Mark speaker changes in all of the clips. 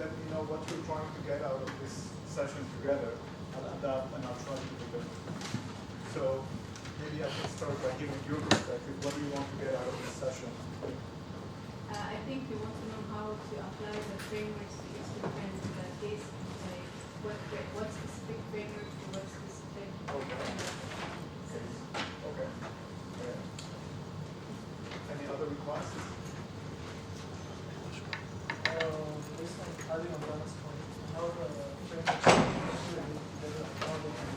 Speaker 1: let me know what you're trying to get out of this session together. I'll adapt and I'll try to deliver. So maybe I can start by giving your perspective. What do you want to get out of this session?
Speaker 2: I think you want to know how to apply the frameworks to each different case. Like what specific framework to what specific.
Speaker 1: Okay. Any other requests?
Speaker 3: Based on adding on Dan's point, how the frameworks together, how they can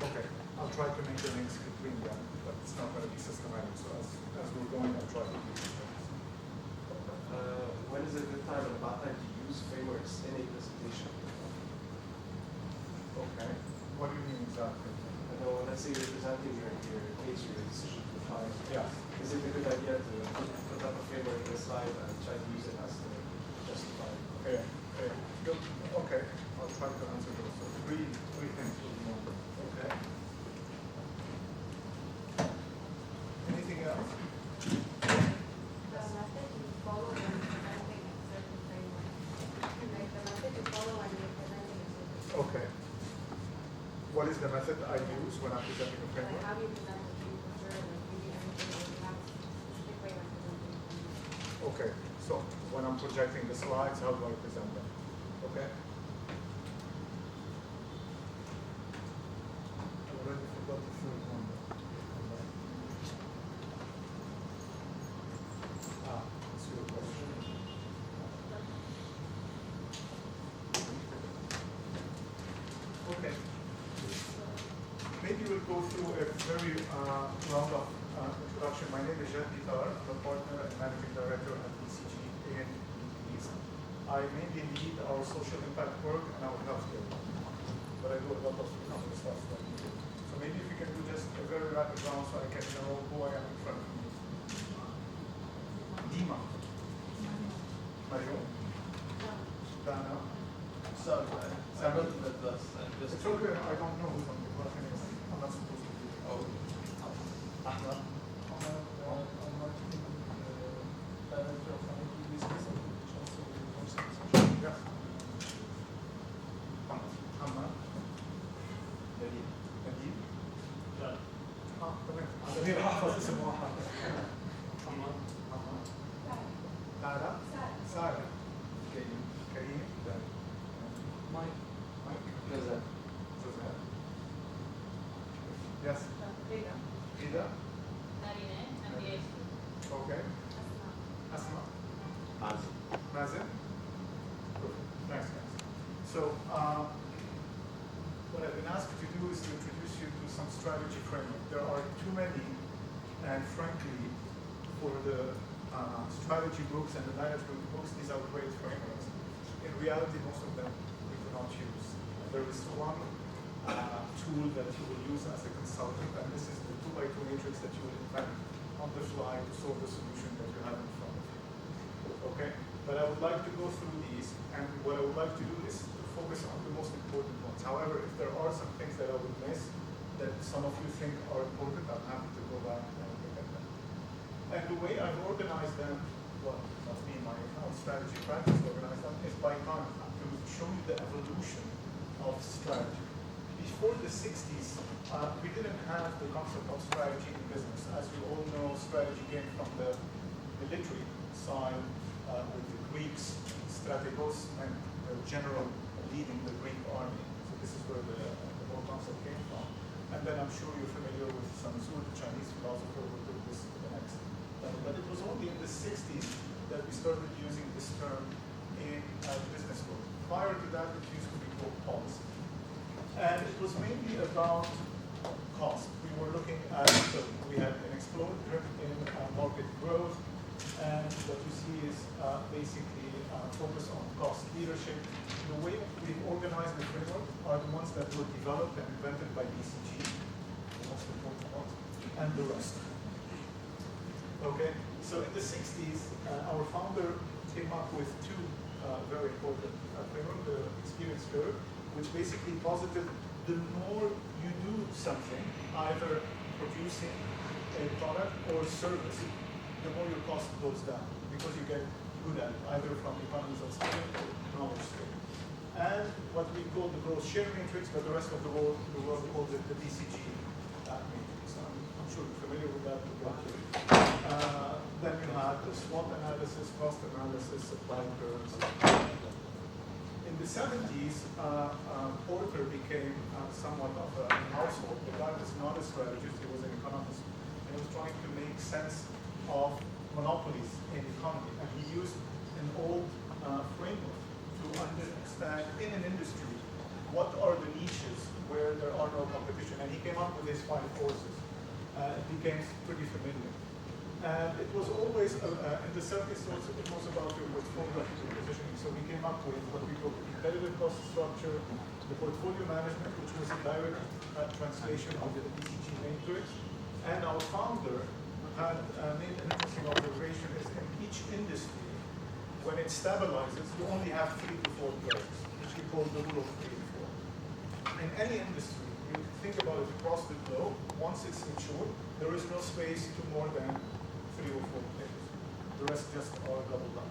Speaker 1: Okay, I'll try to make the links between them, but it's not going to be systematic. So as we're going, I'll try to do this.
Speaker 4: When is a good time and a bad time to use frameworks in a presentation?
Speaker 1: Okay. What do you mean exactly?
Speaker 4: I know, let's say you're presenting your case, your decision to the client.
Speaker 1: Yeah.
Speaker 4: Is it a good idea to put up a framework in a slide and try to use it as to justify?
Speaker 1: Okay. Okay. I'll try to answer those. So three things for the moment. Okay. Anything else?
Speaker 2: The method you follow when you're presenting a certain framework. Like the method you follow when you're presenting a certain framework.
Speaker 1: Okay. What is the method I use when I'm presenting a
Speaker 2: Like
Speaker 1: framework?
Speaker 2: how do you present it? Do you prefer like maybe everything or you have a specific way when presenting a framework?
Speaker 1: Okay. So when I'm projecting the slides, how do I present them? Okay. I already forgot the third one. That's your question. Okay. Maybe we'll go through a very round of introduction. My name is Jad Bitar. I'm a partner and managing director at BCG in the East. I mainly lead our social impact work and our healthcare work, but I do a lot of other stuff that we do. So maybe if you can do just a very rapid round so I can know who I am in front of me. Dima. Mario. Dana.
Speaker 5: Sorry, I wrote the plus.
Speaker 1: It's okay, I don't know who's on the class anyway. I'm not supposed to do it.
Speaker 5: Oh.
Speaker 1: Ahmad.
Speaker 3: I'm marketing director of an IT business, which also works in this.
Speaker 1: Yeah. Ahmad.
Speaker 5: Nadim.
Speaker 1: Nadim.
Speaker 5: Jad.
Speaker 1: تمام. ضمير احفظ اسم واحد.
Speaker 5: Ahmad.
Speaker 1: أحمد. سارة. سارة.
Speaker 5: Karim.
Speaker 1: كريم.
Speaker 3: Mike.
Speaker 1: Mike.
Speaker 5: Nazar.
Speaker 1: Zazar. Yes.
Speaker 2: Rida.
Speaker 1: Ida.
Speaker 2: Narine. MBA.
Speaker 1: Okay. Asma.
Speaker 5: Azim.
Speaker 1: Mazen. Perfect. Thanks, guys. So, what I've been asked to do is to introduce you to some strategy framework. There are too many, and frankly, for the strategy books and the management books, these are great frameworks. In reality, most of them we do not use. There is one tool that you will use as a consultant, and this is the 2x2 matrix that you will invent on the fly to solve the solution that you have in front of you. Okay? But I would like to go through these, and what I would like to do is to focus on the most important ones. However, if there are some things that I would miss that some of you think are important, I'm happy to go back and look at them. And the way I've organized them, well, not me, my strategy practice organized them, is by time, to show you the evolution of strategy. Before the 60s, we didn't have the concept of strategy in business. As you all know, strategy came from the military side with the Greeks, strategos, and the general leading the Greek army. So this is where the whole concept came from. And then I'm sure you're familiar with Sun Tzu, the Chinese philosopher who took this to the next level. But it was only in the 60s that we started using this term in business world. Prior to that, it used to be called policy. And it was mainly about cost. We were looking at, so we had an explosive drift in market growth, and what you see is basically focus on cost leadership. The way we've organized the framework are the ones that were developed and invented by BCG, the most important ones, and the rest. Okay, so in the 60s, our founder came up with two very important framework, the experience curve, which basically posited the more you do something, either producing a product or service, the more your cost goes down because you get good at it, either from economies of scale or knowledge scale. And what we call the growth share matrix, but the rest of the world calls it the BCG matrix. I'm sure you're familiar with that. Then you have the SWOT analysis, cost analysis, supply curves. In the 70s, Porter became somewhat of a household. The guy was not a strategist, he was an economist. And he was trying to make sense of monopolies in the economy. And he used an old framework to understand in an industry what are the niches where there are no competition. And he came up with his 5 forces. It became pretty familiar. And it was always, in the 70s, it was about your portfolio positioning. So we came up with what we call the competitive cost structure, the portfolio management, which was a direct translation of the BCG matrix. And our founder had made an interesting observation is in each industry, when it stabilizes, you only have 3 to 4 players, which we call the rule of 3 to 4. In any industry, you think about it across the globe, once it's mature, there is no space to more than 3 or 4 players. The rest just are doubled up.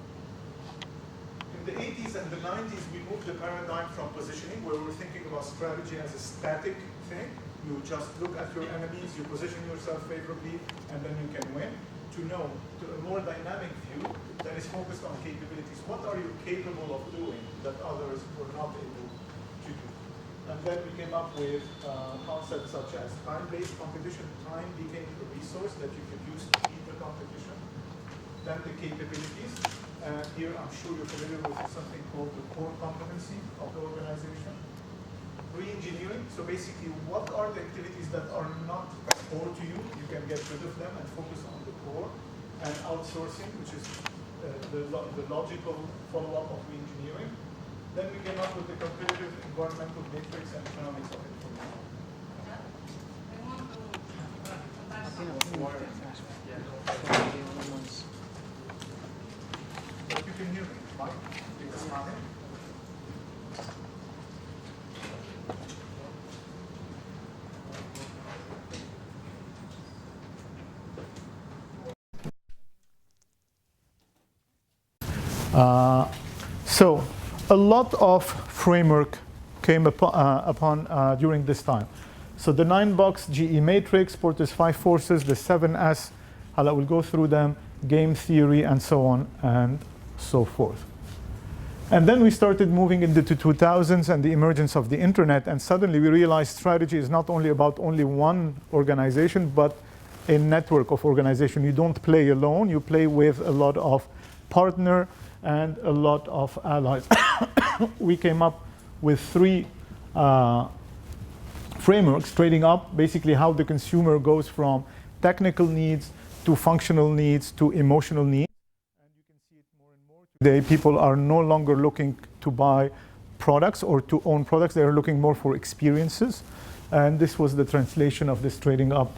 Speaker 1: In the 80s and the 90s, we moved the paradigm from positioning, where we're thinking about strategy as a static thing. You just look at your enemies, you position yourself favorably, and then you can win, to a more dynamic view that is focused on capabilities. What are you capable of doing that others were not able to do? And then we came up with concepts such as time-based competition. Time became a resource that you could use to beat the competition. Then the capabilities. And here I'm sure you're familiar with something called the core competency of the organization. Re-engineering. So basically, what are the activities that are not core to you? You can get rid of them and focus on the core. And outsourcing, which is the logical follow-up of re-engineering. Then we came up with the competitive environmental matrix and economics of information. Hope you can hear me, Mike. Take a smile. So a lot of framework came upon during this time. So the 9-box GE matrix, Porter's 5 forces, the 7S, I will go through them, game theory, and so on and so forth. And then we started moving into the 2000s and the emergence of the internet, and suddenly we realized strategy is not only about only one organization, but a network of organization. You don't play alone, you play with a lot of partner and a lot of allies. We came up with 3 frameworks, trading up, basically how the consumer goes from technical needs to functional needs to emotional needs. And you can see it more and more today. People are no longer looking to buy products or to own products. They are looking more for experiences. And this was the translation of this trading up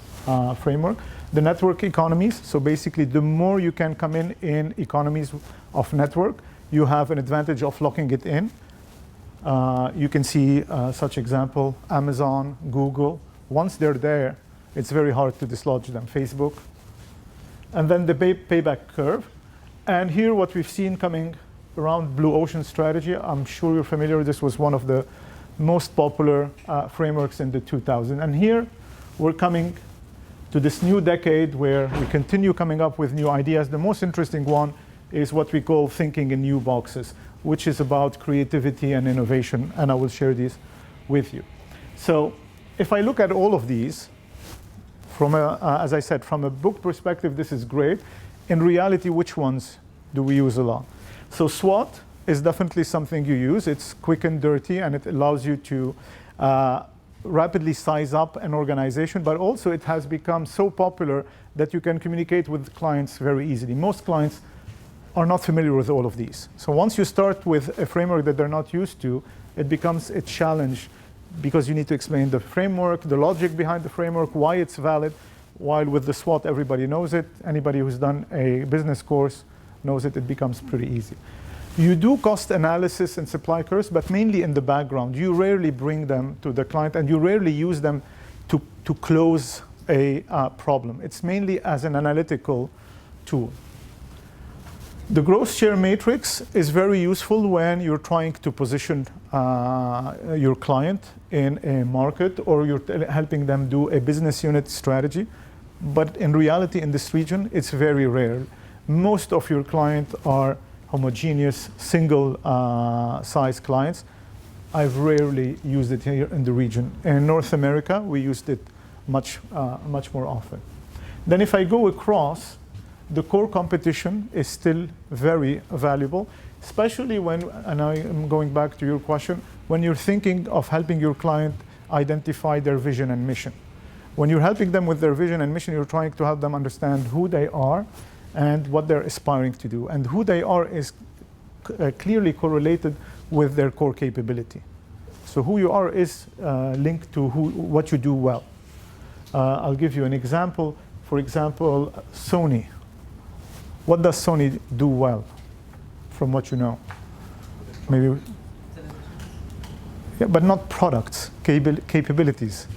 Speaker 1: framework. The network economies, so basically the more you can come in economies of network, you have an advantage of locking it in. You can see such example, Amazon, Google. Once they're there, it's very hard to dislodge them, Facebook. And then the payback curve. And here what we've seen coming around blue ocean strategy, I'm sure you're familiar, this was one of the most popular frameworks in the 2000s. And here we're coming to this new decade where we continue coming up with new ideas. The most interesting one is what we call thinking in new boxes, which is about creativity and innovation, and I will share these with you. So if I look at all of these, from as I said, from a book perspective, this is great. In reality, which ones do we use a lot? So SWOT is definitely something you use. It's quick and dirty, and it allows you to rapidly size up an organization, but also it has become so popular that you can communicate with clients very easily. Most clients are not familiar with all of these. So once you start with a framework that they're not used to, it becomes a challenge because you need to explain the framework, the logic behind the framework, why it's valid, while with the SWOT, everybody knows it. Anybody who's done a business course knows it. It becomes pretty easy. You do cost analysis and supply curves, but mainly in the background. You rarely bring them to the client, and you rarely use them to close a problem. It's mainly as an analytical tool. The growth share matrix is very useful when you're trying to position your client in a market, or you're helping them do a business unit strategy. But in reality, in this region, it's very rare. Most of your clients are homogeneous, single size clients. I've rarely used it here in the region. In North America, we used it much more often. Then if I go across, the core competition is still very valuable, especially when, and I am going back to your question, when you're thinking of helping your client identify their vision and mission. When you're helping them with their vision and mission, you're trying to help them understand who they are and what they're aspiring to do. And who they are is clearly correlated with their core capability. So who you are is linked to what you do well. I'll give you an example. For example, Sony. What does Sony do well, from what you know? Maybe, yeah, but not products, capabilities.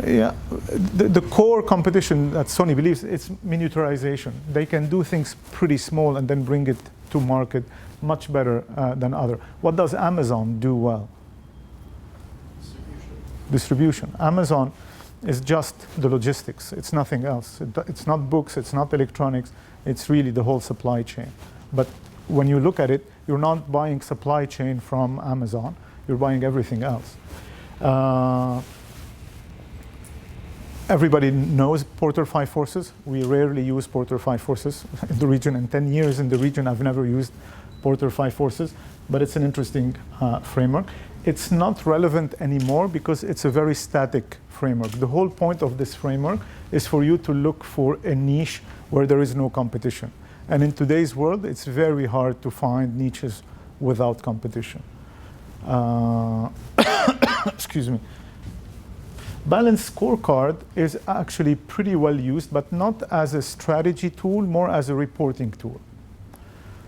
Speaker 1: Yeah, the core competition that Sony believes, it's miniaturization. They can do things pretty small and then bring it to market much better than other. What does Amazon do well? Distribution. Amazon is just the logistics. It's nothing else. It's not books, it's not electronics, it's really the whole supply chain. But when you look at it, you're not buying supply chain from Amazon, you're buying everything else. Everybody knows Porter 5 forces. We rarely use Porter 5 forces in the region. In 10 years in the region, I've never used Porter 5 forces, but it's an interesting framework. It's not relevant anymore because it's a very static framework. The whole point of this framework is for you to look for a niche where there is no competition. And in today's world, it's very hard to find niches without competition. Excuse me. Balanced scorecard is actually pretty well used, but not as a strategy tool, more as a reporting tool.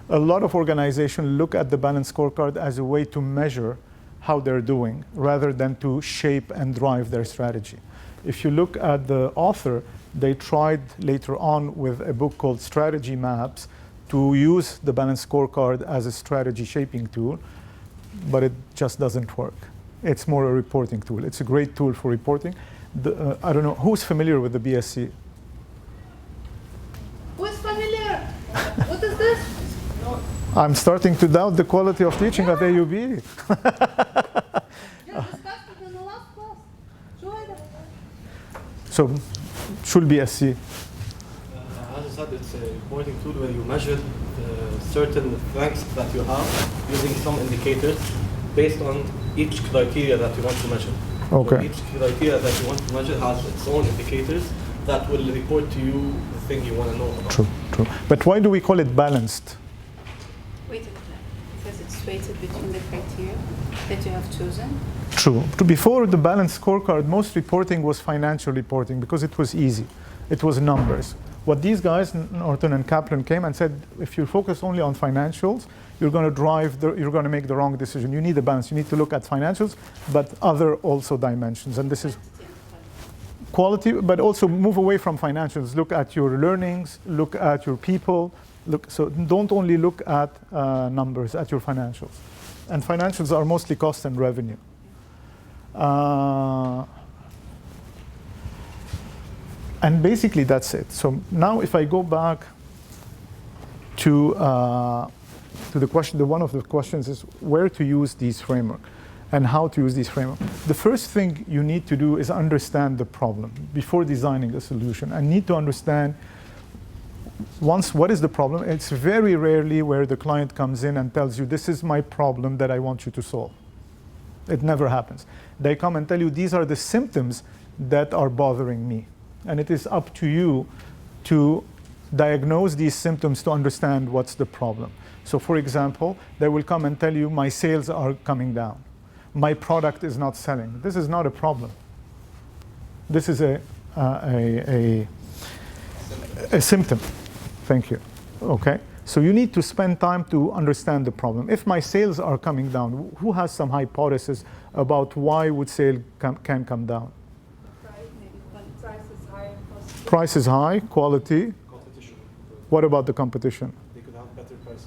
Speaker 1: A lot of organizations look at the balanced scorecard as a way to measure how they're doing, rather than to shape and drive their strategy. If you look at the author, they tried later on with a book called Strategy Maps to use the balanced scorecard as a strategy shaping tool, but it just doesn't work. It's more a reporting tool. It's a great tool for reporting. I don't know, who's familiar with the BSc?
Speaker 2: Who is familiar? What is this?
Speaker 1: I'm starting to doubt the quality of teaching at AUB.
Speaker 2: You discussed it in the last class.
Speaker 1: So, should BSc.
Speaker 5: As I said, it's a reporting tool where you measure certain ranks that you have using some indicators based on each criteria that you want to measure.
Speaker 1: Okay.
Speaker 5: So each criteria that you want to measure has its own indicators that will report to you the thing you want to know about.
Speaker 1: True, true. But why do we call it balanced?
Speaker 6: Weighted plan, because it's weighted between the criteria that you have chosen.
Speaker 1: True. Before the balanced scorecard, most reporting was financial reporting because it was easy. It was numbers. What these guys, Norton and Kaplan, came and said, if you focus only on financials, you're going to make the wrong decision. You need a balance. You need to look at financials, but other also dimensions. And this is quality, but also move away from financials. Look at your learnings, look at your people. So don't only look at numbers, at your financials. And financials are mostly cost and revenue. And basically that's it. So now if I go back to the question, one of the questions is where to use these frameworks and how to use these frameworks. The first thing you need to do is understand the problem before designing a solution. And need to understand once what is the problem. It's very rarely where the client comes in and tells you, this is my problem that I want you to solve. It never happens. They come and tell you, these are the symptoms that are bothering me. And it is up to you to diagnose these symptoms to understand what's the problem. So for example, they will come and tell you, my sales are coming down. My product is not selling. This is not a problem. This is a symptom. Thank you. Okay. So you need to spend time to understand the problem. If my sales are coming down, who has some hypothesis about why would sales can come down? Price is high, quality.
Speaker 5: Competition.
Speaker 1: What about the competition?
Speaker 5: They could have better prices.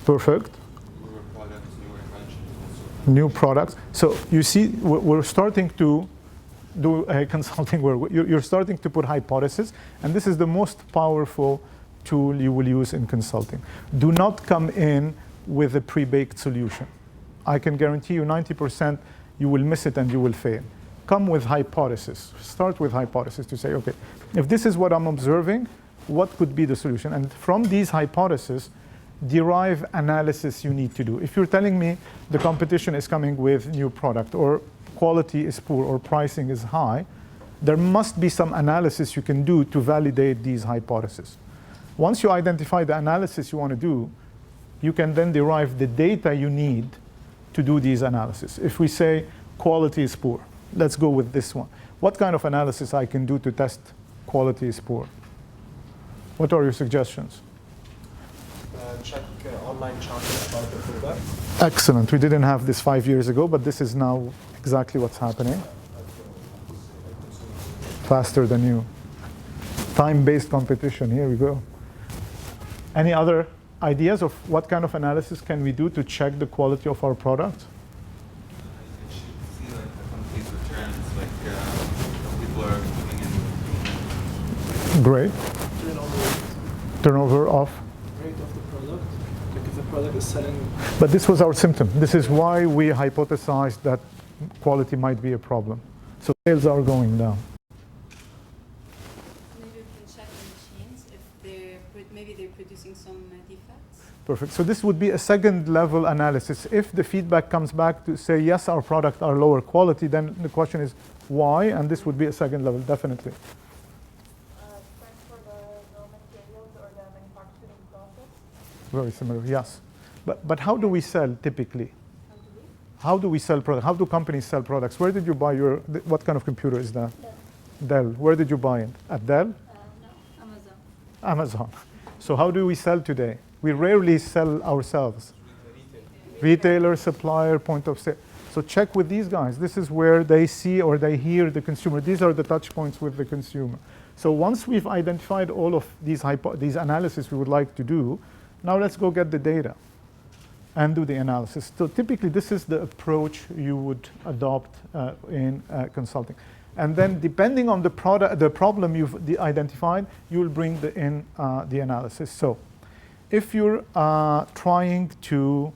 Speaker 1: Perfect.
Speaker 7: Newer products, newer inventions also.
Speaker 1: New products. So you see, we're starting to do a consulting where you're starting to put hypotheses, and this is the most powerful tool you will use in consulting. Do not come in with a pre-baked solution. I can guarantee you 90% you will miss it and you will fail. Come with hypothesis. Start with hypothesis to say, okay, if this is what I'm observing, what could be the solution? And from these hypotheses, derive analysis you need to do. If you're telling me the competition is coming with new product, or quality is poor, or pricing is high, there must be some analysis you can do to validate these hypotheses. Once you identify the analysis you want to do, you can then derive the data you need to do these analysis. If we say quality is poor, let's go with this one. What kind of analysis I can do to test quality is poor? What are your suggestions?
Speaker 4: Check online charts about the product.
Speaker 1: Excellent. We didn't have this 5 years ago, but this is now exactly what's happening. Faster than you. Time-based competition. Here we go. Any other ideas of what kind of analysis can we do to check the quality of our product?
Speaker 7: It should see like the companies with trends, like people are coming in.
Speaker 1: Great. Turnover of.
Speaker 3: Rate of the product. Like if the product is selling.
Speaker 1: But this was our symptom. This is why we hypothesized that quality might be a problem. So sales are going down.
Speaker 6: Maybe we can check the machines if maybe they're producing some defects.
Speaker 1: Perfect. So this would be a second level analysis. If the feedback comes back to say, yes, our products are lower quality, then the question is why? And this would be a second level, definitely.
Speaker 8: Trends for the raw materials or the manufacturing process?
Speaker 1: Very similar, yes. But how do we sell typically? How do we sell products? How do companies sell products? Where did you buy what kind of computer is that? Dell. Where did you buy it? At Dell?
Speaker 6: No, Amazon.
Speaker 1: Amazon. So how do we sell today? We rarely sell ourselves. Retailer, supplier, point of sale. So check with these guys. This is where they see or they hear the consumer. These are the touch points with the consumer. So once we've identified all of these analysis we would like to do, now let's go get the data and do the analysis. So typically this is the approach you would adopt in consulting. And then depending on the problem you've identified, you'll bring in the analysis. So if you're trying to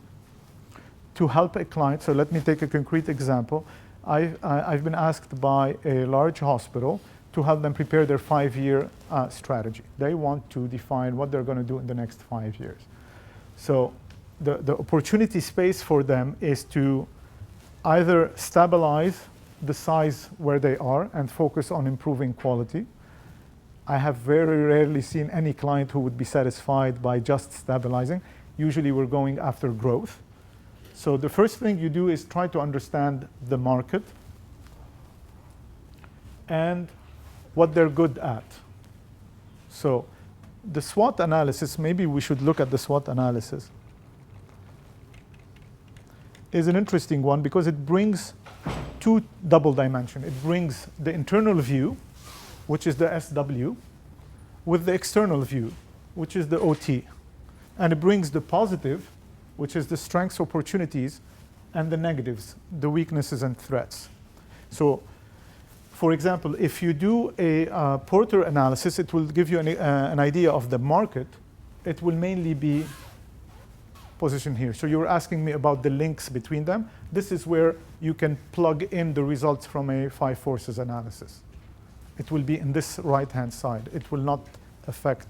Speaker 1: help a client, so let me take a concrete example. I've been asked by a large hospital to help them prepare their 5-year strategy. They want to define what they're going to do in the next 5 years. So the opportunity space for them is to either stabilize the size where they are and focus on improving quality. I have very rarely seen any client who would be satisfied by just stabilizing. Usually we're going after growth. So the first thing you do is try to understand the market and what they're good at. So the SWOT analysis, maybe we should look at the SWOT analysis, is an interesting one because it brings two double dimension. It brings the internal view, which is the SW, with the external view, which is the OT. And it brings the positive, which is the strengths, opportunities, and the negatives, the weaknesses and threats. So, for example, if you do a Porter analysis, it will give you an idea of the market. It will mainly be positioned here. So you're asking me about the links between them. This is where you can plug in the results from a 5 forces analysis. It will be in this right-hand side. It will not affect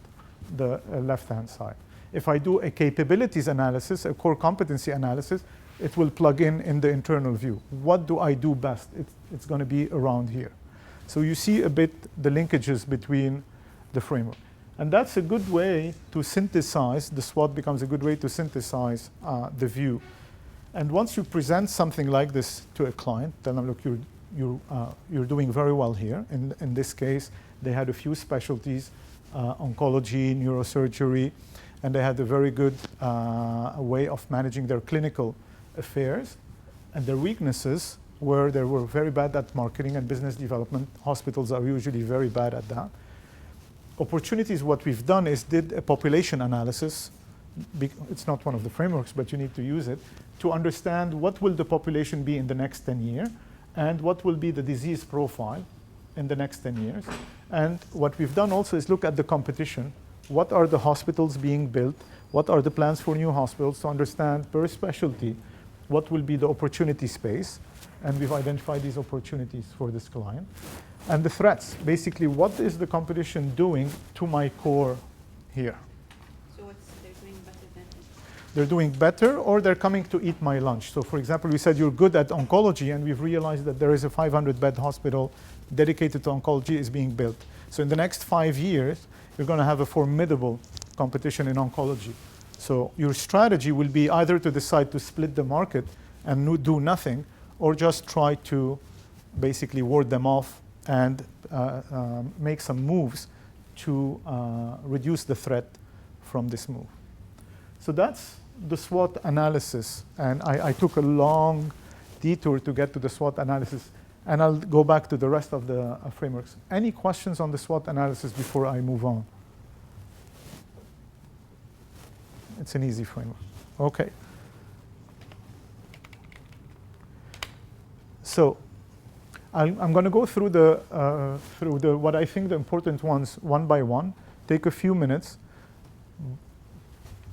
Speaker 1: the left-hand side. If I do a capabilities analysis, a core competency analysis, it will plug in the internal view. What do I do best? It's going to be around here. So you see a bit the linkages between the framework. And that's a good way to synthesize. The SWOT becomes a good way to synthesize the view. And once you present something like this to a client, tell them, look, you're doing very well here. In this case, they had a few specialties, oncology, neurosurgery, and they had a very good way of managing their clinical affairs. And their weaknesses were they were very bad at marketing and business development. Hospitals are usually very bad at that. opportunities, what we've done is did a population analysis. It's not one of the frameworks, but you need to use it to understand what will the population be in the next 10 years and what will be the disease profile in the next 10 years. And what we've done also is look at the competition. What are the hospitals being built? What are the plans for new hospitals to understand per specialty what will be the opportunity space? And we've identified these opportunities for this client. And the threats, basically, what is the competition doing to my core here?
Speaker 6: So what's they're doing better than it?
Speaker 1: They're doing better, or they're coming to eat my lunch. So for example, we said you're good at oncology, and we've realized that there is a 500-bed hospital dedicated to oncology is being built. So in the next 5 years, you're going to have a formidable competition in oncology. So your strategy will be either to decide to split the market and do nothing, or just try to basically ward them off and make some moves to reduce the threat from this move. So that's the SWOT analysis. And I took a long detour to get to the SWOT analysis. And I'll go back to the rest of the frameworks. Any questions on the SWOT analysis before I move on? It's an easy framework. OK. So I'm going to go through what I think the important ones one by one, take a few minutes.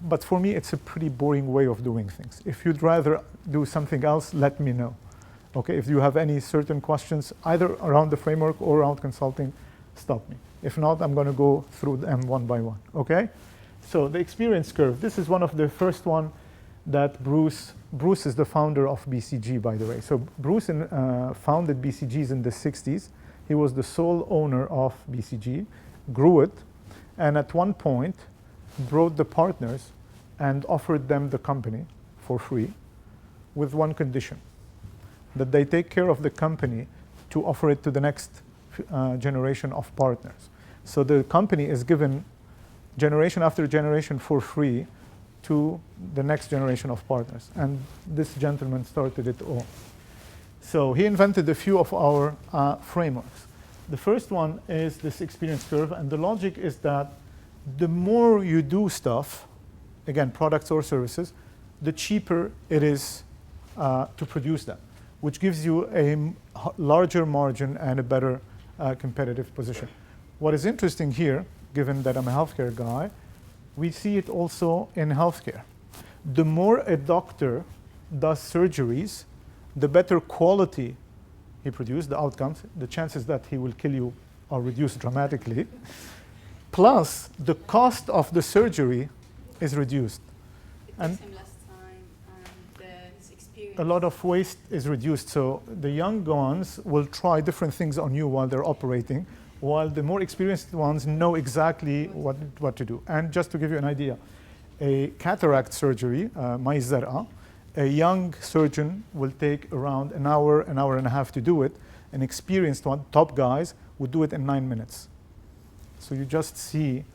Speaker 1: But for me, it's a pretty boring way of doing things. If you'd rather do something else, let me know. Okay, if you have any certain questions, either around the framework or around consulting, stop me. If not, I'm going to go through them one by one. Okay? So the experience curve. This is one of the first one that Bruce is the founder of BCG, by the way. So Bruce founded BCGs in the 60s. He was the sole owner of BCG, grew it, and at one point brought the partners and offered them the company for free with one condition, that they take care of the company to offer it to the next generation of partners. So the company is given generation after generation for free to the next generation of partners. And this gentleman started it all. So he invented a few of our frameworks. The first one is this experience curve. And the logic is that the more you do stuff, again, products or services, the cheaper it is to produce them, which gives you a larger margin and a better competitive position. What is interesting here, given that I'm a healthcare guy, we see it also in healthcare. The more a doctor does surgeries, the better quality he produces, the outcomes, the chances that he will kill you are reduced dramatically. Plus, the cost of the surgery is reduced.
Speaker 6: It takes him less time and his experience.
Speaker 1: A lot of waste is reduced. So the young ones will try different things on you while they're operating, while the more experienced ones know exactly what to do. And just to give you an idea, a cataract surgery, Maizara, a young surgeon will take around an hour and a half to do it. An experienced one, top guys, would do it in 9 minutes. So you just see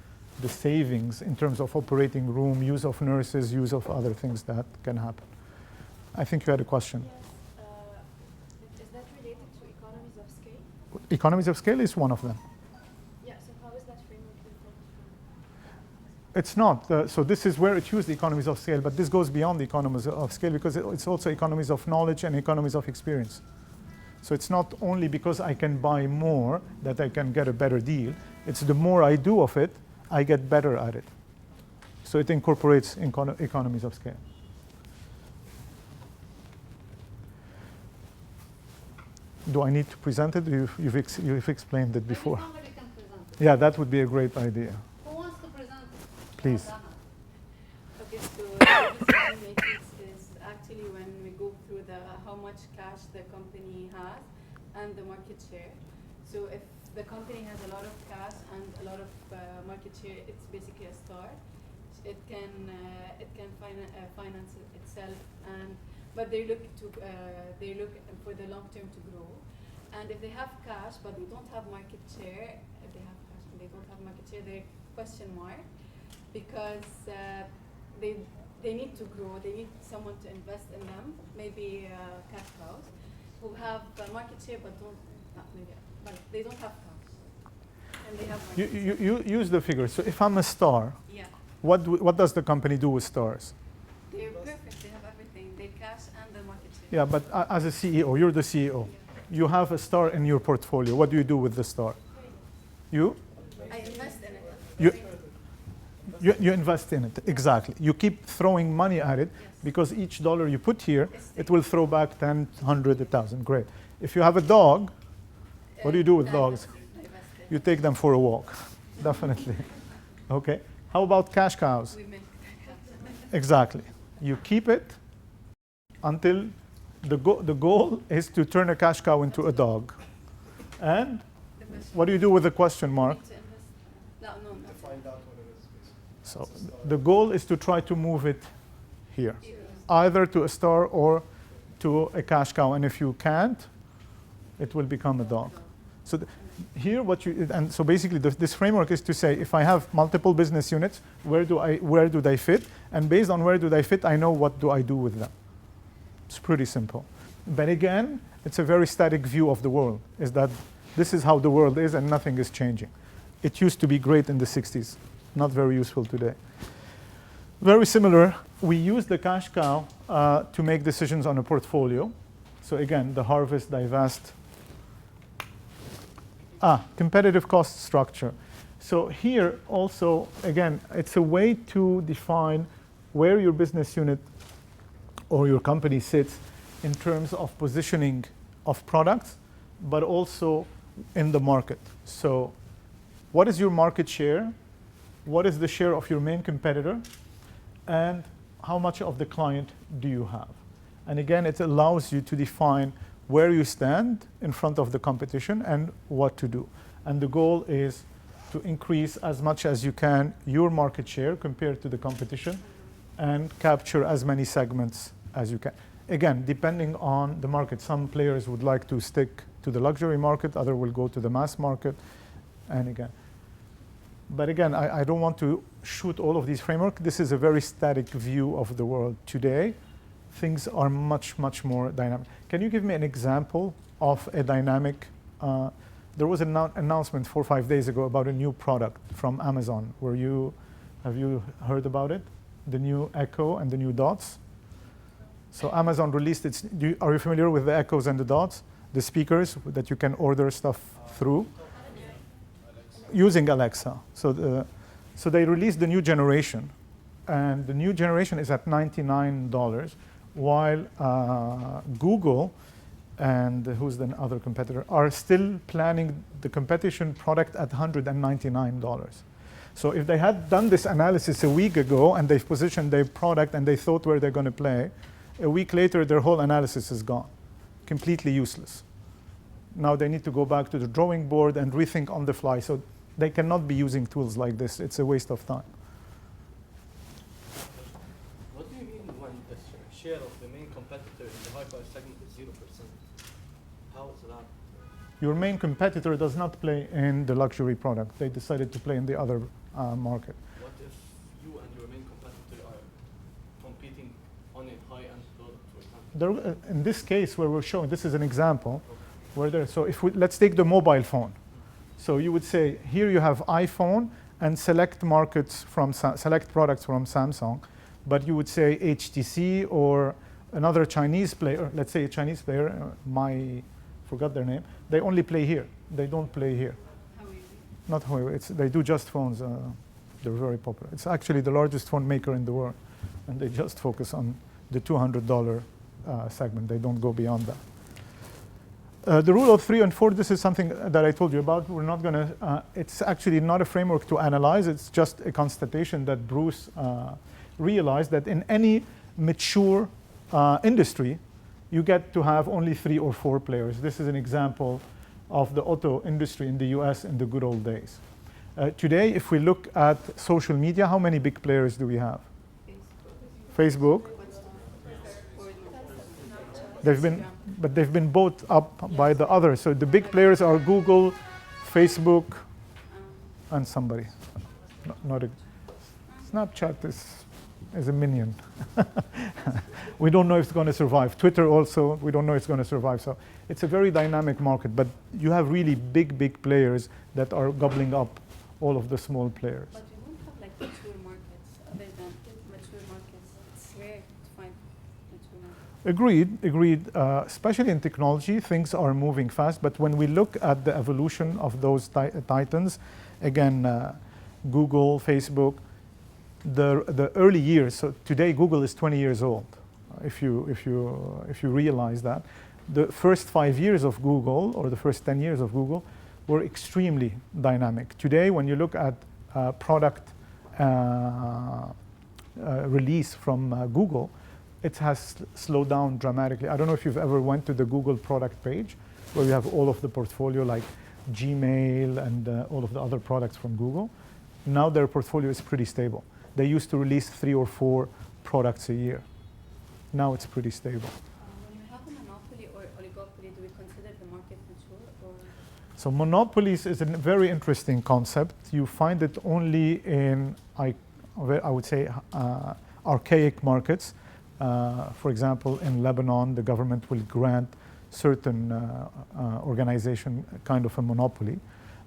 Speaker 1: the savings in terms of operating room, use of nurses, use of other things that can happen. I think you had a question.
Speaker 8: Yes. Is that related to economies of scale?
Speaker 1: Economies of scale is one of them.
Speaker 8: Yeah, so how is that framework different from?
Speaker 1: It's not. So this is where it used the economies of scale, but this goes beyond the economies of scale because it's also economies of knowledge and economies of experience. So it's not only because I can buy more that I can get a better deal. It's the more I do of it, I get better at it. So it incorporates economies of scale. Do I need to present it? You've explained it before.
Speaker 9: Maybe somebody can present it.
Speaker 1: Yeah, that would be a great idea.
Speaker 9: Who wants to present it?
Speaker 1: Please.
Speaker 6: Okay, so this matrix is actually when we go through how much cash the company has and the market share. So if the company has a lot of cash and a lot of market share, it's basically a star. It can finance itself, but they look for the long term to grow. And if they have cash but they don't have market share, if they have cash and they don't have market share, they question mark because they need to grow. They need someone to invest in them, maybe cash cows, who have market share but they don't have cash. And they have
Speaker 1: You use the figure. So if I'm a star,
Speaker 6: yeah.
Speaker 1: what does the company do with stars?
Speaker 6: They're perfect. They have everything. They cash and the market share.
Speaker 1: Yeah, but as a CEO, you're the CEO. You have a star in your portfolio. What do you do with the star? You
Speaker 6: I invest in it.
Speaker 1: you invest in it. Exactly. You keep throwing money at it because each dollar you put here, it will throw back 10, 100, 1,000. Great. If you have a dog, what do you do with dogs? You take them for a walk. Definitely. Okay. How about cash cows?
Speaker 6: We make
Speaker 1: Exactly. You keep it until the goal is to turn a cash cow into a dog. And what do you do with the question mark?
Speaker 6: No.
Speaker 4: To find out what it is, basically.
Speaker 1: So the goal is to try to move it here, either to a star or to a cash cow. And if you can't, it will become a dog. So here, and so basically, this framework is to say, if I have multiple business units, where do they fit? And based on where do they fit, I know what do I do with them. It's pretty simple. But again, it's a very static view of the world, is that this is how the world is and nothing is changing. It used to be great in the 60s, not very useful today. Very similar, we use the cash cow to make decisions on a portfolio. So again, the harvest, divest. Competitive cost structure. So here also, again, it's a way to define where your business unit or your company sits in terms of positioning of products, but also in the market. So what is your market share? What is the share of your main competitor? And how much of the client do you have? And again, it allows you to define where you stand in front of the competition and what to do. And the goal is to increase as much as you can your market share compared to the competition and capture as many segments as you can. Again, depending on the market, some players would like to stick to the luxury market, others will go to the mass market, and again. But again, I don't want to shoot all of these frameworks. This is a very static view of the world today. Things are much, much more dynamic. Can you give me an example of a dynamic? There was an announcement 4 or 5 days ago about a new product from Amazon. Have you heard about it? The new Echo and the new Dots? So Amazon released its, are you familiar with the Echoes and the Dots? The speakers that you can order stuff through? Using Alexa. So they released the new generation. And the new generation is at $99, while Google and who's the other competitor are still planning the competition product at $199. So if they had done this analysis a week ago and they've positioned their product and they thought where they're going to play, a week later their whole analysis is gone, completely useless. Now they need to go back to the drawing board and rethink on the fly. So they cannot be using tools like this. It's a waste of time.
Speaker 5: What do you mean when the share of the main competitor in the high price segment is 0%? How is that?
Speaker 1: Your main competitor does not play in the luxury product. They decided to play in the other market.
Speaker 5: What if you and your main competitor are competing on a high-end product, for example?
Speaker 1: In this case where we're showing, this is an example, where there, so if let's take the mobile phone. So you would say, here you have iPhone and select markets from, select products from Samsung, but you would say HTC or another Chinese player, let's say a Chinese player, forgot their name, they only play here. They don't play here.
Speaker 6: Huawei.
Speaker 1: Not Huawei, they do just phones. They're very popular. It's actually the largest phone maker in the world, and they just focus on the $200 segment. They don't go beyond that. The rule of 3 and 4, this is something that I told you about. We're not going to, it's actually not a framework to analyze. It's just a constatation that Bruce realized that in any mature industry, you get to have only 3 or 4 players. This is an example of the auto industry in the US in the good old days. Today, if we look at social media, how many big players do we have? Facebook. But they've been bought up by the others. So the big players are Google, Facebook, and somebody. Not a, Snapchat is
Speaker 10: is a minion. We don't know if it's going to survive. Twitter also, we don't know if it's going to survive. So it's a very dynamic market, but you have really big players that are gobbling up all of the small players.
Speaker 6: But we don't have like mature markets other than mature markets. It's rare to find mature markets.
Speaker 10: Agreed. Especially in technology, things are moving fast. But when we look at the evolution of those titans, again, Google, Facebook, the early years. So today, Google is 20 years old. If you realize that, the first 5 years of Google or the first 10 years of Google were extremely dynamic. Today, when you look at product release from Google, it has slowed down dramatically. I don't know if you've ever went to the Google product page where you have all of the portfolio like Gmail and all of the other products from Google. Now their portfolio is pretty stable. They used to release 3 or 4 products a year. Now it's pretty stable.
Speaker 6: When you have a monopoly or oligopoly, do we consider the market mature? Or?
Speaker 10: So monopolies is a very interesting concept. You find it only in, I would say, archaic markets. For example, in Lebanon, the government will grant certain organization kind of a monopoly,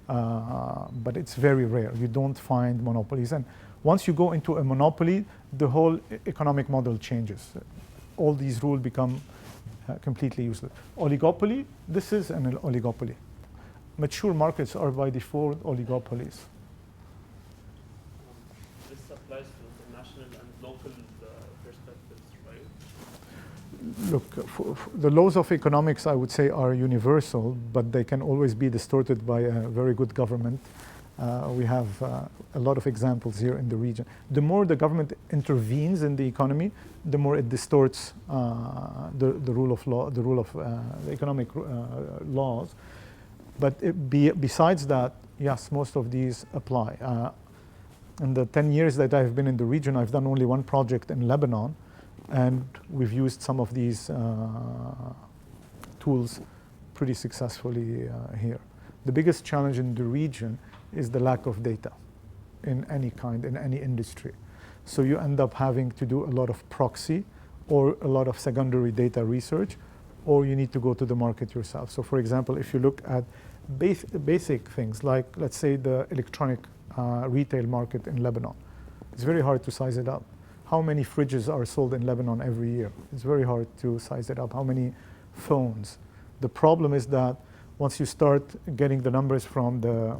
Speaker 10: but it's very rare. You don't find monopolies. And once you go into a monopoly, the whole economic model changes. All these rules become completely useless. Oligopoly, this is an oligopoly. Mature markets are by default oligopolies.
Speaker 5: This applies to the national and local perspectives, right?
Speaker 10: Look, the laws of economics, I would say, are universal, but they can always be distorted by a very good government. We have a lot of examples here in the region. The more the government intervenes in the economy, the more it distorts the rule of law, the rule of the economic laws. But besides that, yes, most of these apply. In the 10 years that I've been in the region, I've done only one project in Lebanon, and we've used some of these tools pretty successfully here. The biggest challenge in the region is the lack of data in any kind, in any industry. So you end up having to do a lot of proxy or a lot of secondary data research, or you need to go to the market yourself. So for example, if you look at basic things like, let's say, the electronic retail market in Lebanon, it's very hard to size it up. How many fridges are sold in Lebanon every year? It's very hard to size it up. How many phones? The problem is that once you start getting the numbers from the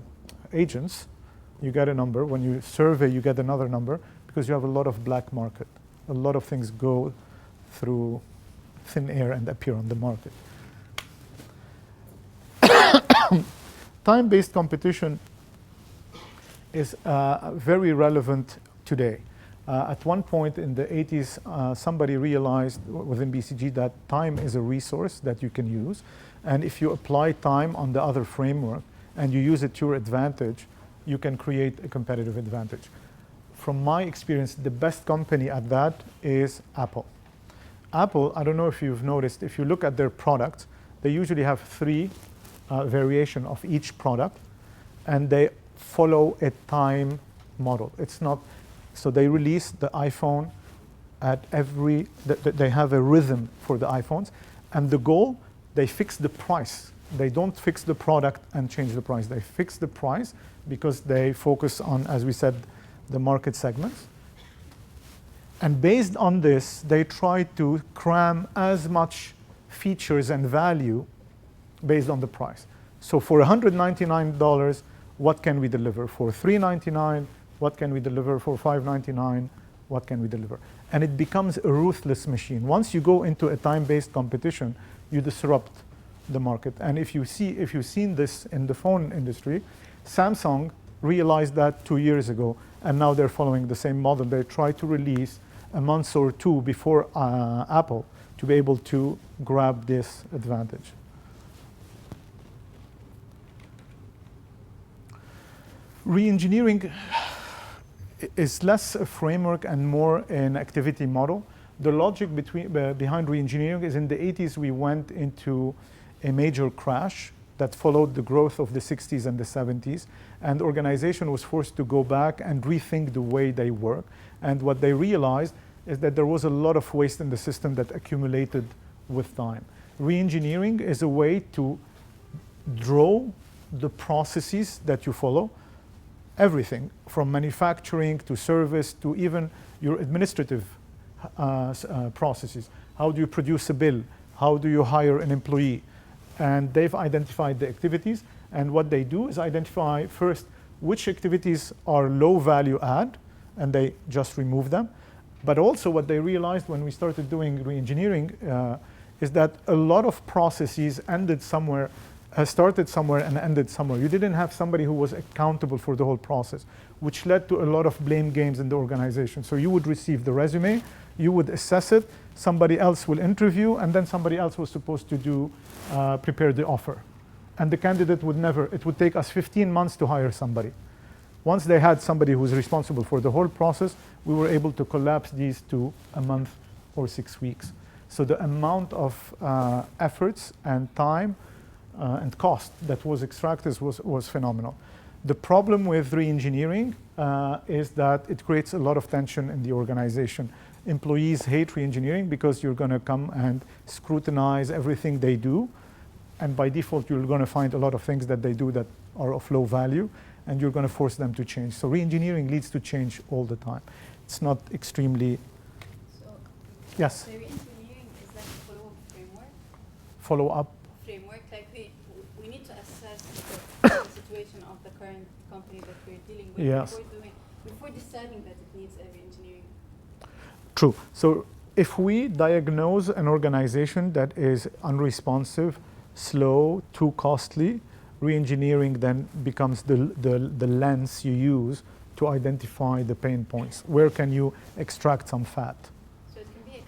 Speaker 10: agents, you get a number. When you survey, you get another number because you have a lot of black market. A lot of things go through thin air and appear on the market. Time-based competition is very relevant today. At one point in the 80s, somebody realized within BCG that time is a resource that you can use. And if you apply time on the other framework and you use it to your advantage, you can create a competitive advantage. From my experience, the best company at that is Apple. Apple, I don't know if you've noticed, if you look at their products, they usually have 3 variations of each product, and they follow a time model. It's not, so they release the iPhone at every, they have a rhythm for the iPhones, and the goal, they fix the price. They don't fix the product and change the price. They fix the price because they focus on, as we said, the market segments. And based on this, they try to cram as much features and value based on the price. So for $199, what can we deliver? For $399, what can we deliver? For $599, what can we deliver? And it becomes a ruthless machine. Once you go into a time-based competition, you disrupt the market. And if you've seen this in the phone industry, Samsung realized that 2 years ago, and now they're following the same model. They try to release a month or 2 before Apple to be able to grab this advantage. Re-engineering is less a framework and more an activity model. The logic behind re-engineering is in the 80s we went into a major crash that followed the growth of the 60s and the 70s. And the organization was forced to go back and rethink the way they work. And what they realized is that there was a lot of waste in the system that accumulated with time. Re-engineering is a way to draw the processes that you follow, everything from manufacturing to service to even your administrative processes. How do you produce a bill? How do you hire an employee? And they've identified the activities, and what they do is identify first which activities are low value add, and they just remove them. But also what they realized when we started doing re-engineering is that a lot of processes ended somewhere, started somewhere and ended somewhere. You didn't have somebody who was accountable for the whole process, which led to a lot of blame games in the organization. So you would receive the resume, you would assess it, somebody else will interview, and then somebody else was supposed to do prepare the offer. And the candidate would never, it would take us 15 months to hire somebody. Once they had somebody who was responsible for the whole process, we were able to collapse these to a month or 6 weeks. So the amount of efforts and time and cost that was extracted was phenomenal. The problem with re-engineering is that it creates a lot of tension in the organization. Employees hate re-engineering because you're going to come and scrutinize everything they do. And by default, you're going to find a lot of things that they do that are of low value, and you're going to force them to change. So re-engineering leads to change all the time. It's not extremely...
Speaker 6: So,
Speaker 10: yes?
Speaker 6: the re-engineering is like a follow-up framework?
Speaker 10: Follow-up?
Speaker 6: Framework, like we need to assess the situation of the current company that we're dealing with
Speaker 10: Yes.
Speaker 6: before deciding that it needs a re-engineering.
Speaker 10: True. So if we diagnose an organization that is unresponsive, slow, too costly, re-engineering then becomes the lens you use to identify the pain points. Where can you extract some fat?
Speaker 6: So it can be a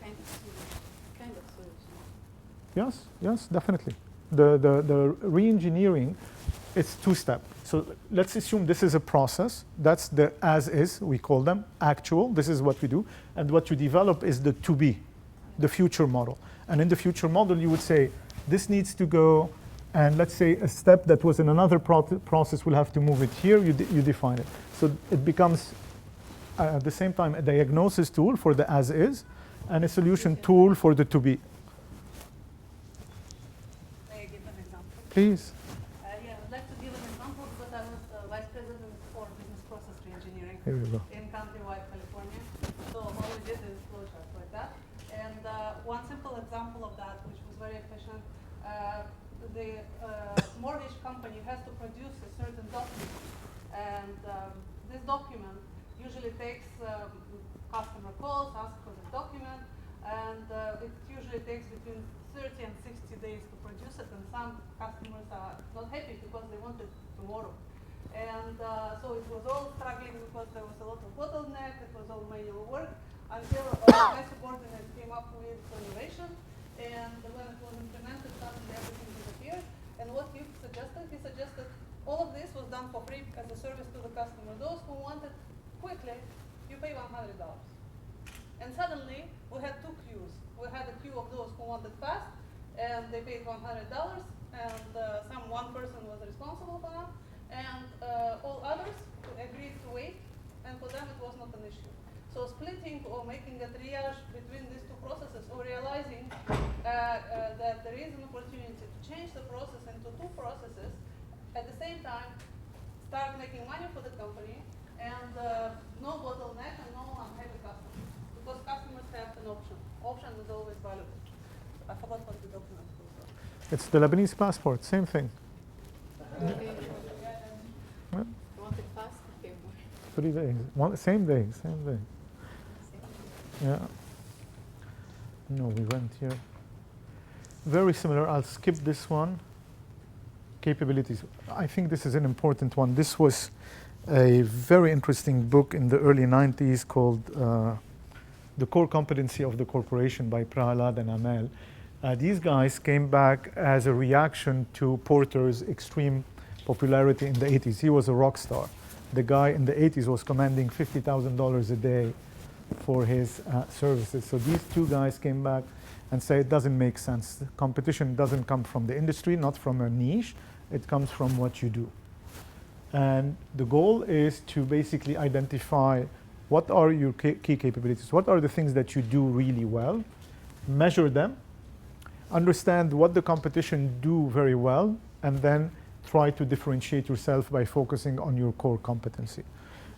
Speaker 6: kind of solution.
Speaker 10: Yes, yes, definitely. The re-engineering, it's two-step. So let's assume this is a process. That's the as-is, we call them, actual. This is what we do. And what you develop is the to-be, the future model. And in the future model, you would say, this needs to go, and let's say a step that was in another process will have to move it here, you define it. So it becomes, at the same time, a diagnosis tool for the as-is, and a solution tool for the to-be.
Speaker 9: May I give an example?
Speaker 10: Please.
Speaker 9: Yeah, I'd like to give an example because I was Vice President for Business Process Reengineering
Speaker 10: Here we go.
Speaker 9: in countrywide California. So all we did is flowcharts like that. And one simple example of that, which was very efficient, the mortgage company has to produce a certain document. And this document usually takes customer calls, asks for the document, and it usually takes between 30 and 60 days to produce it, and some customers are not happy because they want it tomorrow. And so it was all struggling because there was a lot of bottleneck, it was all manual work, until my subordinate came up with innovation, and when it was implemented, suddenly everything disappeared. And what he suggested all of this was done for free as a service to the customer. Those who wanted quickly, you pay $100. And suddenly, we had two queues. We had a queue of those who wanted fast, and they paid $100, and one person was responsible for that, and all others agreed to wait, and for them it was not an issue. So splitting or making a triage between these two processes, or realizing that there is an opportunity to change the process into two processes, at the same time, start making money for the company, and no bottleneck and no unhappy customers. Because customers have an option. Option is always valuable. I forgot what the document was.
Speaker 10: It's the Lebanese passport, same thing.
Speaker 6: You want it fast? Okay, more.
Speaker 10: 3 days, same day. Yeah. No, we went here. Very similar. I'll skip this one. Capabilities. I think this is an important one. This was a very interesting book in the early 90s called The Core Competency of the Corporation by Prahalad and Amel. These guys came back as a reaction to Porter's extreme popularity in the 80s. He was a rock star. The guy in the 80s was commanding $50,000 a day for his services. So these two guys came back and said it doesn't make sense. The competition doesn't come from the industry, not from a niche. It comes from what you do. And the goal is to basically identify what are your key capabilities, what are the things that you do really well, measure them, understand what the competition do very well, and then try to differentiate yourself by focusing on your core competency.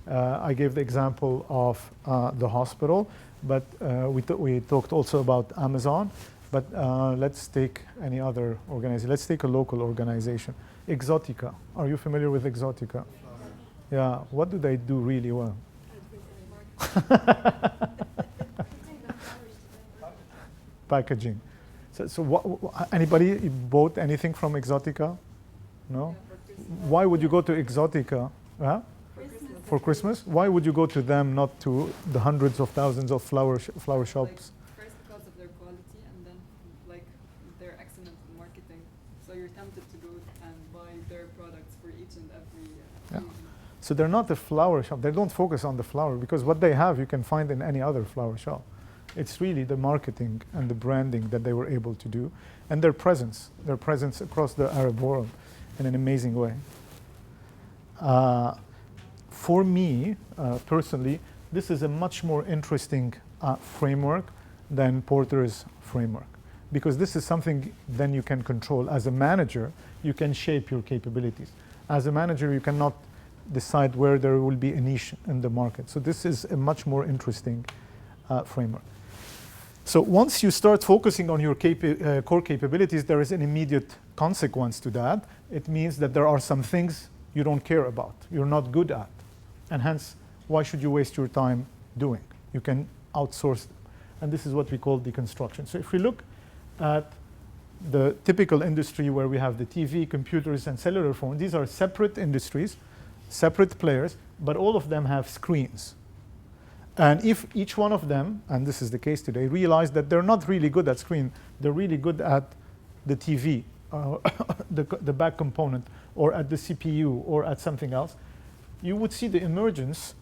Speaker 10: I gave the example of the hospital, but we talked also about Amazon. But let's take any other organization. Let's take a local organization. Exotica. Are you familiar with Exotica? Yeah. What do they do really well? Packaging. So anybody bought anything from Exotica? No? Why would you go to Exotica? Huh? For Christmas? Why would you go to them, not to the hundreds of thousands of flower shops?
Speaker 11: Like, first because of their quality, and then like they're excellent in marketing. So you're tempted to go and buy their products for each and every occasion.
Speaker 10: So they're not a flower shop. They don't focus on the flower, because what they have you can find in any other flower shop. It's really the marketing and the branding that they were able to do, and their presence across the Arab world in an amazing way. For me, personally, this is a much more interesting framework than Porter's framework, because this is something then you can control. As a manager, you can shape your capabilities. As a manager, you cannot decide where there will be a niche in the market. So this is a much more interesting framework. So once you start focusing on your core capabilities, there is an immediate consequence to that. It means that there are some things you don't care about, you're not good at. And hence, why should you waste your time doing? You can outsource them. And this is what we call deconstruction. So if we look at the typical industry where we have the TV, computers, and cellular phones, these are separate industries, separate players, but all of them have screens. And if each one of them, and this is the case today, realize that they're not really good at screen, they're really good at the TV, the back component, or at the CPU, or at something else, you would see the emergence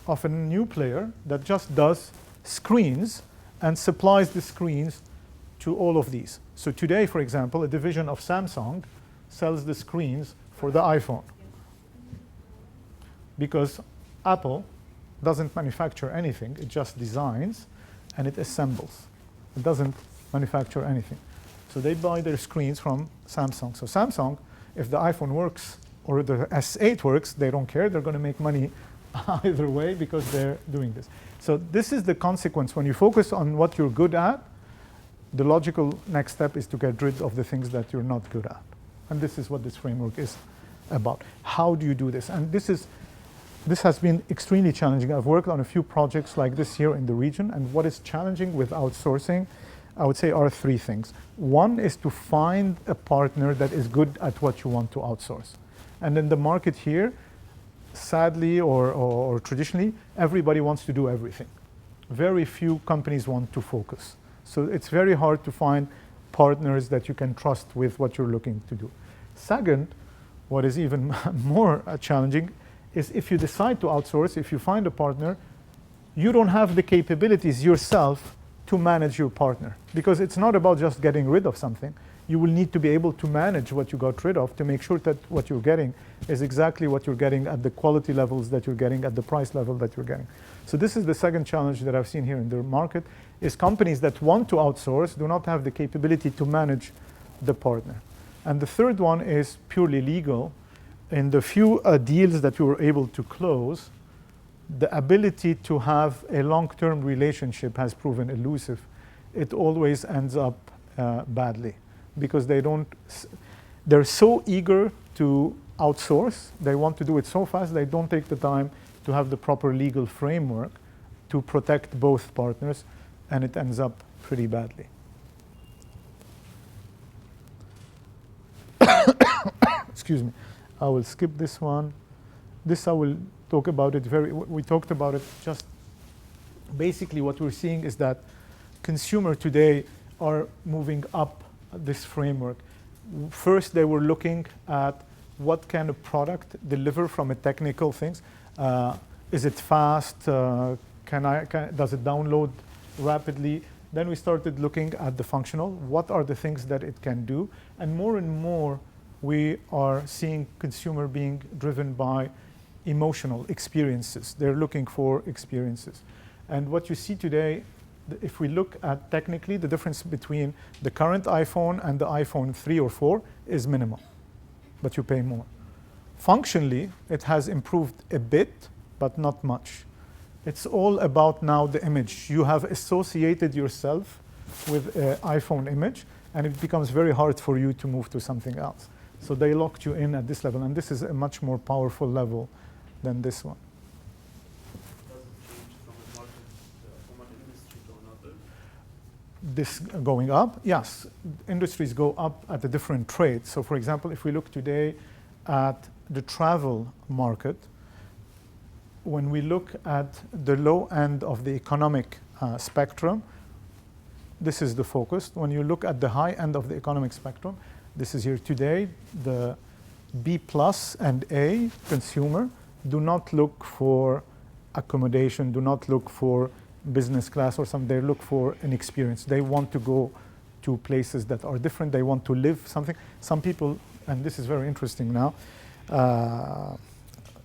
Speaker 10: of a new player that just does screens and supplies the screens to all of these. So today, for example, a division of Samsung sells the screens for the iPhone, because Apple doesn't manufacture anything, it just designs and it assembles. It doesn't manufacture anything. So they buy their screens from Samsung. So Samsung, if the iPhone works or the S8 works, they don't care. They're going to make money either way because they're doing this. So this is the consequence. When you focus on what you're good at, the logical next step is to get rid of the things that you're not good at. And this is what this framework is about. How do you do this? And this has been extremely challenging. I've worked on a few projects like this here in the region, and what is challenging with outsourcing, I would say, are three things. One is to find a partner that is good at what you want to outsource. And in the market here, sadly or traditionally, everybody wants to do everything. Very few companies want to focus. So it's very hard to find partners that you can trust with what you're looking to do. Second, what is even more challenging is if you decide to outsource, if you find a partner, you don't have the capabilities yourself to manage your partner. Because it's not about just getting rid of something. You will need to be able to manage what you got rid of to make sure that what you're getting is exactly what you're getting at the quality levels that you're getting, at the price level that you're getting. So this is the second challenge that I've seen here in the market, is companies that want to outsource do not have the capability to manage the partner. And the third one is purely legal. In the few deals that we were able to close, the ability to have a long-term relationship has proven elusive. It always ends up badly, because they're so eager to outsource, they want to do it so fast, they don't take the time to have the proper legal framework to protect both partners, and it ends up pretty badly. Excuse me. I will skip this one. This I will talk about it we talked about it. Just basically what we're seeing is that consumers today are moving up this framework. First, they were looking at what kind of product deliver from a technical things. Is it fast? Does it download rapidly? Then we started looking at the functional. What are the things that it can do? And more we are seeing consumer being driven by emotional experiences. They're looking for experiences. And what you see today, if we look at technically, the difference between the current iPhone and the iPhone 3 or 4 is minimal, but you pay more. Functionally, it has improved a bit, but not much. It's all about now the image. You have associated yourself with an iPhone image, and it becomes very hard for you to move to something else. So they locked you in at this level, and this is a much more powerful level than this one.
Speaker 5: Does it change from a market, from an industry to another?
Speaker 10: This going up? Yes. Industries go up at a different rate. So for example, if we look today at the travel market, when we look at the low end of the economic spectrum, this is the focus. When you look at the high end of the economic spectrum, this is here today, the B plus and A consumer do not look for accommodation, do not look for business class or something. They look for an experience. They want to go to places that are different. They want to live something. Some people, and this is very interesting now,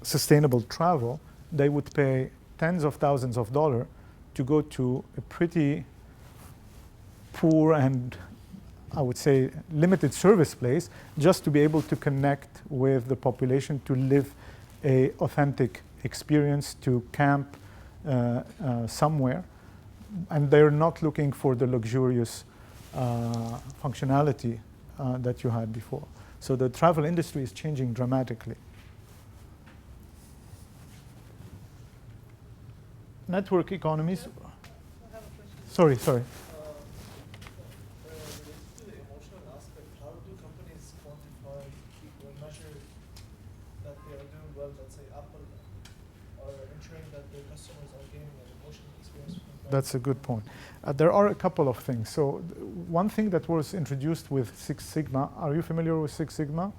Speaker 10: sustainable travel, they would pay tens of thousands of dollars to go to a pretty poor and, I would say, limited service place just to be able to connect with the population, to live a authentic experience, to camp somewhere. And they're not looking for the luxurious functionality that you had before. So the travel industry is changing dramatically. Network economies. Sorry.
Speaker 3: Related to the emotional aspect, how do companies quantify or measure that they are doing well? Let's say Apple are ensuring that their customers are gaining an emotional experience from them.
Speaker 10: That's a good point. There are a couple of things. So one thing that was introduced with Six Sigma, are you familiar with Six Sigma?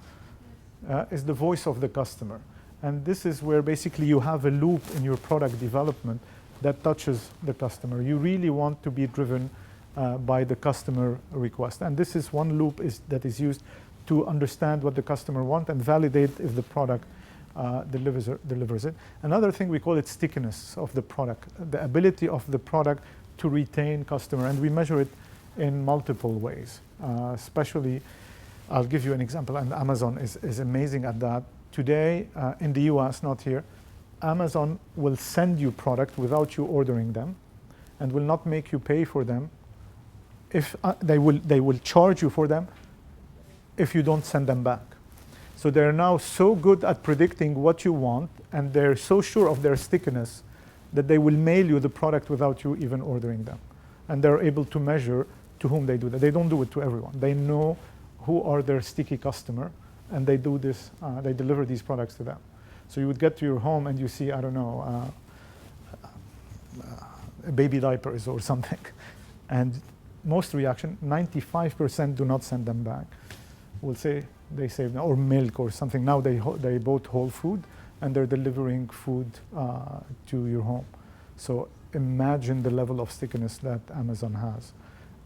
Speaker 10: Is the voice of the customer. And this is where basically you have a loop in your product development that touches the customer. You really want to be driven by the customer request. And this is one loop that is used to understand what the customer wants and validate if the product delivers it. Another thing, we call it stickiness of the product, the ability of the product to retain customer. And we measure it in multiple ways. Especially, I'll give you an example, and Amazon is amazing at that. Today, in the US, not here, Amazon will send you product without you ordering them and will not make you pay for them. If they will charge you for them if you don't send them back. So they're now so good at predicting what you want, and they're so sure of their stickiness that they will mail you the product without you even ordering them. And they're able to measure to whom they do that. They don't do it to everyone. They know who are their sticky customer, and they do this, they deliver these products to them. So you would get to your home and you see, I don't know, baby diapers or something. And most reaction, 95% do not send them back. We'll say they save, or milk or something. Now they bought whole food and they're delivering food to your home. So imagine the level of stickiness that Amazon has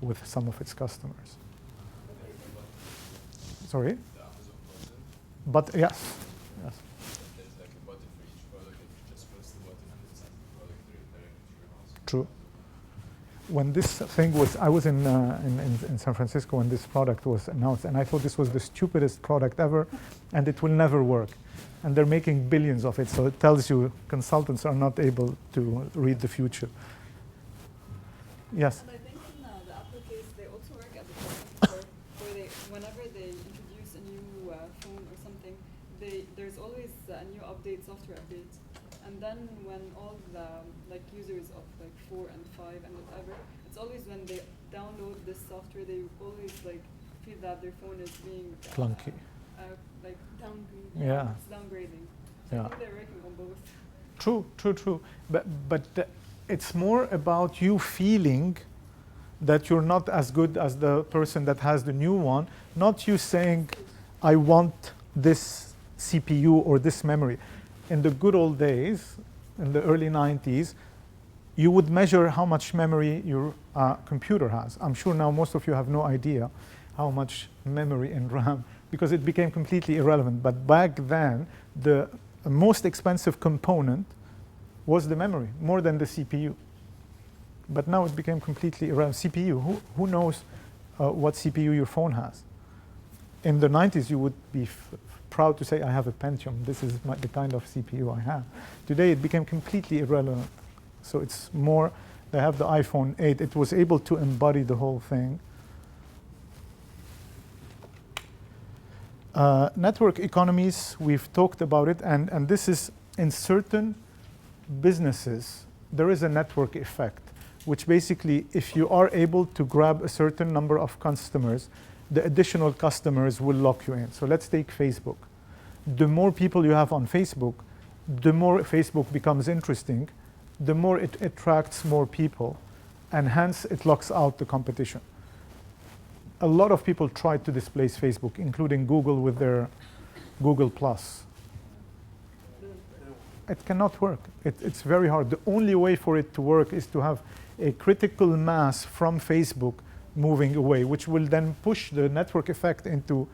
Speaker 10: with some of its customers. Sorry? But yes. True. When this thing was, I was in San Francisco when this product was announced, and I thought this was the stupidest product ever, and it will never work. And they're making billions of it, so it tells you consultants are not able to read the future. Yes?
Speaker 11: And I think in the Apple case, they also work at the point where whenever they introduce a new phone or something, there's always a new update, software update. And then when all the users of 4 and 5 and whatever, it's always when they download this software, they always feel that their phone is being
Speaker 10: clunky.
Speaker 11: Downgrading.
Speaker 10: Yeah.
Speaker 11: It's downgrading. So
Speaker 10: Yeah.
Speaker 11: I think they're working on both.
Speaker 10: True. But it's more about you feeling that you're not as good as the person that has the new one, not you saying, I want this CPU or this memory. In the good old days, in the early 90s, you would measure how much memory your computer has. I'm sure now most of you have no idea how much memory and RAM, because it became completely irrelevant. But back then, the most expensive component was the memory, more than the CPU. But now it became completely irrelevant. CPU, who knows what CPU your phone has? In the 90s, you would be proud to say, I have a Pentium. This is the kind of CPU I have. Today, it became completely irrelevant. So it's more, they have the iPhone 8. It was able to embody the whole thing. Network economies, we've talked about it, and this is in certain businesses, there is a network effect, which basically, if you are able to grab a certain number of customers, the additional customers will lock you in. So let's take Facebook. The more people you have on Facebook, the more Facebook becomes interesting, the more it attracts more people, and hence it locks out the competition. A lot of people tried to displace Facebook, including Google with their Google+. It cannot work. It's very hard. The only way for it to work is to have a critical mass from Facebook moving away, which will then push the network effect into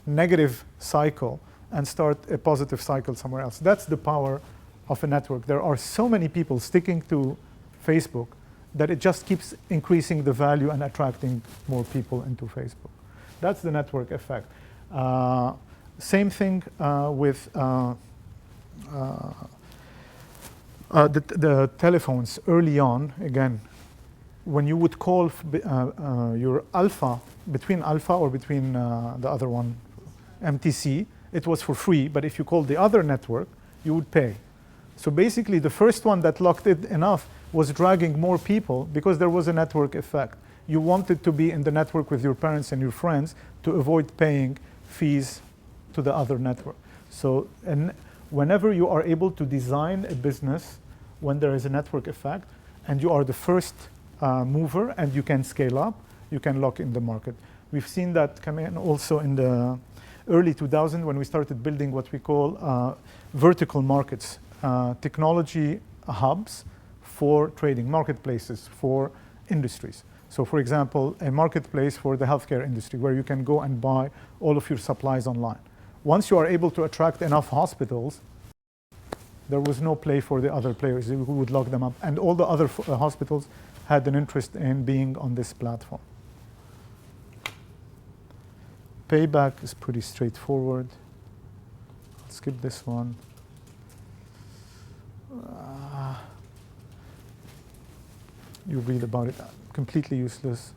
Speaker 10: negative cycle and start a positive cycle somewhere else. That's the power of a network. There are so many people sticking to Facebook that it just keeps increasing the value and attracting more people into Facebook. That's the network effect. Same thing with the telephones early on. Again, when you would call your Alpha, between Alpha or between the other one, MTC, it was for free, but if you called the other network, you would pay. So basically, the first one that locked it enough was dragging more people because there was a network effect. You wanted to be in the network with your parents and your friends to avoid paying fees to the other network. So and whenever you are able to design a business when there is a network effect and you are the first mover and you can scale up, you can lock in the market. We've seen that come in also in the early 2000s when we started building what we call vertical markets, technology hubs for trading, marketplaces for industries. So for example, a marketplace for the healthcare industry where you can go and buy all of your supplies online. Once you are able to attract enough hospitals, there was no play for the other players. We would lock them up. And all the other hospitals had an interest in being on this platform. Payback is pretty straightforward. I'll skip this one. You read about it, completely useless.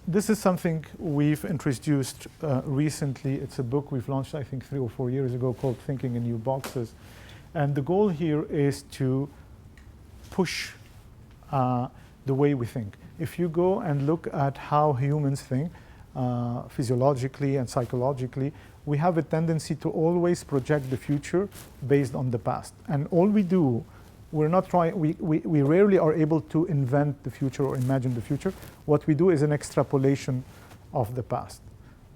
Speaker 10: This is something we've introduced recently. It's a book we've launched, I think, 3 or 4 years ago called Thinking in New Boxes. And the goal here is to push the way we think. If you go and look at how humans think, physiologically and psychologically, we have a tendency to always project the future based on the past. And all we do, we're not trying, we rarely are able to invent the future or imagine the future. What we do is an extrapolation of the past.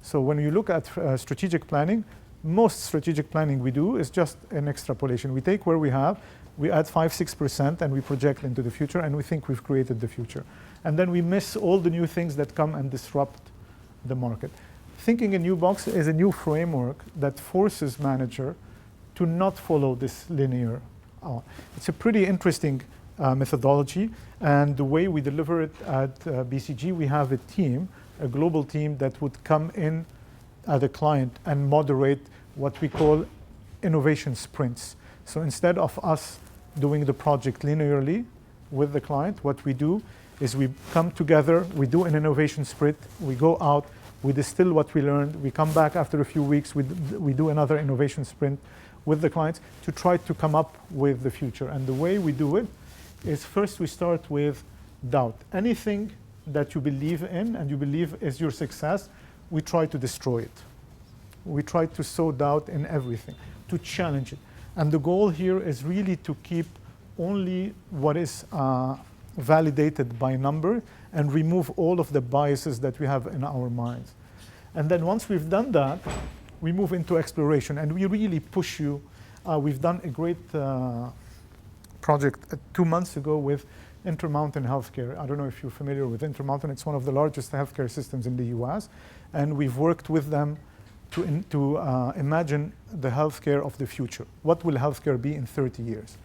Speaker 10: So when you look at strategic planning, most strategic planning we do is just an extrapolation. We take where we have, we add 5-6%, and we project into the future, and we think we've created the future. And then we miss all the new things that come and disrupt the market. Thinking in New Box is a new framework that forces manager to not follow this linear. It's a pretty interesting methodology, and the way we deliver it at BCG, we have a team, a global team that would come in at a client and moderate what we call innovation sprints. So instead of us doing the project linearly with the client, what we do is we come together, we do an innovation sprint, we go out, we distill what we learned, we come back after a few weeks, we do another innovation sprint with the clients to try to come up with the future. And the way we do it is first we start with doubt. Anything that you believe in and you believe is your success, we try to destroy it. We try to sow doubt in everything, to challenge it. And the goal here is really to keep only what is validated by number and remove all of the biases that we have in our minds. And then once we've done that, we move into exploration, and we really push you. We've done a great project 2 months ago with Intermountain Healthcare. I don't know if you're familiar with Intermountain. It's one of the largest healthcare systems in the US. and we've worked with them to imagine the healthcare of the future. What will healthcare be in 30 years?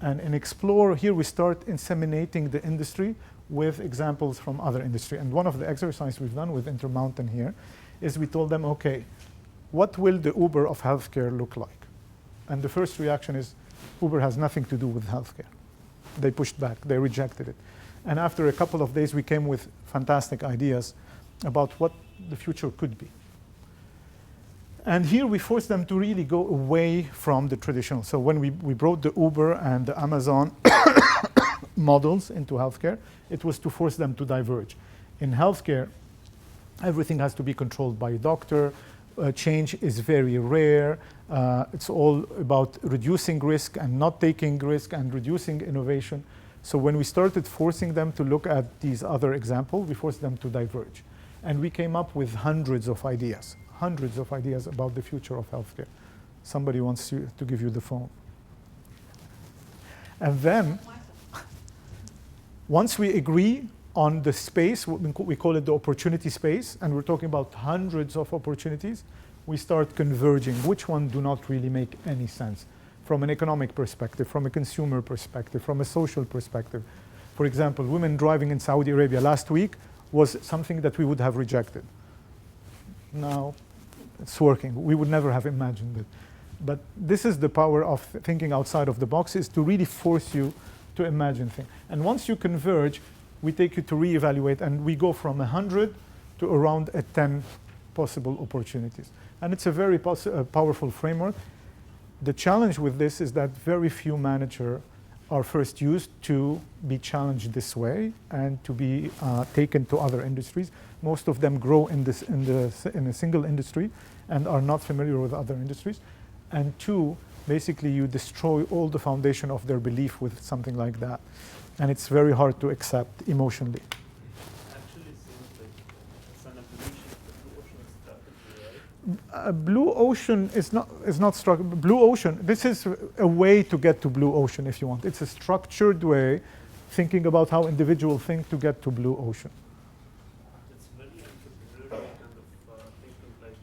Speaker 10: And in Explore, here we start inseminating the industry with examples from other industry. And one of the exercises we've done with Intermountain here is we told them, okay, what will the Uber of healthcare look like? And the first reaction is, Uber has nothing to do with healthcare. They pushed back, they rejected it. And after a couple of days, we came with fantastic ideas about what the future could be. And here we forced them to really go away from the traditional. So when we brought the Uber and the Amazon models into healthcare, it was to force them to diverge. In healthcare, everything has to be controlled by a doctor. Change is very rare. It's all about reducing risk and not taking risk and reducing innovation. So when we started forcing them to look at these other examples, we forced them to diverge. And we came up with hundreds of ideas about the future of healthcare. Somebody wants to give you the phone. And then, once we agree on the space, we call it the opportunity space, and we're talking about hundreds of opportunities, we start converging. Which one do not really make any sense from an economic perspective, from a consumer perspective, from a social perspective? For example, women driving in Saudi Arabia last week was something that we would have rejected. Now it's working. We would never have imagined it. But this is the power of thinking outside of the box, is to really force you to imagine things. And once you converge, we take you to reevaluate, and we go from 100 to around 10 possible opportunities. And it's a very powerful framework. The challenge with this is that very few managers are first used to be challenged this way and to be taken to other industries. Most of them grow in a single industry and are not familiar with other industries. And two, basically you destroy all the foundation of their belief with something like that. And it's very hard to accept emotionally.
Speaker 5: Actually, it seems like it's an evolution of the blue ocean strategy, right?
Speaker 10: Blue ocean is not structured. Blue ocean, this is a way to get to blue ocean if you want. It's a structured way, thinking about how individuals think to get to blue ocean.
Speaker 5: It's very entrepreneurial kind of thinking, like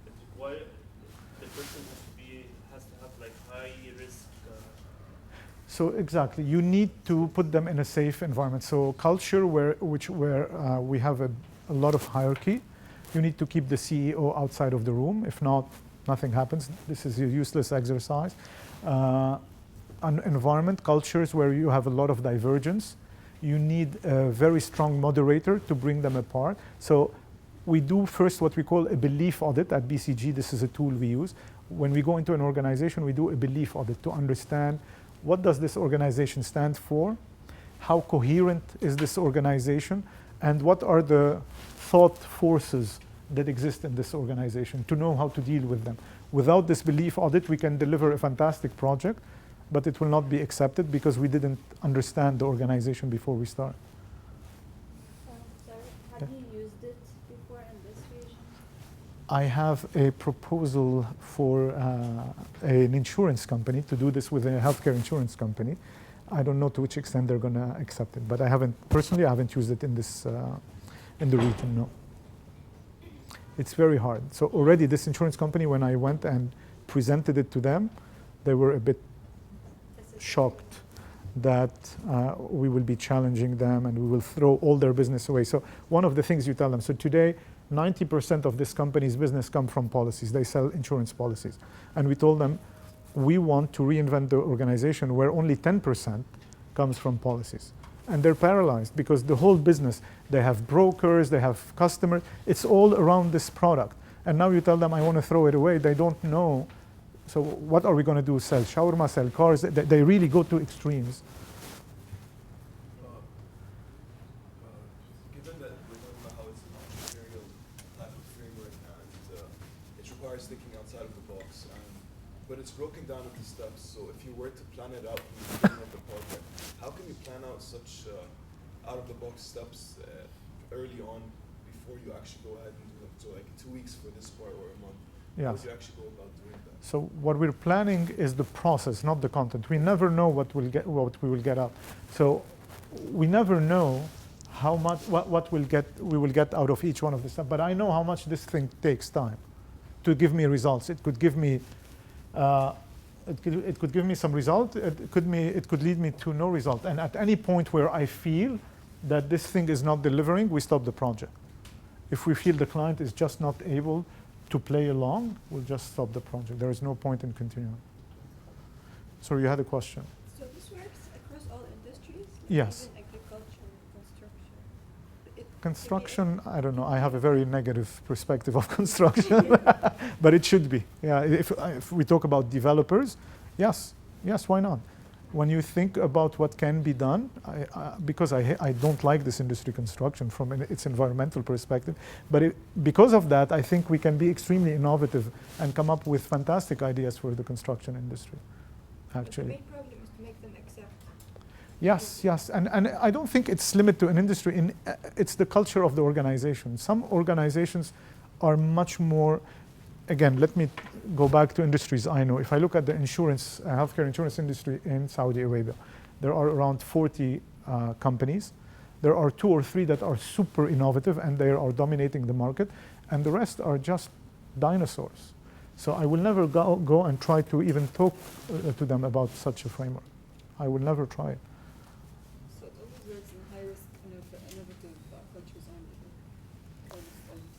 Speaker 5: it requires the person has to have like high risk.
Speaker 10: So exactly, you need to put them in a safe environment. So culture where we have a lot of hierarchy, you need to keep the CEO outside of the room. If not, nothing happens. This is a useless exercise. An environment, cultures where you have a lot of divergence, you need a very strong moderator to bring them apart. So we do first what we call a belief audit at BCG. This is a tool we use. When we go into an organization, we do a belief audit to understand what does this organization stand for, how coherent is this organization, and what are the thought forces that exist in this organization, to know how to deal with them. Without this belief audit, we can deliver a fantastic project, but it will not be accepted because we didn't understand the organization before we start.
Speaker 6: Sorry, have you used it before in this region?
Speaker 10: I have a proposal for an insurance company to do this with a healthcare insurance company. I don't know to which extent they're going to accept it, but I haven't used it in this in the region. No, it's very hard. So already this insurance company, when I went and presented it to them, they were a bit shocked that we will be challenging them and we will throw all their business away. So one of the things you tell them, so today 90% of this company's business come from policies. They sell insurance policies. And we told them, we want to reinvent the organization where only 10% comes from policies. And they're paralyzed because the whole business, they have brokers, they have customers, it's all around this product. And now you tell them, I want to throw it away, they don't know. So what are we going to do? Sell shawarma, sell cars? They really go to extremes.
Speaker 12: Given that we're talking about how it's an entrepreneurial type of framework and it requires thinking outside of the box, but it's broken down into steps. So if you were to plan it out from the beginning of the project, how can you plan out such out-of-the-box steps early on before you actually go ahead and do them? So like 2 weeks for this part or a month.
Speaker 10: Yeah.
Speaker 12: How do you actually go about doing that?
Speaker 10: So what we're planning is the process, not the content. We never know what we will get out. So we never know how much, what we will get out of each one of the stuff. But I know how much this thing takes time to give me results. It could give me, it could give me some result. It could lead me to no result. And at any point where I feel that this thing is not delivering, we stop the project. If we feel the client is just not able to play along, we'll just stop the project. There is no point in continuing. So you had a question.
Speaker 11: So this works across all industries?
Speaker 10: Yes.
Speaker 11: Even agriculture, construction?
Speaker 10: Construction, I don't know. I have a very negative perspective of construction, but it should be. Yeah, if we talk about developers, yes, why not? When you think about what can be done, because I don't like this industry construction from its environmental perspective, but because of that, I think we can be extremely innovative and come up with fantastic ideas for the construction industry, actually.
Speaker 11: The main problem is to make them accept.
Speaker 10: Yes, and I don't think it's limited to an industry. It's the culture of the organization. Some organizations are much more, again, let me go back to industries I know. If I look at the insurance, healthcare insurance industry in Saudi Arabia, there are around 40 companies. There are 2 or 3 that are super innovative and they are dominating the market, and the rest are just dinosaurs. So I will never go and try to even talk to them about such a framework. I will never try it.
Speaker 11: So it always works in high-risk, innovative countries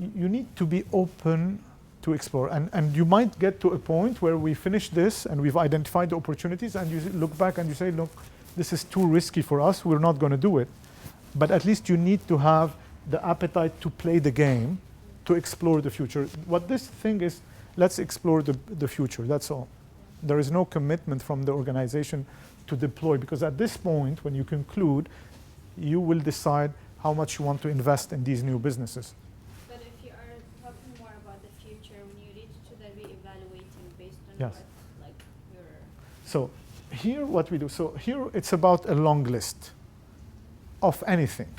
Speaker 11: only.
Speaker 10: You need to be open to explore, and you might get to a point where we finish this and we've identified the opportunities, and you look back and you say, look, this is too risky for us, we're not going to do it. But at least you need to have the appetite to play the game, to explore the future. What this thing is, let's explore the future, that's all. There is no commitment from the organization to deploy, because at this point, when you conclude, you will decide how much you want to invest in these new businesses.
Speaker 6: But if you are talking more about the future, when you reach to the re-evaluating based on
Speaker 10: Yes.
Speaker 6: what, like, your...
Speaker 10: So here what we do, so here it's about a long list of anything.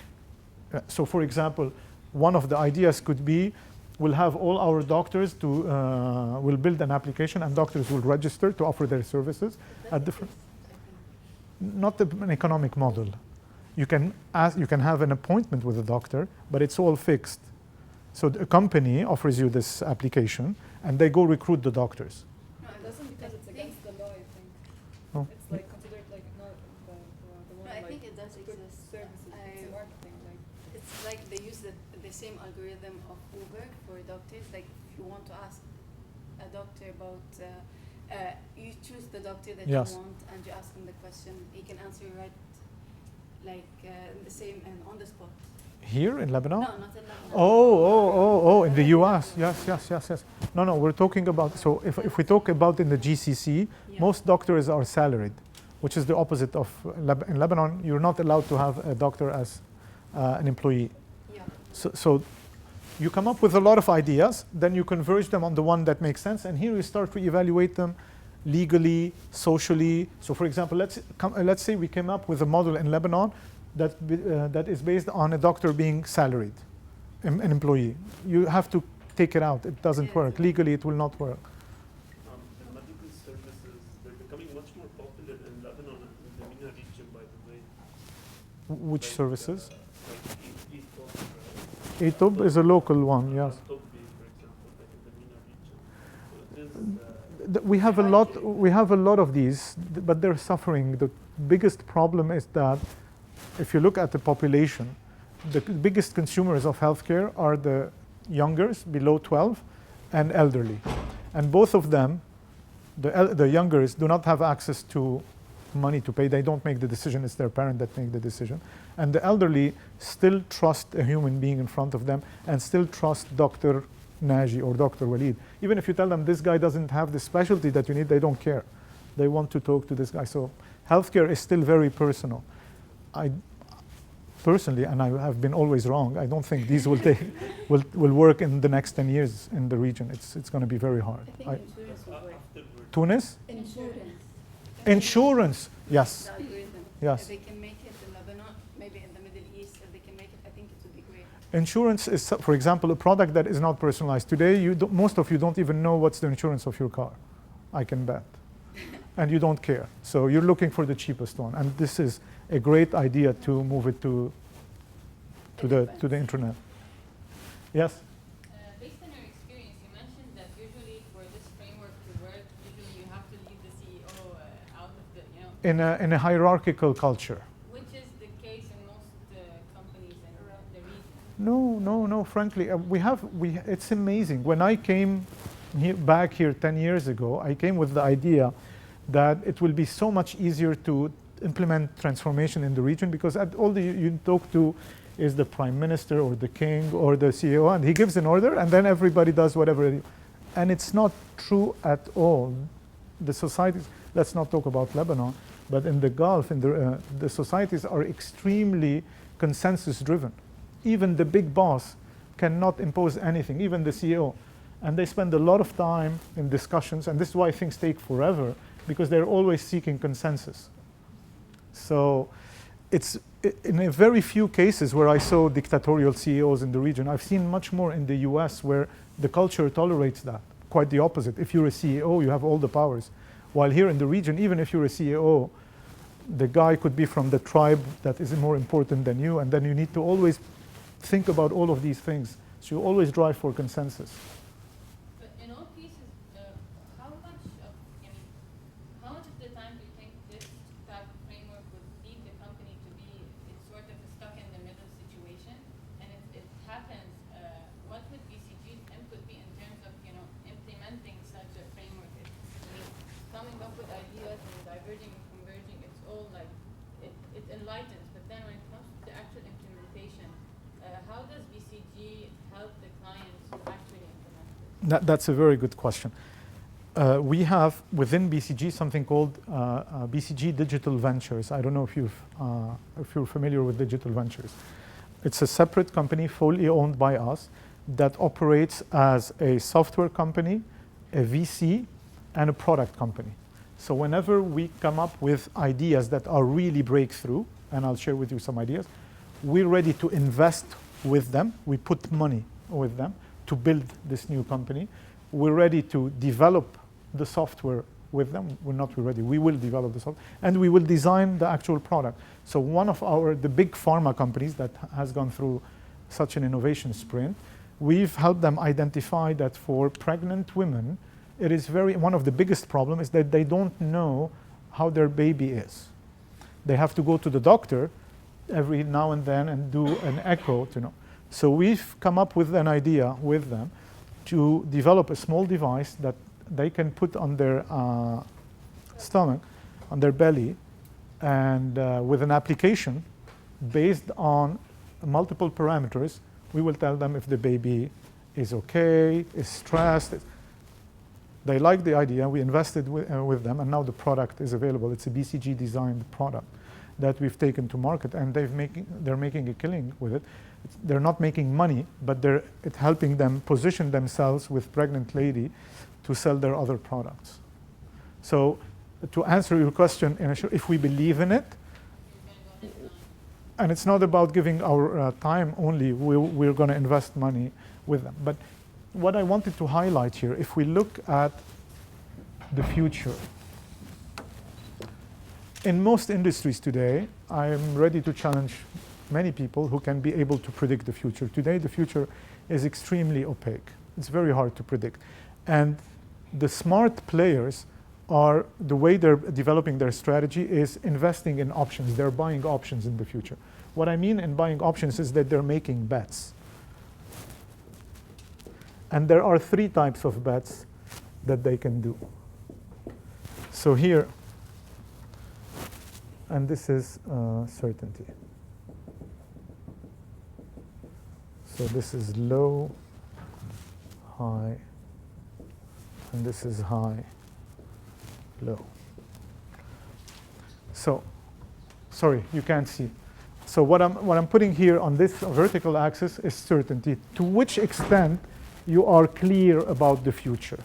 Speaker 10: So for example, one of the ideas could be, we'll have all our doctors to, we'll build an application and doctors will register to offer their services at different, not an economic model. You can have an appointment with a doctor, but it's all fixed. So the company offers you this application and they go recruit the doctors.
Speaker 11: No, it doesn't, because it's against the law, I think.
Speaker 10: Oh.
Speaker 11: It's like considered like not the one
Speaker 6: No, I
Speaker 11: like
Speaker 6: think it does
Speaker 11: good
Speaker 6: exist.
Speaker 11: services. It's marketing, like.
Speaker 6: It's like they use the same algorithm of Uber for doctors. Like if you want to ask a doctor about, you choose the doctor that
Speaker 10: Yes.
Speaker 6: you want and you ask him the question. He can answer you right, like the same and on the spot.
Speaker 10: Here in Lebanon?
Speaker 6: No, not in Lebanon.
Speaker 10: Oh, in the US, yes. No, we're talking about, so if we talk about in the GCC,
Speaker 6: Yeah.
Speaker 10: most doctors are salaried, which is the opposite of, in Lebanon, you're not allowed to have a doctor as an employee.
Speaker 6: Yeah.
Speaker 10: So you come up with a lot of ideas, then you converge them on the one that makes sense, and here you start to evaluate them legally, socially. So for example, let's say we came up with a model in Lebanon that is based on a doctor being salaried, an employee. You have to take it out. It doesn't work. Legally, it will not work.
Speaker 13: And medical services, they're becoming much more popular in Lebanon and in the MENA region, by the way.
Speaker 10: Which services?
Speaker 13: Like ETOB,
Speaker 10: ETOB is a local one, yes.
Speaker 13: for example, like in the MENA region. So it is,
Speaker 10: We have a lot of these, but they're suffering. The biggest problem is that if you look at the population, the biggest consumers of healthcare are the youngers below 12 and elderly. And both of them, the youngers, do not have access to money to pay. They don't make the decision. It's their parent that make the decision. And the elderly still trust a human being in front of them and still trust Dr. Naji or Dr. Walid. Even if you tell them this guy doesn't have the specialty that you need, they don't care. They want to talk to this guy. So healthcare is still very personal. I personally, and I have been always wrong, I don't think these will work in the next 10 years in the region. It's going to be very hard.
Speaker 6: I think insurance will work.
Speaker 10: Tunis?
Speaker 6: Insurance.
Speaker 10: Insurance, yes.
Speaker 6: The algorithm.
Speaker 10: Yes.
Speaker 6: If they can make it in Lebanon, maybe in the Middle East, if they can make it, I think it would be great.
Speaker 10: Insurance is, for example, a product that is not personalized. Today, most of you don't even know what's the insurance of your car. I can bet. And you don't care. So you're looking for the cheapest one. And this is a great idea to move it to to the internet. Yes.
Speaker 14: Based on your experience, you mentioned that usually for this framework to work, usually you have to leave the CEO out of the, you know.
Speaker 10: In a hierarchical culture.
Speaker 14: Which is the case in most companies in the region.
Speaker 10: No. Frankly, it's amazing. When I came back here 10 years ago, I came with the idea that it will be so much easier to implement transformation in the region because all you talk to is the prime minister or the king or the CEO, and he gives an order, and then everybody does whatever. And it's not true at all. The societies, let's not talk about Lebanon, but in the Gulf, the societies are extremely consensus-driven. Even the big boss cannot impose anything, even the CEO. And they spend a lot of time in discussions, and this is why things take forever, because they're always seeking consensus. So it's in a very few cases where I saw dictatorial CEOs in the region. I've seen much more in the US where the culture tolerates that. Quite the opposite. If you're a CEO, you have all the powers. While here in the region, even if you're a CEO, the guy could be from the tribe that is more important than you, and then you need to always think about all of these things. So you always drive for consensus.
Speaker 14: But in all cases, how much of the time do you think this type of framework would lead the company to be sort of stuck in the middle situation? And if it happens, what would BCG's input be in terms of implementing such a framework? Coming up with ideas and diverging and converging, it's all like it enlightens. But then when it comes to the actual implementation, how does BCG help the clients to actually implement it?
Speaker 10: That's a very good question. We have within BCG something called BCG Digital Ventures. I don't know if you're familiar with Digital Ventures. It's a separate company fully owned by us that operates as a software company, a VC, and a product company. So whenever we come up with ideas that are really breakthrough, and I'll share with you some ideas, we're ready to invest with them. We put money with them to build this new company. We're ready to develop the software with them. We will develop the software, and we will design the actual product. So one of the big pharma companies that has gone through such an innovation sprint, we've helped them identify that for pregnant women, it is one of the biggest problems is that they don't know how their baby is. They have to go to the doctor every now and then and do an echo to know. So we've come up with an idea with them to develop a small device that they can put on their stomach, on their belly, and with an application based on multiple parameters, we will tell them if the baby is okay, is stressed. They like the idea. We invested with them, and now the product is available. It's a BCG designed product that we've taken to market, and they're making a killing with it. They're not making money, but it's helping them position themselves with pregnant lady to sell their other products. So to answer your question, if we believe in it, and it's not about giving our time only, we're going to invest money with them. But what I wanted to highlight here, if we look at the future, in most industries today, I'm ready to challenge many people who can be able to predict the future. Today, the future is extremely opaque. It's very hard to predict. And the smart players the way they're developing their strategy is investing in options. They're buying options in the future. What I mean in buying options is that they're making bets. And there are 3 types of bets that they can do. So here, and this is certainty. So this is low, high, and this is high, low. So, sorry, you can't see. So what I'm putting here on this vertical axis is certainty. To which extent you are clear about the future.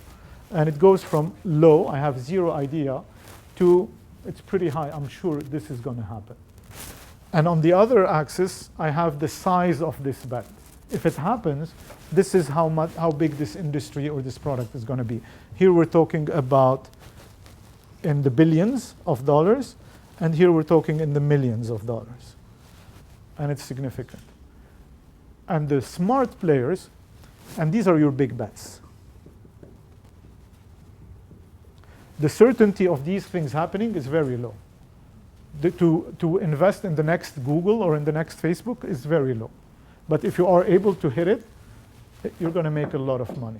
Speaker 10: And it goes from low, I have 0 idea, to it's pretty high, I'm sure this is going to happen. And on the other axis, I have the size of this bet. If it happens, this is how big this industry or this product is going to be. Here we're talking about in the billions of dollars, and here we're talking in the millions of dollars. And it's significant. And the smart players, and these are your big bets. The certainty of these things happening is very low. To invest in the next Google or in the next Facebook is very low. But if you are able to hit it, you're going to make a lot of money.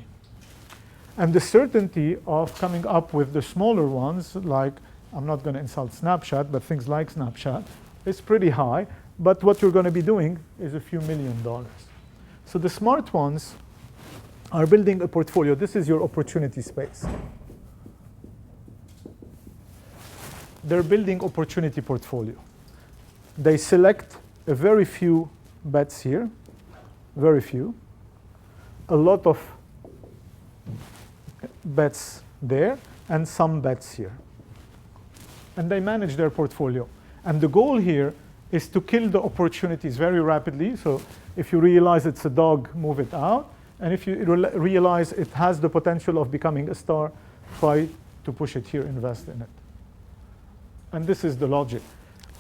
Speaker 10: And the certainty of coming up with the smaller ones, like, I'm not going to insult Snapchat, but things like Snapchat, is pretty high. But what you're going to be doing is a few $1 million. So the smart ones are building a portfolio. This is your opportunity space. They're building opportunity portfolio. They select a very few bets here, very few, a lot of bets there, and some bets here. And they manage their portfolio. And the goal here is to kill the opportunities very rapidly. So if you realize it's a dog, move it out. And if you realize it has the potential of becoming a star, try to push it here, invest in it. And this is the logic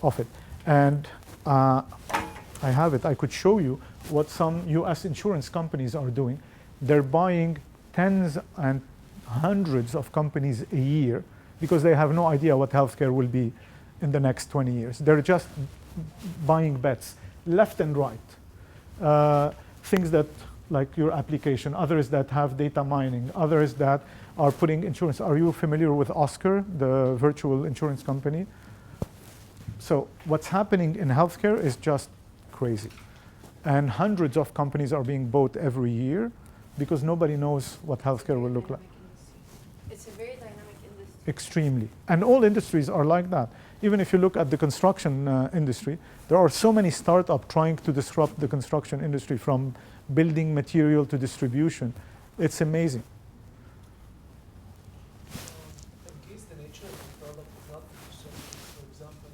Speaker 10: of it. And I have it. I could show you what some US insurance companies are doing. They're buying tens and hundreds of companies a year because they have no idea what healthcare will be in the next 20 years. They're just buying bets left and right. Things that, like your application, others that have data mining, others that are putting insurance. Are you familiar with Oscar, the virtual insurance company? So what's happening in healthcare is just crazy. And hundreds of companies are being bought every year because nobody knows what healthcare will look like.
Speaker 6: It's a very dynamic industry.
Speaker 10: Extremely. And all industries are like that. Even if you look at the construction industry, there are so many startups trying to disrupt the construction industry, from building material to distribution. It's amazing.
Speaker 3: In case the nature of the product is not efficient, for example,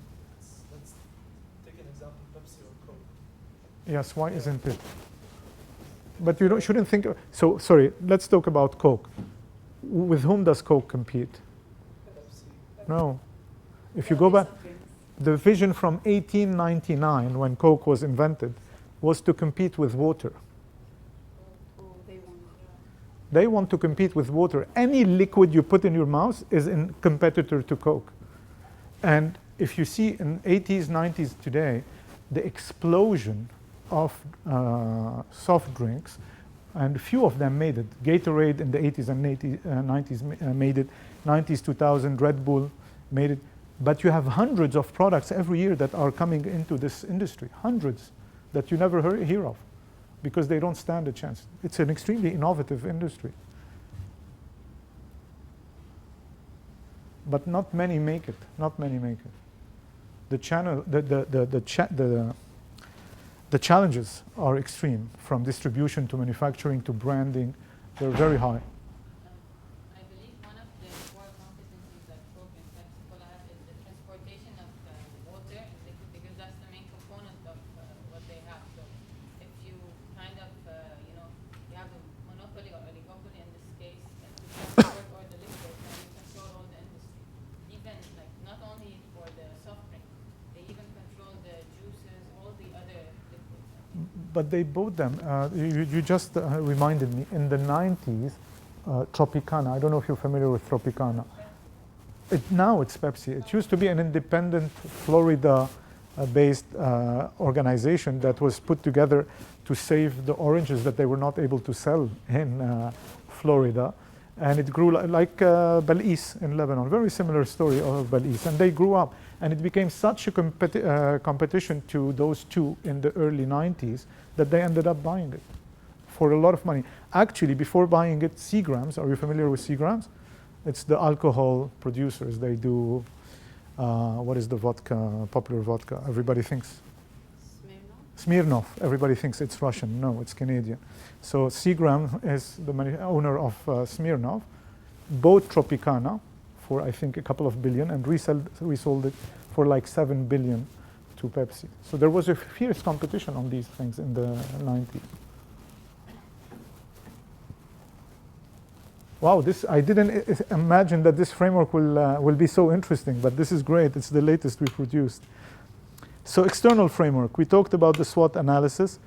Speaker 3: let's take an example, Pepsi or Coke.
Speaker 10: Yes, why isn't it? But you shouldn't think. So, sorry, let's talk about Coke. With whom does Coke compete?
Speaker 3: Pepsi.
Speaker 10: No. If you go back, the vision from 1899, when Coke was invented, was to compete with water. They want to compete with water. Any liquid you put in your mouth is a competitor to Coke. And if you see in 80s, 90s today, the explosion of soft drinks, and a few of them made it. Gatorade in the 80s and 90s made it. 90s, 2000, Red Bull made it. But you have hundreds of products every year that are coming into this industry, hundreds that you never hear of, because they don't stand a chance. It's an extremely innovative industry. But not many make it, not many make it. The challenges are extreme, from distribution to manufacturing to branding. They're very high.
Speaker 14: I believe one of the core competencies that Coke and Pepsi have is the transportation of water and liquid, because that's the main component of what they have. So if you kind of, you have a monopoly or oligopoly in this case, and to transport all the liquids, then you control all the industry. Even like not only for the soft drink, they even control the juices, all the other liquids.
Speaker 10: But they bought them. You just reminded me, in the 90s, Tropicana, I don't know if you're familiar with Tropicana. Now it's Pepsi. It used to be an independent Florida-based organization that was put together to save the oranges that they were not able to sell in Florida. And it grew like Belize in Lebanon, very similar story of Belize. And they grew up. And it became such a competition to those two in the early 90s that they ended up buying it for a lot of money. Actually, before buying it, Seagram's, are you familiar with Seagram's? It's the alcohol producers. They do, what is the vodka, popular vodka? Everybody thinks. Smirnoff. Everybody thinks it's Russian. No, it's Canadian. So Seagram is the owner of Smirnoff, bought Tropicana for, I think, a couple of billion, and resold it for like 7 billion to Pepsi. So there was a fierce competition on these things in the 90s. Wow, I didn't imagine that this framework will be so interesting, but this is great. It's the latest we produced. So external framework, we talked about the SWOT analysis.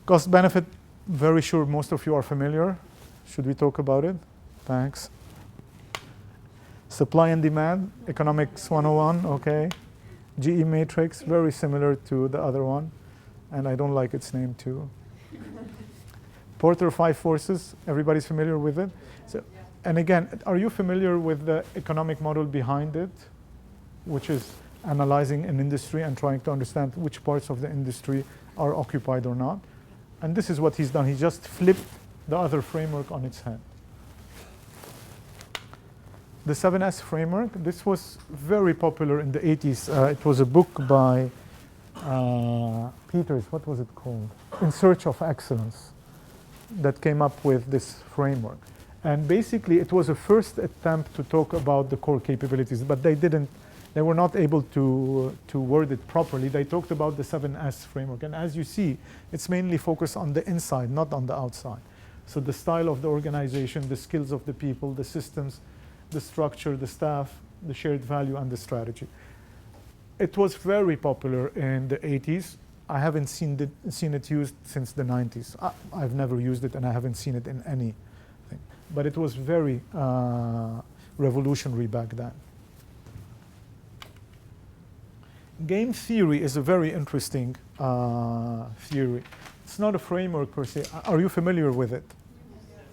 Speaker 10: Cost benefit, very sure most of you are familiar. Should we talk about it? Thanks. Supply and demand, economics 101, okay. GE matrix, very similar to the other one. And I don't like its name too. Porter 5 forces, everybody's familiar with it? So, and again, are you familiar with the economic model behind it, which is analyzing an industry and trying to understand which parts of the industry are occupied or not? And this is what he's done. He just flipped the other framework on its head. The 7S framework, this was very popular in the 80s. It was a book by Peters, what was it called? In Search of Excellence, that came up with this framework. And basically, it was a first attempt to talk about the core capabilities, but they were not able to word it properly. They talked about the 7S framework. And as you see, it's mainly focused on the inside, not on the outside. So the style of the organization, the skills of the people, the systems, the structure, the staff, the shared value, and the strategy. It was very popular in the 80s. I haven't seen it used since the 90s. I've never used it, and I haven't seen it in anything. But it was very revolutionary back then. Game theory is a very interesting theory. It's not a framework per se. Are you familiar with it? Yes.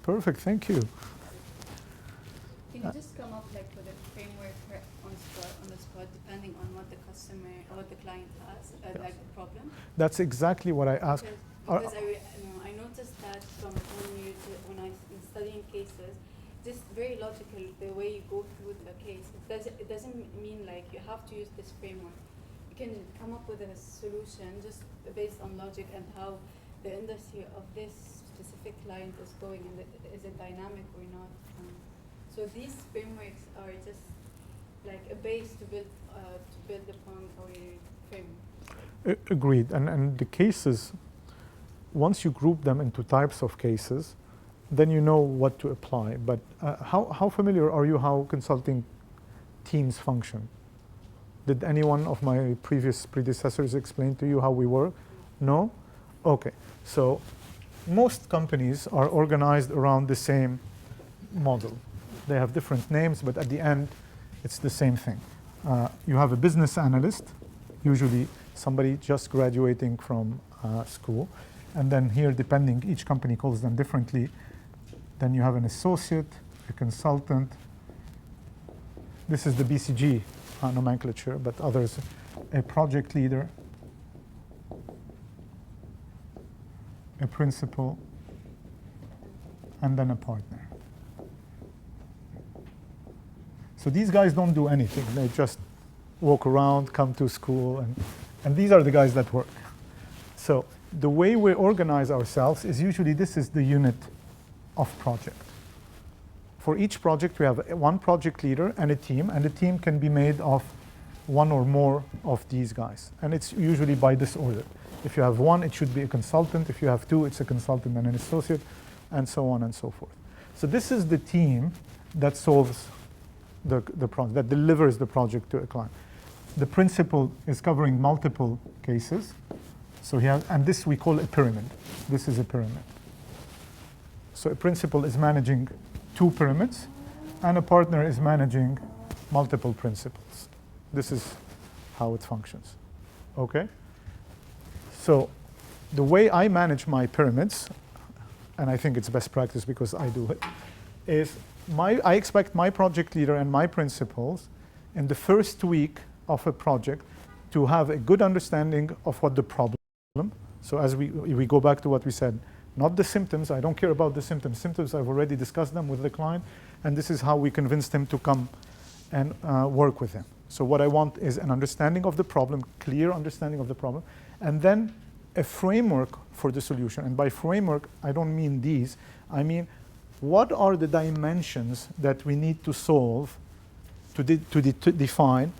Speaker 10: Perfect, thank you.
Speaker 6: Can you just come up like with a framework on the spot, depending on what the customer or what the client has, like the problem?
Speaker 10: That's exactly what I asked.
Speaker 6: Because I noticed that from when I'm studying cases, just very logical the way you go through the case. It doesn't mean like you have to use this framework. You can come up with a solution just based on logic and how the industry of this specific client is going, and is it dynamic or not. So these frameworks are just like a base to build upon our framework.
Speaker 10: Agreed. And the cases, once you group them into types of cases, then you know what to apply. But how familiar are you how consulting teams function? Did any one of my previous predecessors explain to you how we work? No? Okay. So most companies are organized around the same model. They have different names, but at the end, it's the same thing. You have a business analyst, usually somebody just graduating from school. And then here, depending, each company calls them differently. Then you have an associate, a consultant. This is the BCG nomenclature, but others, a project leader, a principal, and then a partner. So these guys don't do anything. They just walk around, come to school, and these are the guys that work. So the way we organize ourselves is usually this is the unit of project. For each project, we have one project leader and a team can be made of one or more of these guys. And it's usually by this order. If you have one, it should be a consultant. If you have two, it's a consultant and an associate, and so on and so forth. So this is the team that solves the project, that delivers the project to a client. The principal is covering multiple cases. So and this we call a pyramid. This is a pyramid. So a principal is managing 2 pyramids, and a partner is managing multiple principals. This is how it functions. Okay? So the way I manage my pyramids, and I think it's best practice because I do it, is I expect my project leader and my principals in the first week of a project to have a good understanding of what the problem. So as we go back to what we said, not the symptoms. I don't care about the symptoms. Symptoms, I've already discussed them with the client, and this is how we convince them to come and work with him. So what I want is an understanding of the problem, clear understanding of the problem, and then a framework for the solution. And by framework, I don't mean these. I mean, what are the dimensions that we need to solve, to define,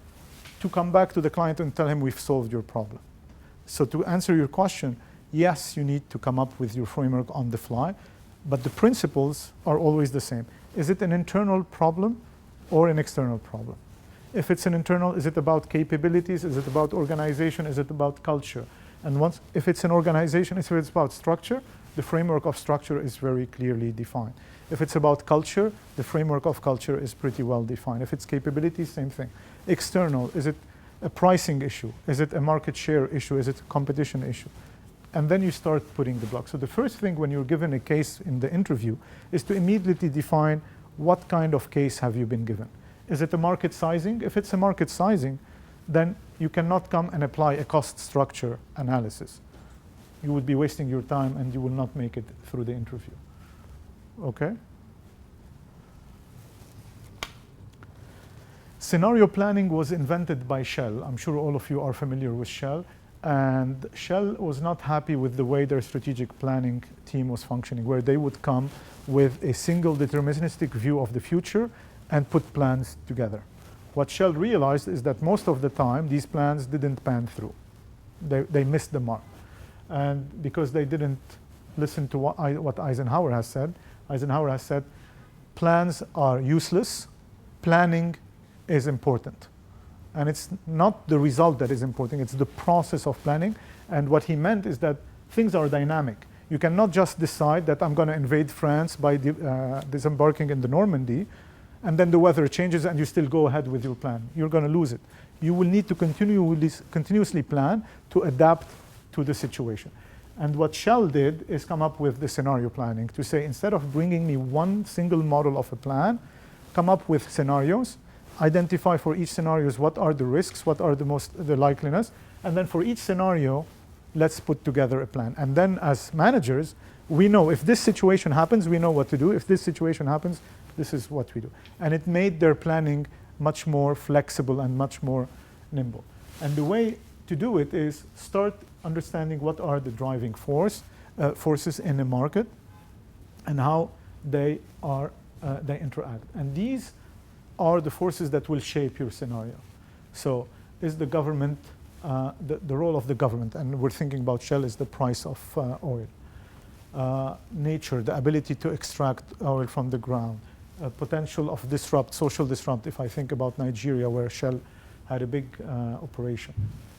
Speaker 10: to come back to the client and tell him we've solved your problem. So to answer your question, yes, you need to come up with your framework on the fly, but the principles are always the same. Is it an internal problem or an external problem? If it's an internal, is it about capabilities? Is it about organization? Is it about culture? And once, if it's an organization, if it's about structure, the framework of structure is very clearly defined. If it's about culture, the framework of culture is pretty well defined. If it's capabilities, same thing. External, is it a pricing issue? Is it a market share issue? Is it a competition issue? And then you start putting the blocks. So the first thing when you're given a case in the interview is to immediately define what kind of case have you been given. Is it a market sizing? If it's a market sizing, then you cannot come and apply a cost structure analysis. You would be wasting your time and you will not make it through the interview. Okay? Scenario planning was invented by Shell. I'm sure all of you are familiar with Shell. And Shell was not happy with the way their strategic planning team was functioning, where they would come with a single deterministic view of the future and put plans together. What Shell realized is that most of the time, these plans didn't pan through. They missed the mark. And because they didn't listen to what Eisenhower has said, plans are useless, planning is important. And it's not the result that is important, it's the process of planning. And what he meant is that things are dynamic. You cannot just decide that I'm going to invade France by disembarking in the Normandy, and then the weather changes and you still go ahead with your plan. You're going to lose it. You will need to continuously plan to adapt to the situation. And what Shell did is come up with the scenario planning to say, instead of bringing me one single model of a plan, come up with scenarios, identify for each scenario what are the risks, what are the likeliness, and then for each scenario, let's put together a plan. And then as managers, we know if this situation happens, we know what to do. If this situation happens, this is what we do. And it made their planning much more flexible and much more nimble. And the way to do it is start understanding what are the driving forces in a market and how they interact. And these are the forces that will shape your scenario. So is the government, the role of the government, and we're thinking about Shell is the price of oil. Nature, the ability to extract oil from the ground. Potential of social disrupt, if I think about Nigeria where Shell had a big operation.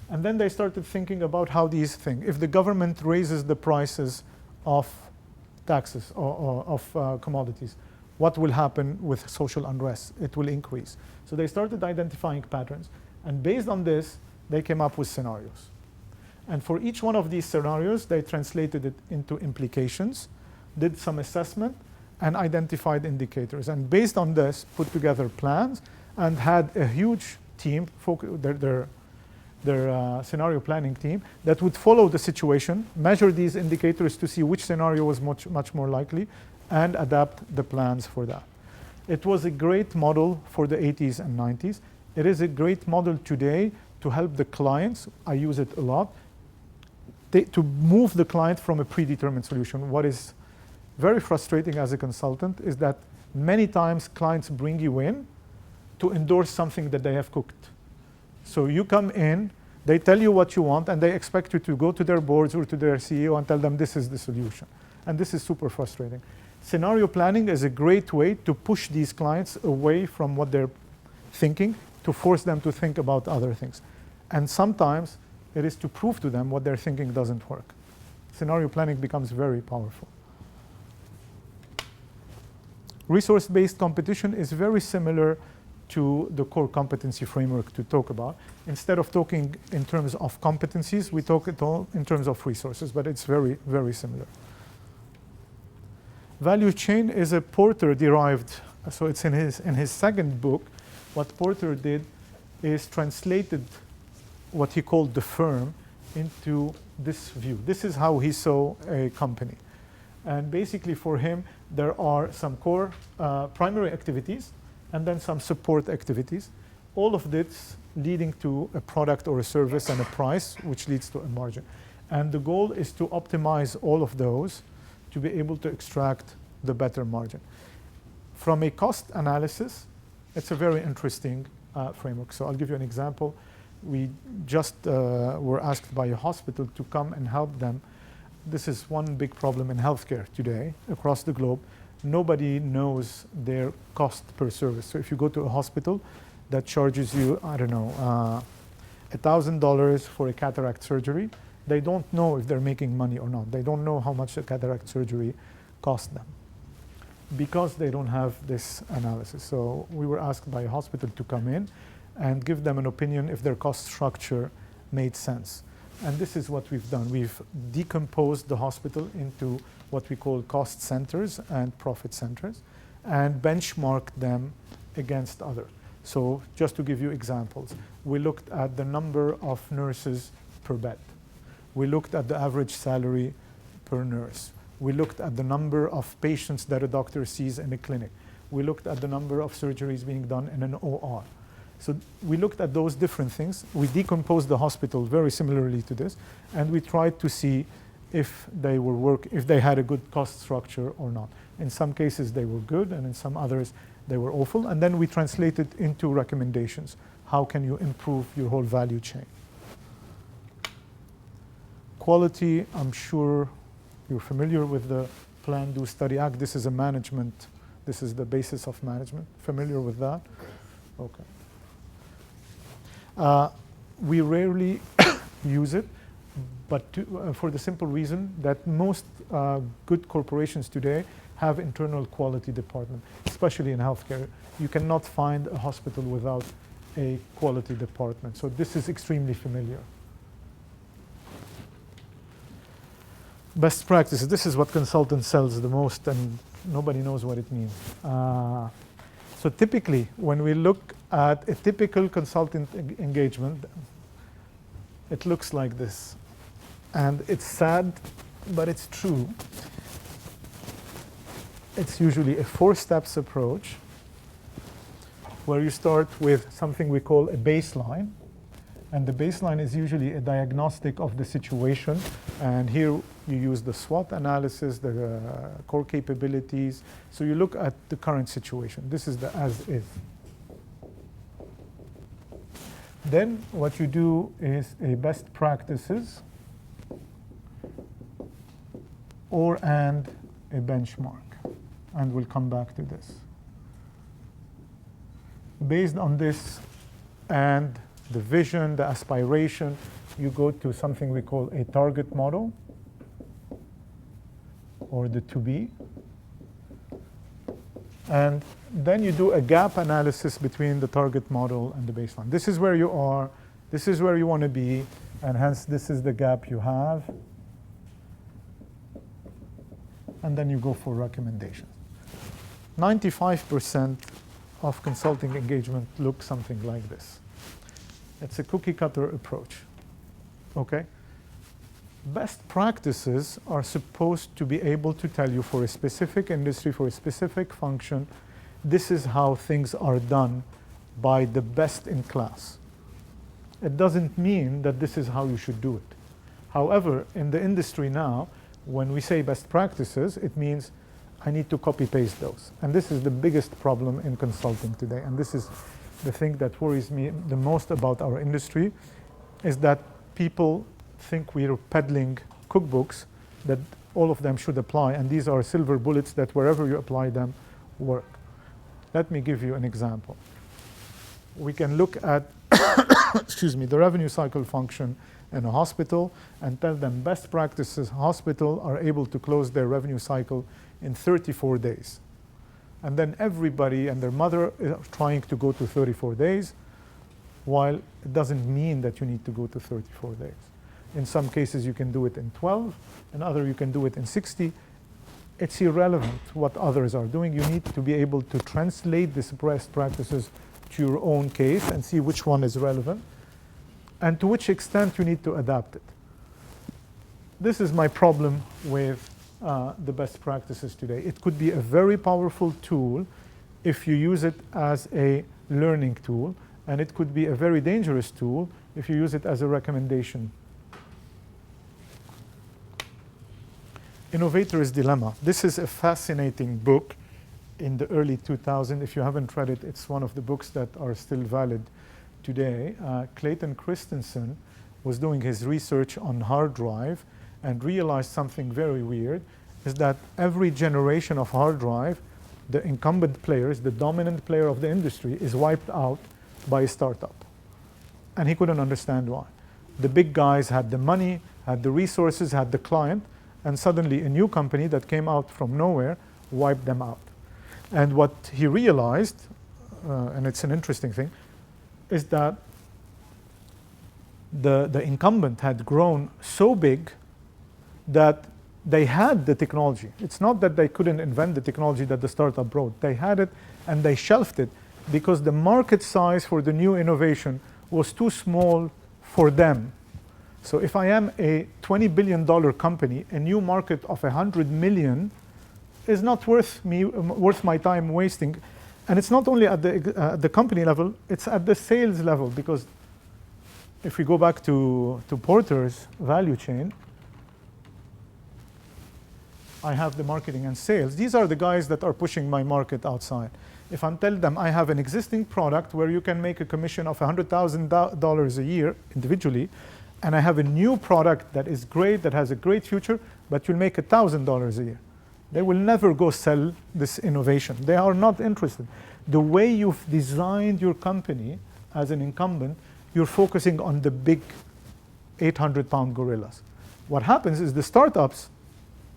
Speaker 10: And then they started thinking about how these things, if the government raises the prices of taxes or of commodities, what will happen with social unrest? It will increase. So they started identifying patterns. And based on this, they came up with scenarios. And for each one of these scenarios, they translated it into implications, did some assessment, and identified indicators. And based on this, put together plans and had a huge team, their scenario planning team, that would follow the situation, measure these indicators to see which scenario was much more likely, and adapt the plans for that. It was a great model for the 80s and 90s. It is a great model today to help the clients, I use it a lot, to move the client from a predetermined solution. What is very frustrating as a consultant is that many times clients bring you in to endorse something that they have cooked. So you come in, they tell you what you want, and they expect you to go to their boards or to their CEO and tell them this is the solution. And this is super frustrating. Scenario planning is a great way to push these clients away from what they're thinking, to force them to think about other things. And sometimes it is to prove to them what they're thinking doesn't work. Scenario planning becomes very powerful. Resource-based competition is very similar to the core competency framework to talk about. Instead of talking in terms of competencies, we talk it all in terms of resources, but it's very, very similar. Value chain is a Porter-derived, so it's in his second book. What Porter did is translated what he called the firm into this view. This is how he saw a company. And basically for him, there are some core primary activities and then some support activities. All of this leading to a product or a service and a price, which leads to a margin. And the goal is to optimize all of those to be able to extract the better margin. From a cost analysis, it's a very interesting framework. So I'll give you an example. We just were asked by a hospital to come and help them. This is one big problem in healthcare today across the globe. Nobody knows their cost per service. So if you go to a hospital that charges you, I don't know, $1,000 for a cataract surgery, They don't know if they're making money or not. They don't know how much a cataract surgery cost them because they don't have this analysis. So we were asked by a hospital to come in and give them an opinion if their cost structure made sense. And this is what we've done. We've decomposed the hospital into what we call cost centers and profit centers and benchmarked them against others. So just to give you examples, we looked at the number of nurses per bed. We looked at the average salary per nurse. We looked at the number of patients that a doctor sees in a clinic. We looked at the number of surgeries being done in an OR. So we looked at those different things. We decomposed the hospital very similarly to this, and we tried to see if they had a good cost structure or not. In some cases they were good, and in some others they were awful. And then we translated into recommendations. How can you improve your whole value chain? Quality, I'm sure you're familiar with the Plan, Do, Study, Act. This is a management, this is the basis of management. Familiar with that? Okay. We rarely use it, but for the simple reason that most good corporations today have internal quality department, especially in healthcare. You cannot find a hospital without a quality department. So this is extremely familiar. Best practices. This is what consultant sells the most, and nobody knows what it means. So typically, when we look at a typical consultant engagement, it looks like this. And it's sad, but it's true. It's usually a 4-steps approach where you start with something we call a baseline. And the baseline is usually a diagnostic of the situation. And here you use the SWOT analysis, the core capabilities. So you look at the current situation. This is the as is. Then what you do is a best practices and a benchmark. And we'll come back to this. Based on this and the vision, the aspiration, you go to something we call a target model, or the to be. And then you do a gap analysis between the target model and the baseline. This is where you are, this is where you want to be, and hence this is the gap you have. And then you go for recommendations. 95% of consulting engagement look something like this. It's a cookie cutter approach. Okay? Best practices are supposed to be able to tell you for a specific industry, for a specific function, this is how things are done by the best in class. It doesn't mean that this is how you should do it. However, in the industry now, when we say best practices, it means I need to copy-paste those. And this is the biggest problem in consulting today. And this is the thing that worries me the most about our industry, is that people think we are peddling cookbooks that all of them should apply. And these are silver bullets that wherever you apply them, work. Let me give you an example. We can look at excuse me, the revenue cycle function in a hospital and tell them best practices hospital are able to close their revenue cycle in 34 days. And then everybody and their mother are trying to go to 34 days, while it doesn't mean that you need to go to 34 days. In some cases you can do it in 12, in other you can do it in 60. It's irrelevant what others are doing. You need to be able to translate these best practices to your own case and see which one is relevant and to which extent you need to adapt it. This is my problem with the best practices today. It could be a very powerful tool if you use it as a learning tool, and it could be a very dangerous tool if you use it as a recommendation. Innovator's Dilemma. This is a fascinating book in the early 2000s. If you haven't read it, it's one of the books that are still valid today. Clayton Christensen was doing his research on hard drive and realized something very weird, is that every generation of hard drive, the incumbent players, the dominant player of the industry, is wiped out by a startup. And he couldn't understand why. The big guys had the money, had the resources, had the client, and suddenly a new company that came out from nowhere wiped them out. And what he realized, and it's an interesting thing, is that the incumbent had grown so big that they had the technology. It's not that they couldn't invent the technology that the startup brought. They had it and they shelved it because the market size for the new innovation was too small for them. So if I am a $20 billion company, a new market of 100 million is not worth my time wasting. And it's not only at the company level, it's at the sales level, because if we go back to Porter's value chain, I have the marketing and sales. These are the guys that are pushing my market outside. If I tell them I have an existing product where you can make a commission of $100,000 a year individually, and I have a new product that is great, that has a great future, but you'll make $1,000 a year, they will never go sell this innovation. They are not interested. The way you've designed your company as an incumbent, you're focusing on the big 800-pound gorillas. What happens is the startups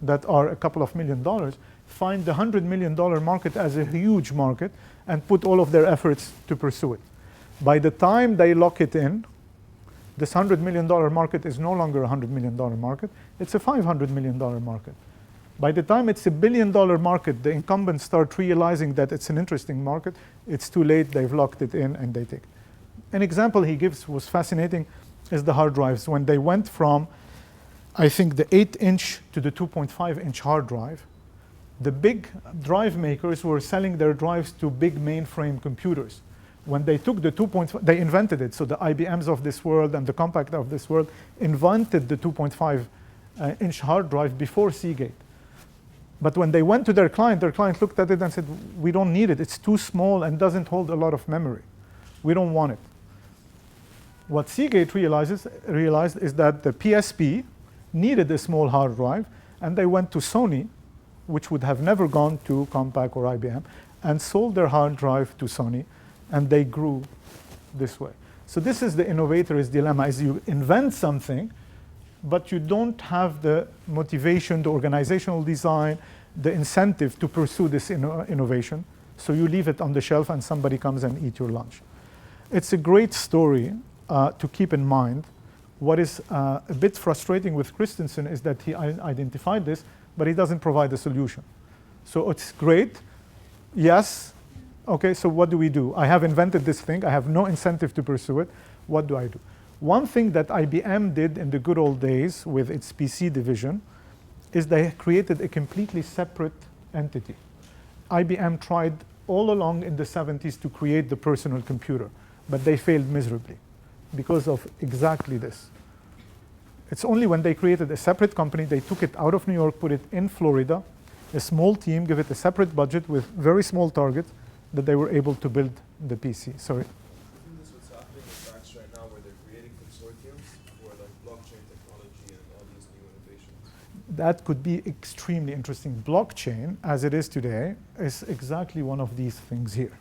Speaker 10: that are a couple of $1 million find the $100 million market as a huge market and put all of their efforts to pursue it. By the time they lock it in, this $100 million market is no longer a $100 million market, it's a $500 million market. By the time it's a $1 billion market, the incumbents start realizing that it's an interesting market. It's too late, they've locked it in and they take it. An example he gives was fascinating, is the hard drives. When they went from, I think, the 8-inch to the 2.5-inch hard drive, the big drive makers were selling their drives to big mainframe computers. When they took the 2.5, they invented it. So the IBMs of this world and the Compaq of this world invented the 2.5-inch hard drive before Seagate. But when they went to their client looked at it and said, we don't need it. It's too small and doesn't hold a lot of memory. We don't want it. What Seagate realized is that the PSP needed a small hard drive, and they went to Sony, which would have never gone to Compaq or IBM, and sold their hard drive to Sony, and they grew this way. So this is the innovator's dilemma, is you invent something, but you don't have the motivation, the organizational design, the incentive to pursue this innovation. So you leave it on the shelf and somebody comes and eats your lunch. It's a great story to keep in mind. What is a bit frustrating with Christensen is that he identified this, but he doesn't provide a solution. So it's great. Yes. Okay, so what do? I have invented this thing. I have no incentive to pursue it. What do I do? One thing that IBM did in the good old days with its PC division is they created a completely separate entity. IBM tried all along in the 70s to create the personal computer, but they failed miserably because of exactly this. It's only when they created a separate company, they took it out of New York, put it in Florida, a small team, give it a separate budget with very small targets, that they were able to build the PC. Sorry. That could be extremely interesting. Blockchain, as it is today, is exactly one of these things here.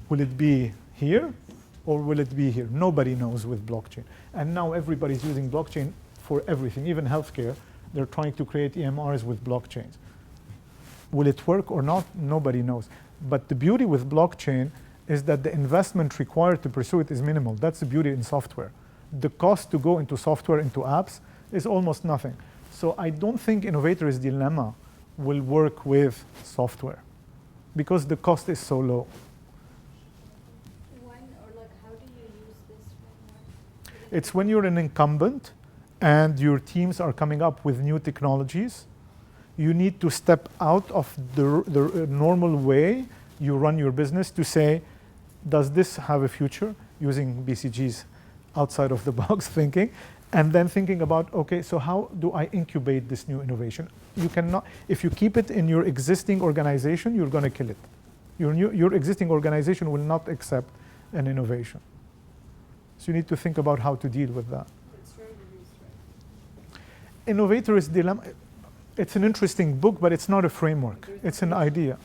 Speaker 10: Will it be here or will it be here? Nobody knows with blockchain. And now everybody's using blockchain for everything, even healthcare. They're trying to create EMRs with blockchains. Will it work or not? Nobody knows. But the beauty with blockchain is that the investment required to pursue it is minimal. That's the beauty in software. The cost to go into software, into apps, is almost nothing. So I don't think innovator's dilemma will work with software because the cost is so low.
Speaker 6: When or like how do you use this framework?
Speaker 10: It's when you're an incumbent and your teams are coming up with new technologies. You need to step out of the normal way you run your business to say, does this have a future? Using BCG's outside of the box thinking. And then thinking about, okay, so how do I incubate this new innovation? You cannot, if you keep it in your existing organization, you're going to kill it. Your existing organization will not accept an innovation. So you need to think about how to deal with that.
Speaker 11: It's rarely used, right?
Speaker 10: Innovator's Dilemma, it's an interesting book, but it's not a framework. It's an idea.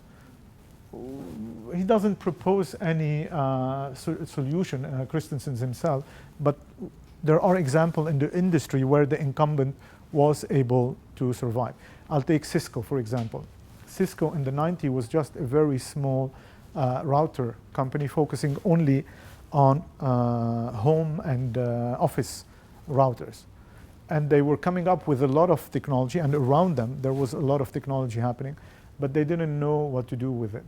Speaker 10: He doesn't propose any solution, Christensen himself, but there are examples in the industry where the incumbent was able to survive. I'll take Cisco, for example. Cisco in the 90s was just a very small router company focusing only on home and office routers. And they were coming up with a lot of technology, and around them there was a lot of technology happening, but they didn't know what to do with it.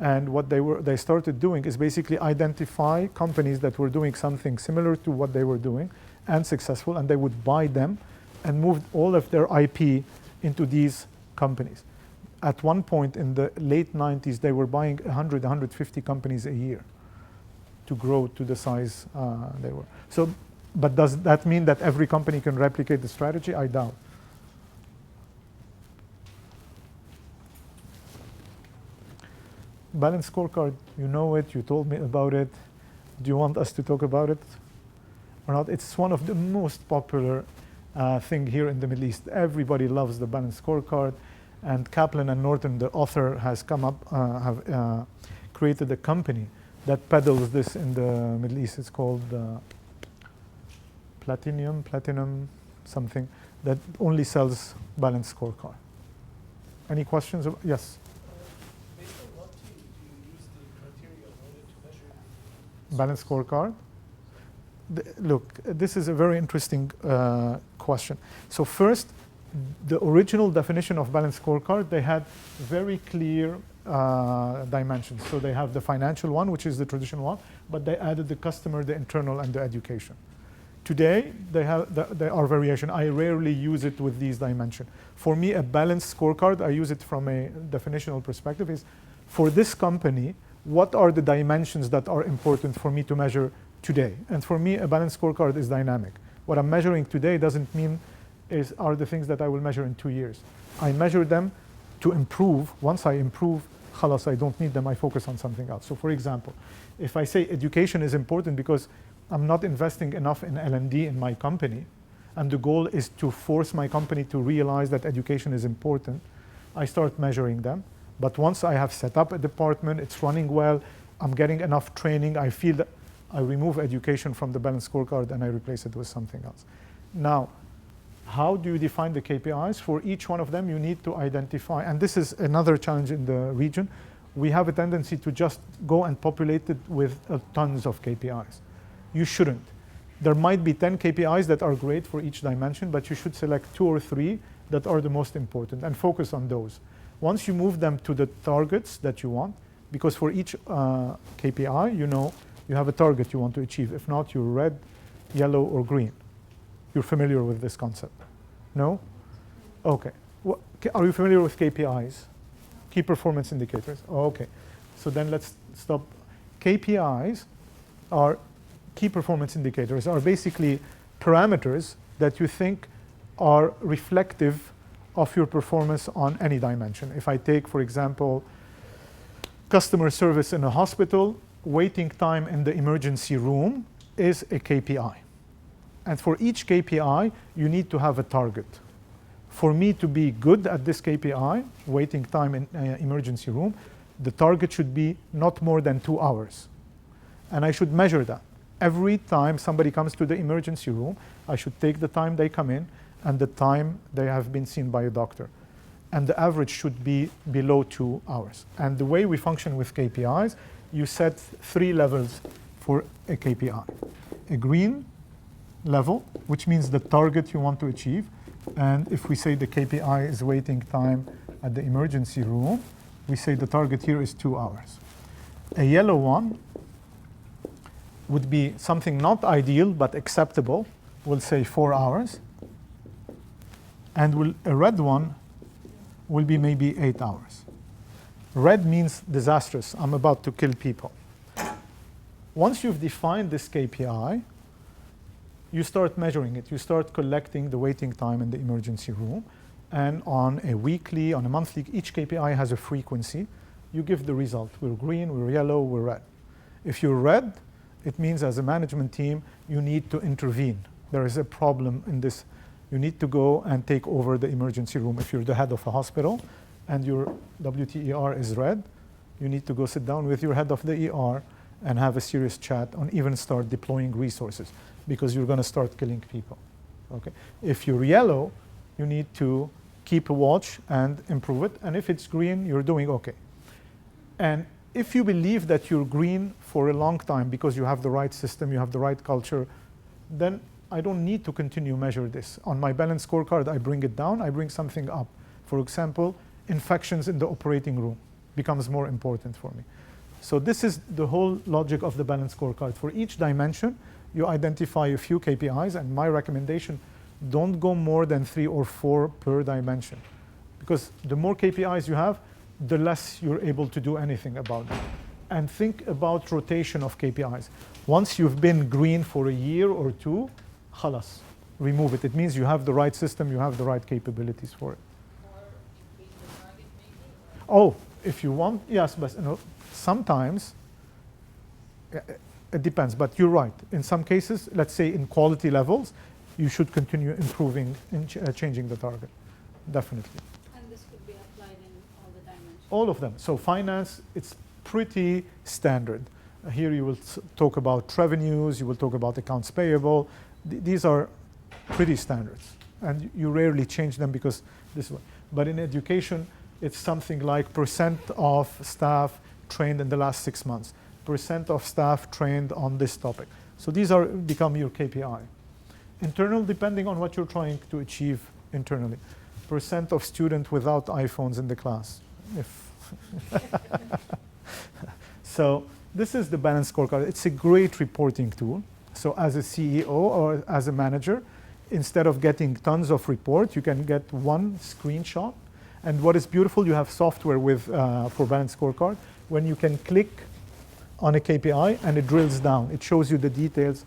Speaker 10: And what they started doing is basically identify companies that were doing something similar to what they were doing and successful, and they would buy them and move all of their IP into these companies. At one point in the late 90s, they were buying 100, 150 companies a year to grow to the size they were. So, but does that mean that every company can replicate the strategy? I doubt. Balanced scorecard, you know it, you told me about it. Do you want us to talk about it or not? It's one of the most popular thing here in the Middle East. Everybody loves the balanced scorecard, and Kaplan and Norton, the author, has come up, have created a company that peddles this in the Middle East. It's called Platinum something, that only sells balanced scorecard. Any questions? Yes?
Speaker 3: Based on what do you use the criteria in order to measure?
Speaker 10: Balanced scorecard? Look, this is a very interesting question. So first, the original definition of balanced scorecard, they had very clear dimensions. So they have the financial one, which is the traditional one, but they added the customer, the internal, and the education. Today, they are variation. I rarely use it with these dimensions. For me, a balanced scorecard, I use it from a definitional perspective, is for this company, what are the dimensions that are important for me to measure today? And for me, a balanced scorecard is dynamic. What I'm measuring today doesn't mean are the things that I will measure in 2 years. I measure them to improve. Once I improve, khalas, I don't need them, I focus on something else. So for example, if I say education is important because I'm not investing enough in L&D in my company, and the goal is to force my company to realize that education is important, I start measuring them. But once I have set up a department, it's running well, I'm getting enough training, I feel that I remove education from the balanced scorecard and I replace it with something else. Now, how do you define the KPIs? For each one of them, you need to identify, and this is another challenge in the region, we have a tendency to just go and populate it with tons of KPIs. You shouldn't. There might be 10 KPIs that are great for each dimension, but you should select 2 or 3 that are the most important and focus on those. Once you move them to the targets that you want, because for each KPI, you know, you have a target you want to achieve. If not, you're red, yellow, or green. You're familiar with this concept? No? Okay. Are you familiar with KPIs? Key performance indicators. Okay. So then let's stop. KPIs are key performance indicators, are basically parameters that you think are reflective of your performance on any dimension. If I take, for example, customer service in a hospital, waiting time in the emergency room is a KPI. And for each KPI, you need to have a target. For me to be good at this KPI, waiting time in emergency room, the target should be not more than 2 hours. And I should measure that. Every time somebody comes to the emergency room, I should take the time they come in and the time they have been seen by a doctor. And the average should be below 2 hours. And the way we function with KPIs, you set 3 levels for a KPI. A green level, which means the target you want to achieve. And if we say the KPI is waiting time at the emergency room, we say the target here is 2 hours. A yellow one would be something not ideal but acceptable. We'll say 4 hours. And a red one will be maybe 8 hours. Red means disastrous. I'm about to kill people. Once you've defined this KPI, you start measuring it. You start collecting the waiting time in the emergency room. And on a weekly, on a monthly, each KPI has a frequency. You give the result. We're green, we're yellow, we're red. If you're red, it means as a management team, you need to intervene. There is a problem in this. You need to go and take over the emergency room. If you're the head of a hospital and your WTER is red, you need to go sit down with your head of the ER and have a serious chat on even start deploying resources, because you're going to start killing people. Okay? If you're yellow, you need to keep a watch and improve it. And if it's green, you're doing okay. And if you believe that you're green for a long time because you have the right system, you have the right culture, then I don't need to continue measure this. On my balance scorecard, I bring it down, I bring something up. For example, infections in the operating room becomes more important for me. So this is the whole logic of the balance scorecard. For each dimension, you identify a few KPIs, and my recommendation, don't go more than 3 or 4 per dimension. Because the more KPIs you have, the less you're able to do anything about it. And think about rotation of KPIs. Once you've been green for a year or 2, khalas, remove it. It means you have the right system, you have the right capabilities for it. Oh, if you want, yes, but sometimes, it depends, but you're right. In some cases, let's say in quality levels, you should continue improving and changing the target, definitely.
Speaker 6: And this could be applied in all the dimensions?
Speaker 10: All of them. So finance, it's pretty standard. Here you will talk about revenues, you will talk about accounts payable. These are pretty standards. And you rarely change them because this way. But in education, it's something like % of staff trained in the last 6 months, % of staff trained on this topic. So these are become your KPI. Internal, depending on what you're trying to achieve internally. % of students without iPhones in the class. So this is the balance scorecard. It's a great reporting tool. So as a CEO or as a manager, instead of getting tons of reports, you can get one screenshot. And what is beautiful, you have software with for balance scorecard, when you can click on a KPI and it drills down. It shows you the details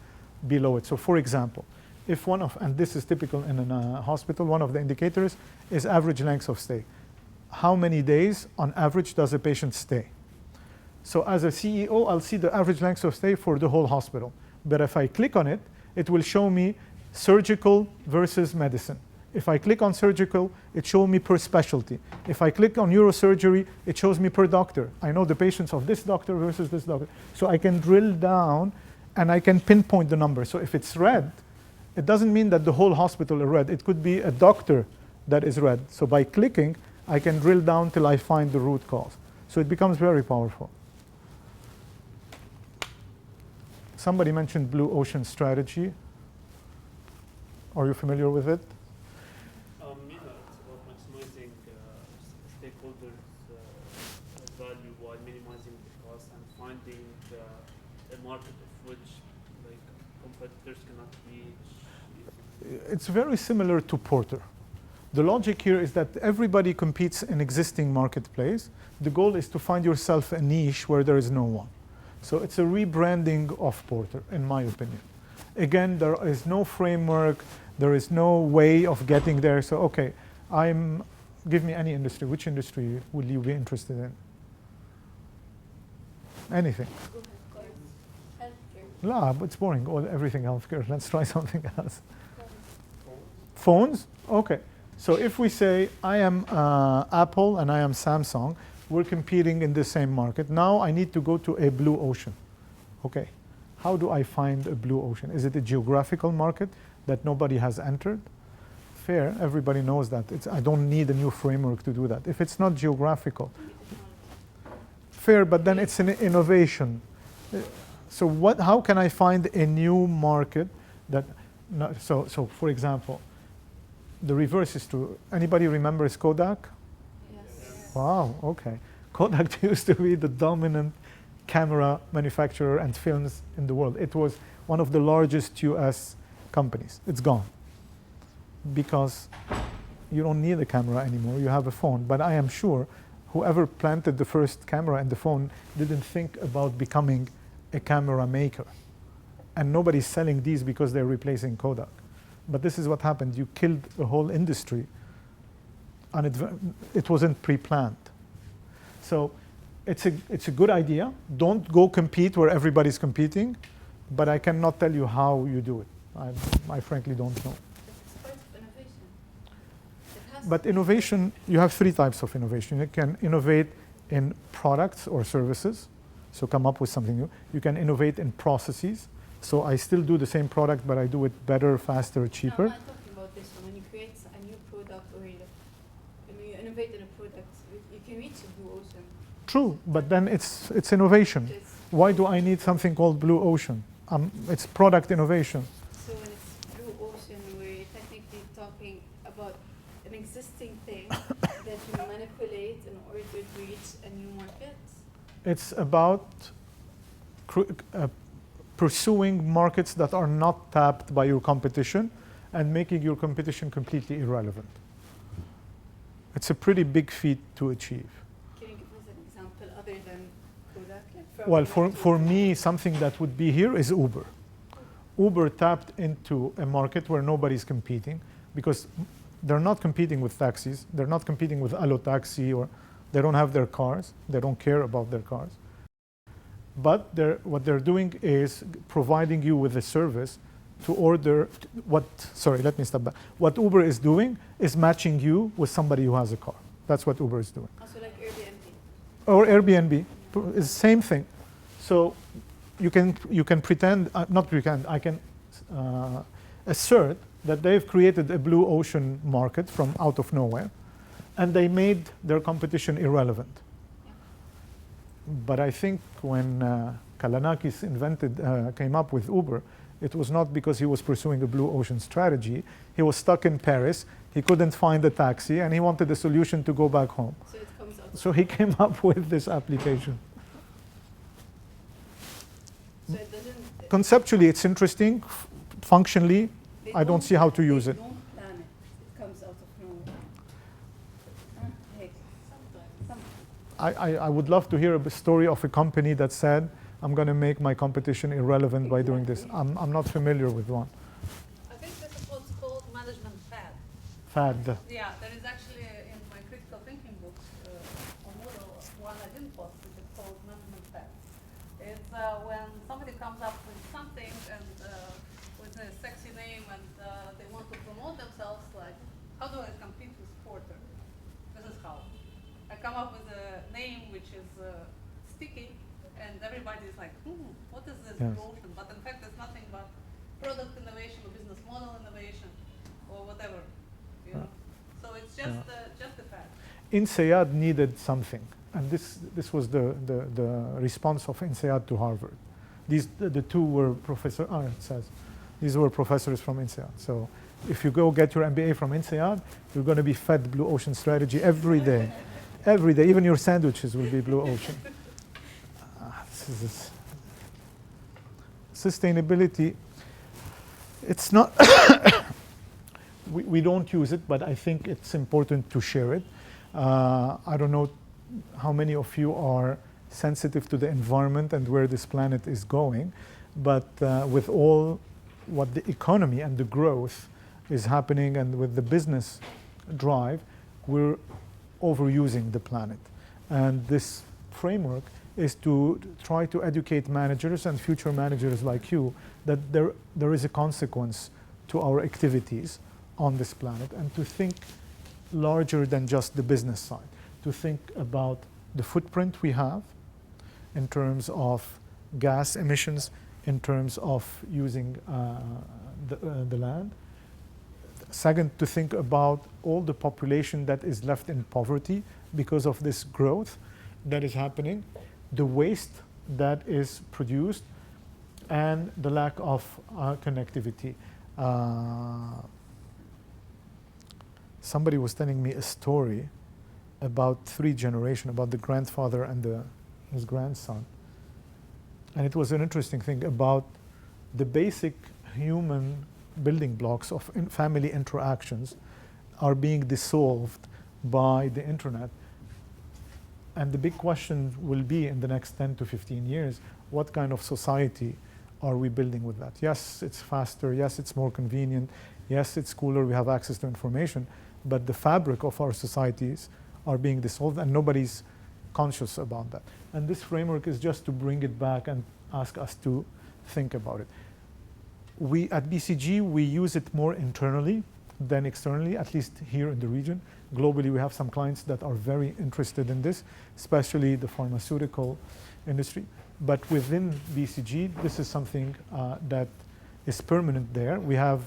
Speaker 10: below it. So for example, if one of, and this is typical in a hospital, one of the indicators is average length of stay. How many days on average does a patient stay? So as a CEO, I'll see the average length of stay for the whole hospital. But if I click on it, it will show me surgical versus medicine. If I click on surgical, it shows me per specialty. If I click on neurosurgery, it shows me per doctor. I know the patients of this doctor versus this doctor. So I can drill down and I can pinpoint the number. So if it's red, it doesn't mean that the whole hospital is red. It could be a doctor that is red. So by clicking, I can drill down till I find the root cause. So it becomes very powerful. Somebody mentioned blue ocean strategy. Are you familiar with it?
Speaker 13: Yeah, it's about maximizing stakeholders' value while minimizing the cost and finding a market of which like competitors cannot reach.
Speaker 10: It's very similar to Porter. The logic here is that everybody competes in existing marketplace. The goal is to find yourself a niche where there is no one. So it's a rebranding of Porter, in my opinion. Again, there is no framework, there is no way of getting there. So, okay, give me any industry. Which industry would you be interested in? Anything.
Speaker 6: Healthcare.
Speaker 10: No, but it's boring. Everything healthcare. Let's try something else. Phones? Okay. So if we say I am Apple and I am Samsung, we're competing in the same market. Now I need to go to a blue ocean. Okay. How do I find a blue ocean? Is it a geographical market that nobody has entered? Fair, everybody knows that. I don't need a new framework to do that. If it's not geographical, fair, but then it's an innovation. So how can I find a new market that, so for example, the reverse is true. Anybody remembers Kodak?
Speaker 6: Yes.
Speaker 10: Wow, okay. Kodak used to be the dominant camera manufacturer and films in the world. It was one of the largest US companies. It's gone because you don't need a camera anymore. You have a phone. But I am sure whoever planted the first camera and the phone didn't think about becoming a camera maker. And nobody's selling these because they're replacing Kodak. But this is what happened. You killed a whole industry. And it wasn't pre-planned. So it's a good idea. Don't go compete where everybody's competing. But I cannot tell you how you do it. I frankly don't know.
Speaker 6: It's part of innovation.
Speaker 10: But innovation, you have 3 types of innovation. You can innovate in products or services. so come up with something new. You can innovate in processes. So I still do the same product, but I do it better, faster, cheaper.
Speaker 6: No, I'm not talking about this one. When you create a new product or when you innovate in a product, you can reach a blue ocean.
Speaker 10: True, but then it's innovation. Why do I need something called blue ocean? It's product innovation.
Speaker 6: So when it's blue ocean, we're technically talking about an existing thing that you manipulate in order to reach a new market.
Speaker 10: It's about pursuing markets that are not tapped by your competition and making your competition completely irrelevant. It's a pretty big feat to achieve.
Speaker 6: Can you give us an example other than product?
Speaker 10: Well, for me, something that would be here is Uber. Uber tapped into a market where nobody's competing because they're not competing with taxis. They're not competing with Allo Taxi, or they don't have their cars. They don't care about their cars. But what they're doing is providing you with a service to order sorry, let me step back. What Uber is doing is matching you with somebody who has a car. That's what Uber is doing.
Speaker 6: Also like Airbnb.
Speaker 10: Or Airbnb, is the same thing. So you can pretend, not pretend, I can assert that they've created a blue ocean market from out of nowhere, and they made their competition irrelevant. But I think when Kalanakis came up with Uber, it was not because he was pursuing a blue ocean strategy. He was stuck in Paris. He couldn't find a taxi, and he wanted a solution to go back home.
Speaker 6: So it comes out.
Speaker 10: So he came up with this application.
Speaker 6: So it doesn't.
Speaker 10: Conceptually, it's interesting. Functionally, I don't see how to use it.
Speaker 6: Don't plan it. It comes out of nowhere. Hey, sometimes.
Speaker 10: I would love to hear a story of a company that said, I'm going to make my competition irrelevant by doing this. I'm not familiar with one.
Speaker 9: I think this is what's called management fad.
Speaker 10: Fad.
Speaker 9: Yeah, there is actually in my critical thinking book a model, one I didn't post, which is called management fad. It's when somebody comes up with something and with a sexy name and they want to promote themselves, like, how do I compete with Porter? This is how. I come up with a name which is sticky, and everybody's like, what is this ocean? But in fact, it's nothing but product innovation or business model innovation or whatever. You know? So it's just a fact.
Speaker 10: INSEAD needed something, and this was the response of INSEAD to Harvard. The two were professors. It says these were professors from INSEAD. So if you go get your MBA from INSEAD, you're going to be fed blue ocean strategy every day. Every day, even your sandwiches will be blue ocean. Sustainability, it's not, we don't use it, but I think it's important to share it. I don't know how many of you are sensitive to the environment and where this planet is going, but with all what the economy and the growth is happening and with the business drive, we're overusing the planet. And this framework is to try to educate managers and future managers like you that there is a consequence to our activities on this planet, and to think larger than just the business side, to think about the footprint we have in terms of gas emissions, in terms of using the land. Second, to think about all the population that is left in poverty because of this growth that is happening, the waste that is produced, and the lack of connectivity. Somebody was telling me a story about 3 generations, about the grandfather and his grandson. And it was an interesting thing about the basic human building blocks of family interactions are being dissolved by the internet. And the big question will be in the next 10 to 15 years, what kind of society are we building with that? Yes, it's faster. Yes, it's more convenient. Yes, it's cooler. We have access to information. But the fabric of our societies are being dissolved, and nobody's conscious about that. And this framework is just to bring it back and ask us to think about it. We, at BCG, we use it more internally than externally, at least here in the region. Globally, we have some clients that are very interested in this, especially the pharmaceutical industry. But within BCG, this is something that is permanent there. We have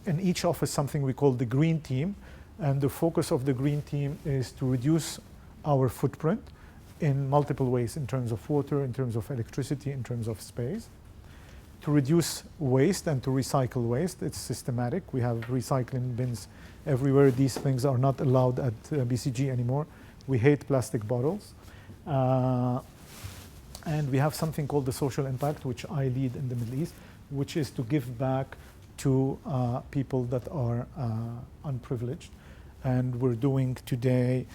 Speaker 10: in each office something we call the green team, and the focus of the green team is to reduce our footprint in multiple ways, in terms of water, in terms of electricity, in terms of space. To reduce waste and to recycle waste, it's systematic. We have recycling bins everywhere. These things are not allowed at BCG anymore. We hate plastic bottles. And we have something called the social impact, which I lead in the Middle East, which is to give back to people that are unprivileged. And we're doing today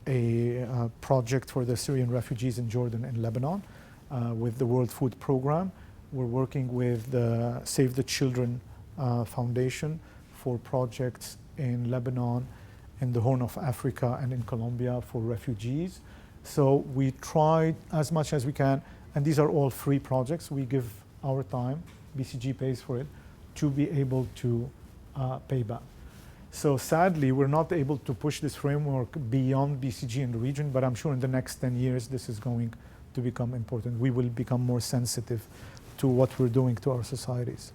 Speaker 10: a project for the Syrian refugees in Jordan and Lebanon with the World Food Program. We're working with the Save the Children Foundation for projects in Lebanon, in the Horn of Africa, and in Colombia for refugees. So we try as much as we can, and these are all free projects. We give our time, BCG pays for it, to be able to pay back. So sadly, we're not able to push this framework beyond BCG in the region, but I'm sure in the next 10 years, this is going to become important. We will become more sensitive to what we're doing to our societies.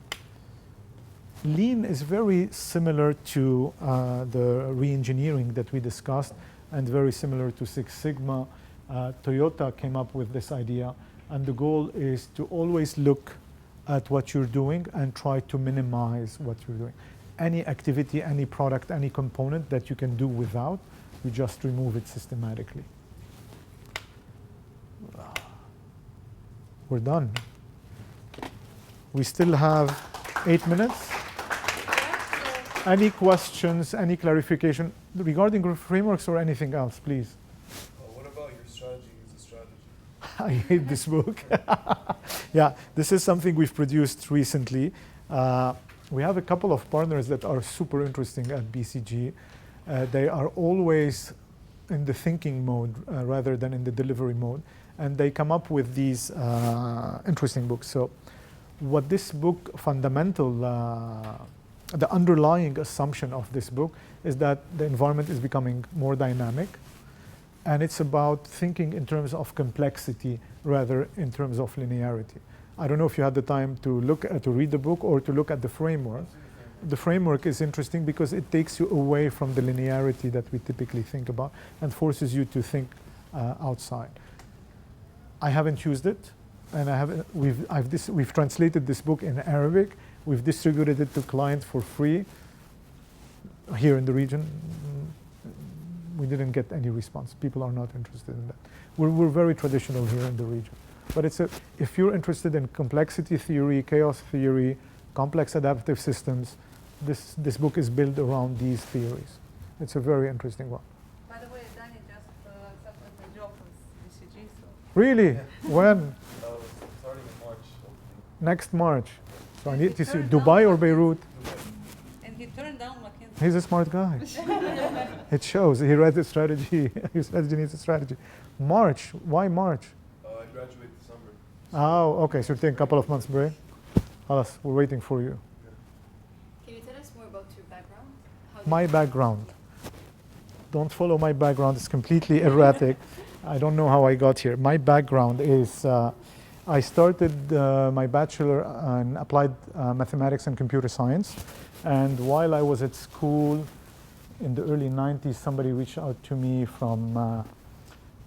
Speaker 10: Lean is very similar to the re-engineering that we discussed, and very similar to Six Sigma. Toyota came up with this idea, and the goal is to always look at what you're doing and try to minimize what you're doing. Any activity, any product, any component that you can do without, you just remove it systematically. We're done. We still have 8 minutes. Any questions, any clarification regarding frameworks or anything else, please?
Speaker 12: What about your strategy as a strategy?
Speaker 10: I hate this book. Yeah, this is something we've produced recently. We have a couple of partners that are super interesting at BCG. They are always in the thinking mode rather than in the delivery mode. And they come up with these interesting books. So what this book, the underlying assumption of this book is that the environment is becoming more dynamic. And it's about thinking in terms of complexity rather in terms of linearity. I don't know if you had the time to read the book or to look at the framework. The framework is interesting because it takes you away from the linearity that we typically think about and forces you to think outside. I haven't used it, and we've translated this book in Arabic. We've distributed it to clients for free here in the region. We didn't get any response. People are not interested in that. We're very traditional here in the region. But if you're interested in complexity theory, chaos theory, complex adaptive systems, this book is built around these theories. It's a very interesting one.
Speaker 9: By the way, Danny just accepted the job with BCG. So.
Speaker 10: Really? When?
Speaker 12: Starting in March.
Speaker 10: Next March. So I need to see Dubai or Beirut.
Speaker 9: And he turned down McKinsey.
Speaker 10: He's a smart guy. It shows. He read the strategy. Your strategy needs a strategy. March. Why March?
Speaker 12: I graduate December.
Speaker 10: Oh, okay. So you're taking a couple of months break. Alas, we're waiting for you.
Speaker 6: Can you tell us more about your background?
Speaker 10: My background. Don't follow my background. It's completely erratic. I don't know how I got here. My background is I started my bachelor in applied mathematics and computer science. And while I was at school in the early 90s, somebody reached out to me from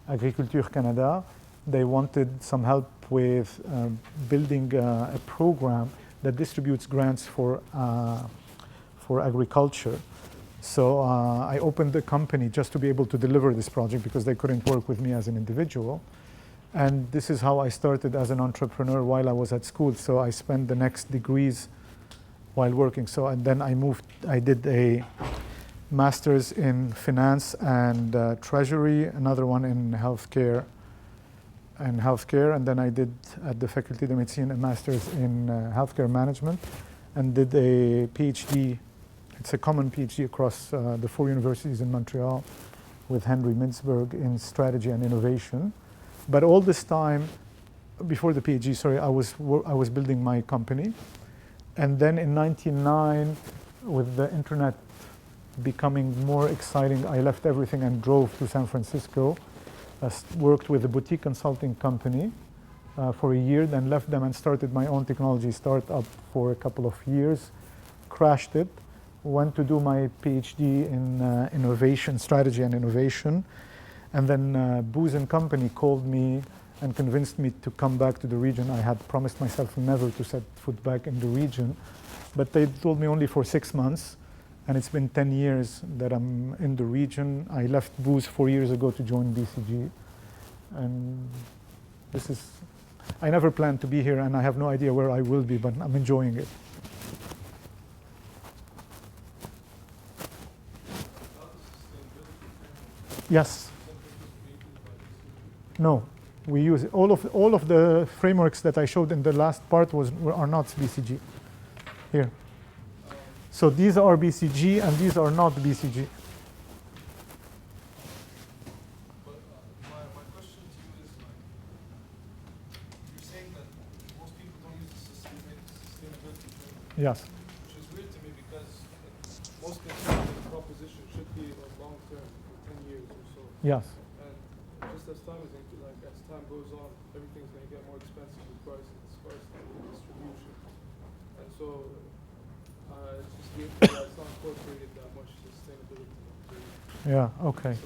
Speaker 10: Agriculture Canada. They wanted some help with building a program that distributes grants for agriculture. So I opened the company just to be able to deliver this project because they couldn't work with me as an individual. And this is how I started as an entrepreneur while I was at school. So I spent the next degrees while working. So and then I did a master's in finance and treasury, another one in healthcare, and then I did at the Faculté de Médecine a master's in healthcare management and did a PhD. It's a common PhD across the 4 universities in Montreal with Henry Mintzberg in strategy and innovation. But all this time, before the PhD, sorry, I was building my company. And then in 1999, with the internet becoming more exciting, I left everything and drove to San Francisco. Worked with a boutique consulting company for a year, then left them and started my own technology startup for a couple of years, crashed it, went to do my PhD in innovation, strategy and innovation, and then Booz and Company called me and convinced me to come back to the region. I had promised myself never to set foot back in the region, but they told me only for 6 months, and it's been 10 years that I'm in the region. I left Booz 4 years ago to join BCG, and this is, I never planned to be here, and I have no idea where I will be, but I'm enjoying it. Yes. No, we use all of the frameworks that I showed in the last part are not BCG. Here. So these are BCG and these are not BCG.
Speaker 12: But my question to you is like, you're saying that most people don't use the sustainability framework.
Speaker 10: Yes.
Speaker 12: Which is weird to me because most of the proposition should be like long term, for 10 years or so.
Speaker 10: Yes.
Speaker 12: And just as time goes on, everything's going to get more expensive with prices as far as the distribution. And so it's just weird that it's not incorporated that much sustainability.
Speaker 10: Yeah, okay.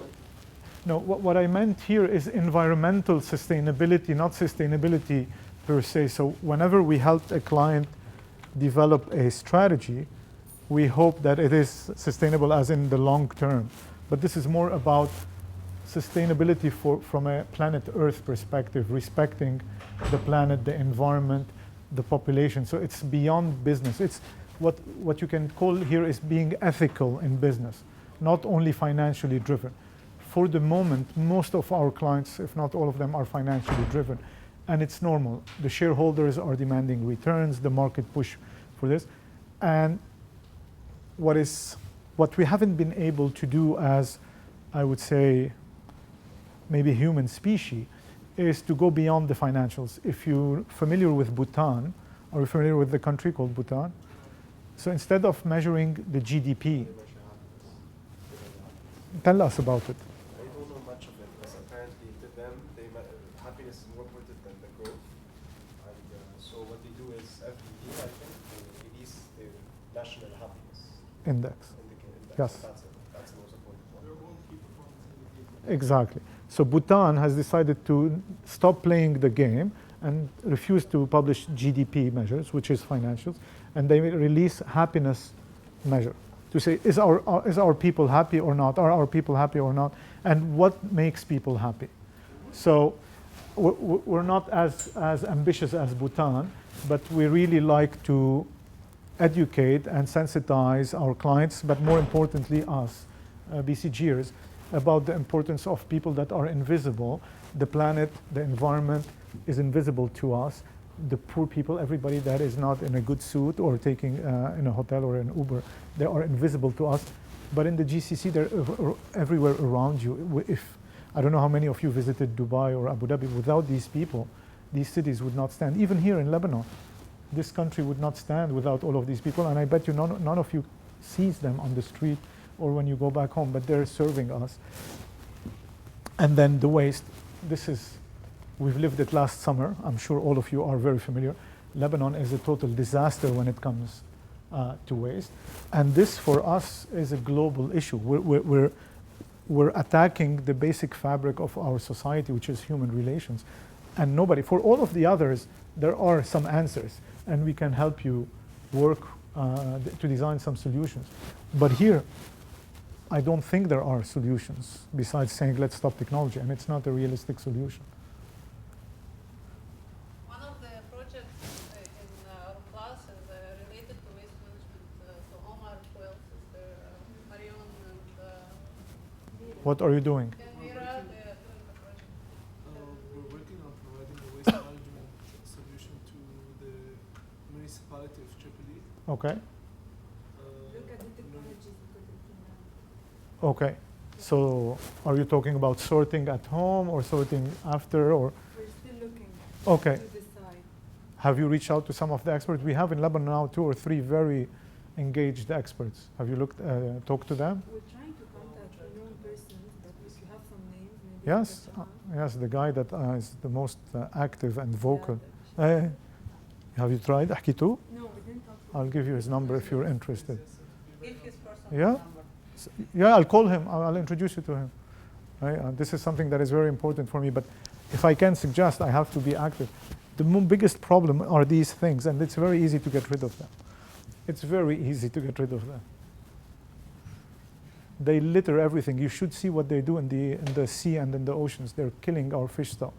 Speaker 10: No, what I meant here is environmental sustainability, not sustainability per se. So whenever we help a client develop a strategy, we hope that it is sustainable as in the long term. But this is more about sustainability from a planet Earth perspective, respecting the planet, the environment, the population. So it's beyond business. It's what you can call here is being ethical in business, not only financially driven. For the moment, most of our clients, if not all of them, are financially driven. And it's normal. The shareholders are demanding returns, the market push for this. And what we haven't been able to do as, I would say, maybe human species, is to go beyond the financials. If you're familiar with Bhutan, are you familiar with the country called Bhutan? So instead of measuring the GDP, tell us about it.
Speaker 4: I don't know much of it, because apparently to them, happiness is more important than the growth. And so what they do is every year, I think, they release their national happiness
Speaker 10: Index. Yes.
Speaker 4: So that's the most important one.
Speaker 10: Exactly. So Bhutan has decided to stop playing the game and refuse to publish GDP measures, which is financials, and they release happiness measure to say, is our people happy or not? Are our people happy or not? And what makes people happy? So we're not as ambitious as Bhutan, but we really like to educate and sensitize our clients, but more importantly us, BCGers, about the importance of people that are invisible. The planet, the environment is invisible to us. The poor people, everybody that is not in a good suit or taking in a hotel or an Uber, they are invisible to us. But in the GCC, they're everywhere around you. I don't know how many of you visited Dubai or Abu Dhabi. Without these people, these cities would not stand. Even here in Lebanon, this country would not stand without all of these people. And I bet you none of you sees them on the street or when you go back home, but they're serving us. And then the waste, we've lived it last summer. I'm sure all of you are very familiar. Lebanon is a total disaster when it comes to waste. And this for us is a global issue. We're attacking the basic fabric of our society, which is human relations. And for all of the others, there are some answers. And we can help you work to design some solutions. But here, I don't think there are solutions besides saying let's stop technology, and it's not a realistic solution.
Speaker 9: One of the projects in our class is related to waste management. So Omar, who else is there? Marion and
Speaker 10: What are you doing?
Speaker 9: Mira, they're doing the project.
Speaker 3: We're working on providing a waste management solution to the municipality of Tripoli.
Speaker 10: Okay.
Speaker 11: Look at the technologies we could implement.
Speaker 10: Okay. So are you talking about sorting at home or sorting after, or?
Speaker 11: We're still looking
Speaker 10: Okay.
Speaker 11: to decide.
Speaker 10: Have you reached out to some of the experts? We have in Lebanon now 2 or 3 very engaged experts. Have you talked to them?
Speaker 11: We're trying to contact known persons, but if you have some names, maybe
Speaker 10: Yes, yes, the guy that is the most active and vocal. Have you tried حكيتوه?
Speaker 9: No, we didn't talk to
Speaker 10: I'll give you his number if you're interested.
Speaker 9: Give his personal
Speaker 10: Yeah?
Speaker 9: number.
Speaker 10: Yeah, I'll call him. I'll introduce you to him. This is something that is very important for me. But if I can suggest, I have to be active. The biggest problem are these things, and it's very easy to get rid of them. It's very easy to get rid of them. They litter everything. You should see what they do in the sea and in the oceans. They're killing our fish stock.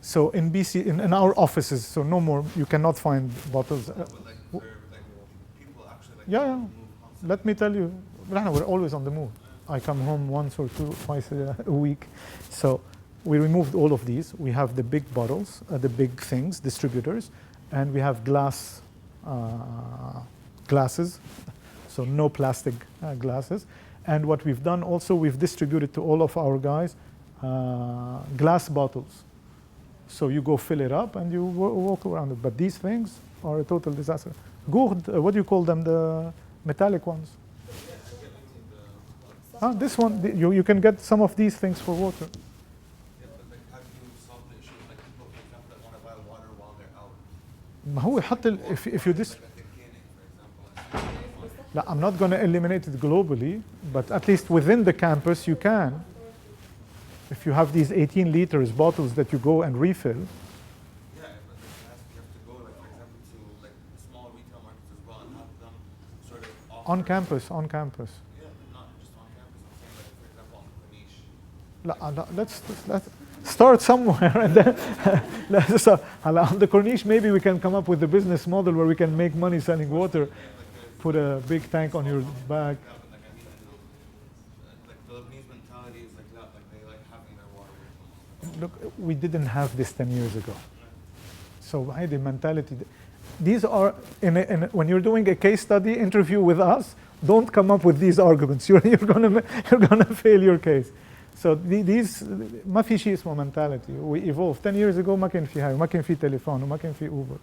Speaker 10: So in BC, in our offices, so no more, you cannot find bottles. Yeah. Let me tell you, we're always on the move. I come home once or twice a week. So we removed all of these. We have the big bottles, the big things, distributors, and we have glasses, so no plastic glasses. And what we've done also, we've distributed to all of our guys glass bottles. So you go fill it up and you walk around it. But these things are a total disaster. Gourd, what do you call them? The metallic ones? This one, you can get some of these things for water. ما هو يحط if you this لا, I'm not going to eliminate it globally, but at least within the campus you can. If you have these 18 liters bottles that you go and refill.
Speaker 7: Yeah, but you have to go, like, for example, to like small retail markets as well and have them sort of offer.
Speaker 10: On campus.
Speaker 7: Yeah, but not just on campus. I'm saying, like, for example, on the Corniche.
Speaker 10: Let's start somewhere and then on the Corniche maybe we can come up with a business model where we can make money selling water. Put a big tank on your back. Look, we didn't have this 10 years ago. So the mentality, these are, when you're doing a case study interview with us, don't come up with these arguments. You're gonna fail your case. So these, ما في شيء اسمه mentality. We evolved. 10 years ago ما كان في هاي، ما كان في تليفون، وما كان في Uber.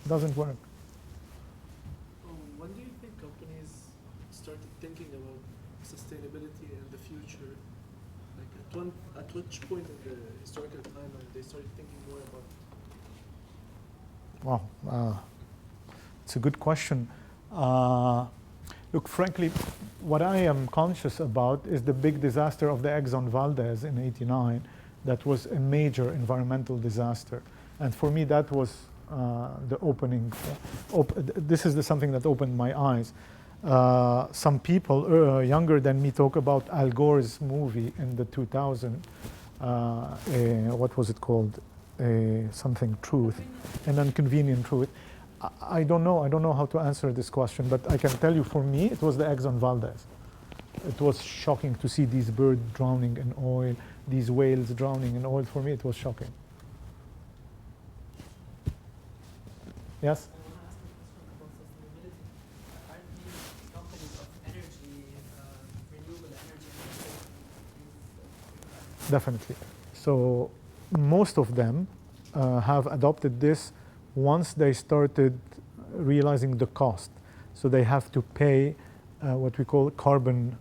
Speaker 10: It doesn't work.
Speaker 3: When do you think companies started thinking about sustainability and the future? Like at which point in the historical timeline they started thinking more about?
Speaker 10: Wow, it's a good question. Look, frankly, what I am conscious about is the big disaster of the Exxon Valdez in '89. That was a major environmental disaster. And for me, that was the opening. This is something that opened my eyes. Some people younger than me talk about Al Gore's movie in the 2000. What was it called? Something Truth, an Inconvenient Truth. I don't know how to answer this question, but I can tell you, for me, it was the Exxon Valdez. It was shocking to see these birds drowning in oil, these whales drowning in oil. For me, it was shocking. Yes? Definitely. So most of them have adopted this once they started realizing the cost. So they have to pay what we call carbon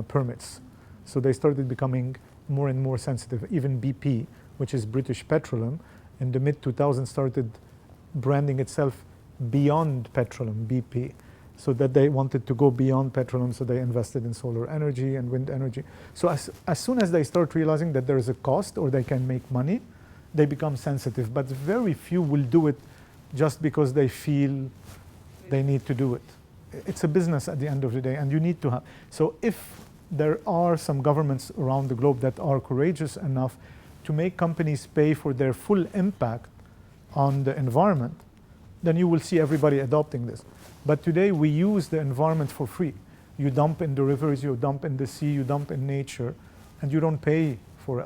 Speaker 10: permits. So they started becoming more and more sensitive. Even BP, which is British Petroleum, in the mid-2000s started branding itself beyond petroleum, BP, so that they wanted to go beyond petroleum, so they invested in solar energy and wind energy. So as soon as they start realizing that there is a cost or they can make money, they become sensitive. But very few will do it just because they feel they need to do it. It's a business at the end of the day, and you need to have. So if there are some governments around the globe that are courageous enough to make companies pay for their full impact on the environment, then you will see everybody adopting this. But today we use the environment for free. You dump in the rivers, you dump in the sea, you dump in nature, and you don't pay for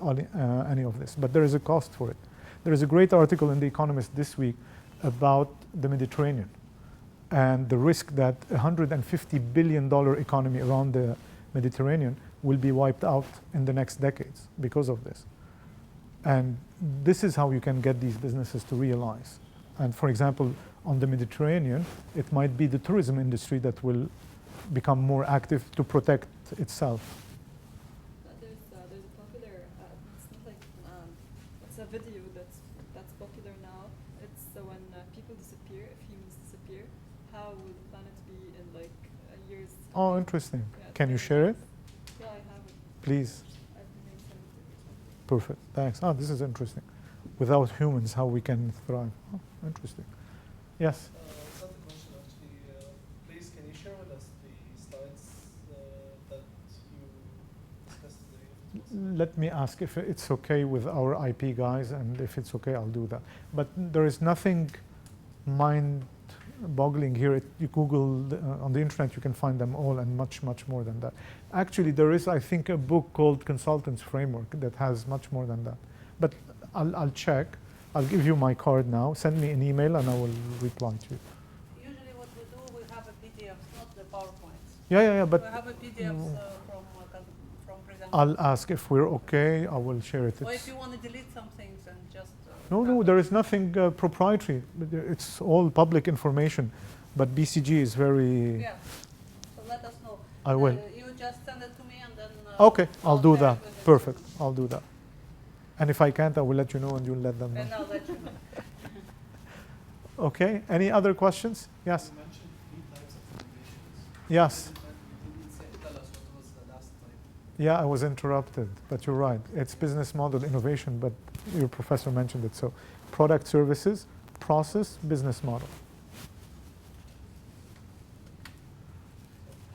Speaker 10: any of this. But there is a cost for it. There is a great article in The Economist this week about the Mediterranean and the risk that a $150 billion economy around the Mediterranean will be wiped out in the next decades because of this. And this is how you can get these businesses to realize And for example, on the Mediterranean, it might be the tourism industry that will become more active to protect itself.
Speaker 11: There's a popular, it's not like it's a video that's popular now. It's when people disappear, if humans disappear, how will the planet be in like years?
Speaker 10: Oh, interesting.
Speaker 11: Yeah,
Speaker 10: Can you share it?
Speaker 11: Yeah, I have it.
Speaker 10: Please.
Speaker 11: I can maybe send it to you or something.
Speaker 10: Perfect. Thanks. Oh, this is interesting. Without humans, how we can thrive. Oh, interesting. Yes?
Speaker 3: It's not a question actually. Please, can you share with us the slides that you discussed today?
Speaker 10: Let me ask if it's okay with our IP guys, and if it's okay, I'll do that. But there is nothing mind-boggling here. You Google on the internet, you can find them all, and much, much more than that. Actually, there is, I think, a book called Consultants Framework that has much more than that. But I'll check. I'll give you my card now. Send me an email, and I will reply to you.
Speaker 9: Usually what we do, we have a PDF, not the PowerPoints.
Speaker 10: Yeah, but
Speaker 9: we have a PDF from presentation.
Speaker 10: I'll ask if we're okay. I will share it.
Speaker 9: Or if you want to delete some things and just...
Speaker 10: No, there is nothing proprietary. It's all public information. But BCG is very...
Speaker 9: Yeah, so let us know.
Speaker 10: I will.
Speaker 9: You just send it to me and then...
Speaker 10: Okay, I'll do
Speaker 9: share
Speaker 10: that.
Speaker 9: it with
Speaker 10: Perfect, I'll do that. And if I can't, I will let you know, and you'll let them know.
Speaker 9: And I'll let you know.
Speaker 10: Okay, any other questions? Yes?
Speaker 3: You mentioned 3 types of innovations.
Speaker 10: Yes.
Speaker 3: You didn't tell us what was the last type.
Speaker 10: Yeah, I was interrupted, but you're right. It's business model innovation, but your professor mentioned it. So product, services, process, business model.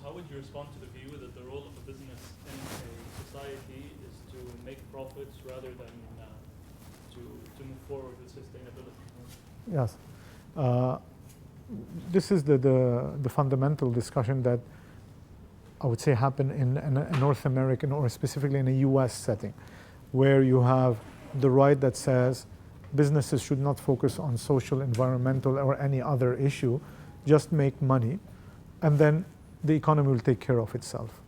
Speaker 13: How would you respond to the view that the role of a business in a society is to make profits rather than to move forward with sustainability?
Speaker 10: Yes. This is the fundamental discussion that I would say happen in a North American, or specifically in a US setting, where you have the right that says businesses should not focus on social, environmental, or any other issue, just make money, and then the economy will take care of itself.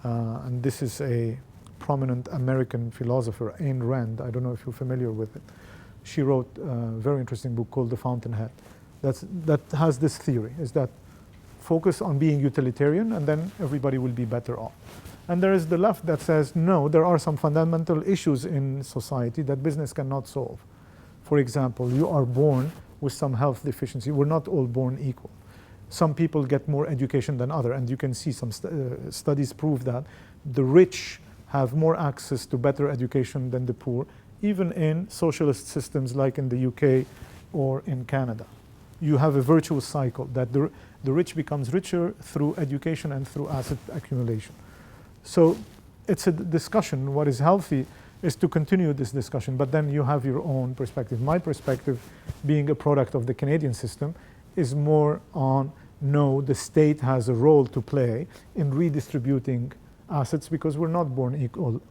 Speaker 10: And this is a prominent American philosopher, Ayn Rand. I don't know if you're familiar with it. She wrote a very interesting book called The Fountainhead. That has this theory, is that focus on being utilitarian, and then everybody will be better off. And there is the left that says, no, there are some fundamental issues in society that business cannot solve. For example, you are born with some health deficiency. We're not all born equal. Some people get more education than others, and you can see some studies prove that the rich have more access to better education than the poor, even in socialist systems like in the UK or in Canada. You have a virtuous cycle that the rich becomes richer through education and through asset accumulation. So it's a discussion. What is healthy is to continue this discussion, but then you have your own perspective. My perspective, being a product of the Canadian system, is more on, no, the state has a role to play in redistributing assets, because we're not born equal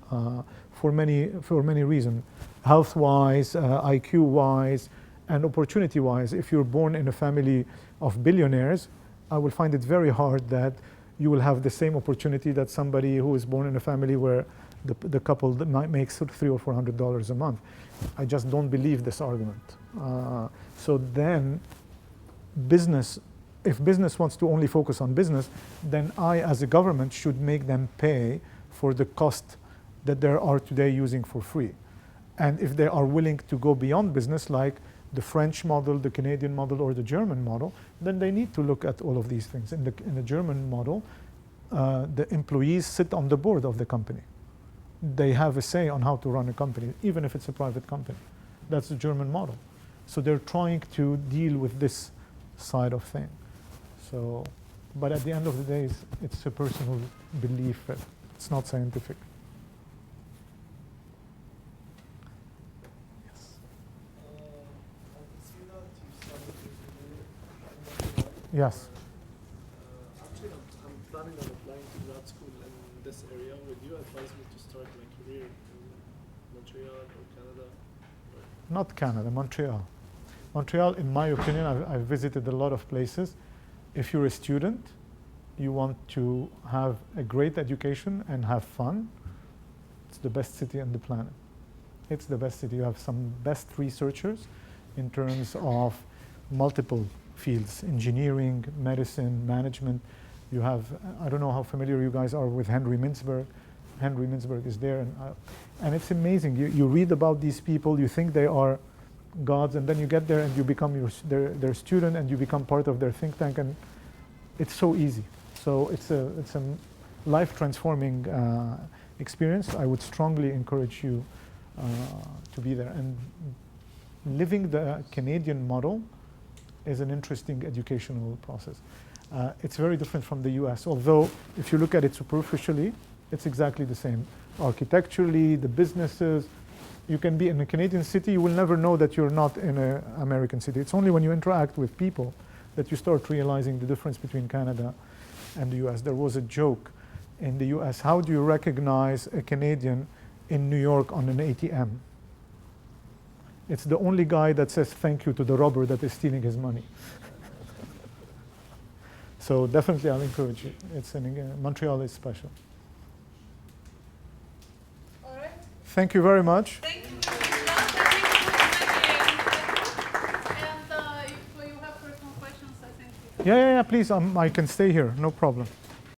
Speaker 10: for many reasons, health-wise, IQ-wise, and opportunity-wise. If you're born in a family of billionaires, I will find it very hard that you will have the same opportunity that somebody who is born in a family where the couple makes $300 or $400 a month. I just don't believe this argument. So then, if business wants to only focus on business, then I, as a government, should make them pay for the cost that they are today using for free. And if they are willing to go beyond business, like the French model, the Canadian model, or the German model, then they need to look at all of these things. In the German model, the employees sit on the board of the company. They have a say on how to run a company, even if it's a private company. That's the German model. So they're trying to deal with this side of thing. So, but at the end of the day, it's a personal belief. It's not scientific. Yes.
Speaker 3: Actually, I'm planning on applying to grad school in this area. Would you advise me to start my career in Montreal or Canada?
Speaker 10: Not Canada, Montreal. Montreal, in my opinion, I've visited a lot of places. If you're a student, you want to have a great education and have fun, it's the best city on the planet. It's the best city. You have some best researchers in terms of multiple fields: engineering, medicine, management. You have, I don't know how familiar you guys are with Henry Mintzberg. Henry Mintzberg is there, and it's amazing. You read about these people, you think they are gods, and then you get there and you become their student, and you become part of their think tank, and it's so easy. So it's a life-transforming experience. I would strongly encourage you to be there. And living the Canadian model is an interesting educational process. It's very different from the US, although if you look at it superficially, it's exactly the same. Architecturally, the businesses, you can be in a Canadian city, you will never know that you're not in an American city. It's only when you interact with people that you start realizing the difference between Canada and the US. There was a joke in the US, how do you recognize a Canadian in New York on an ATM? It's the only guy that says thank you to the robber that is stealing his money. So definitely I'll encourage you. Montreal is special.
Speaker 9: All right.
Speaker 10: Thank you very much.
Speaker 9: Thank you. And if you have personal questions, I think.
Speaker 10: Yeah, please, I can stay here, no problem.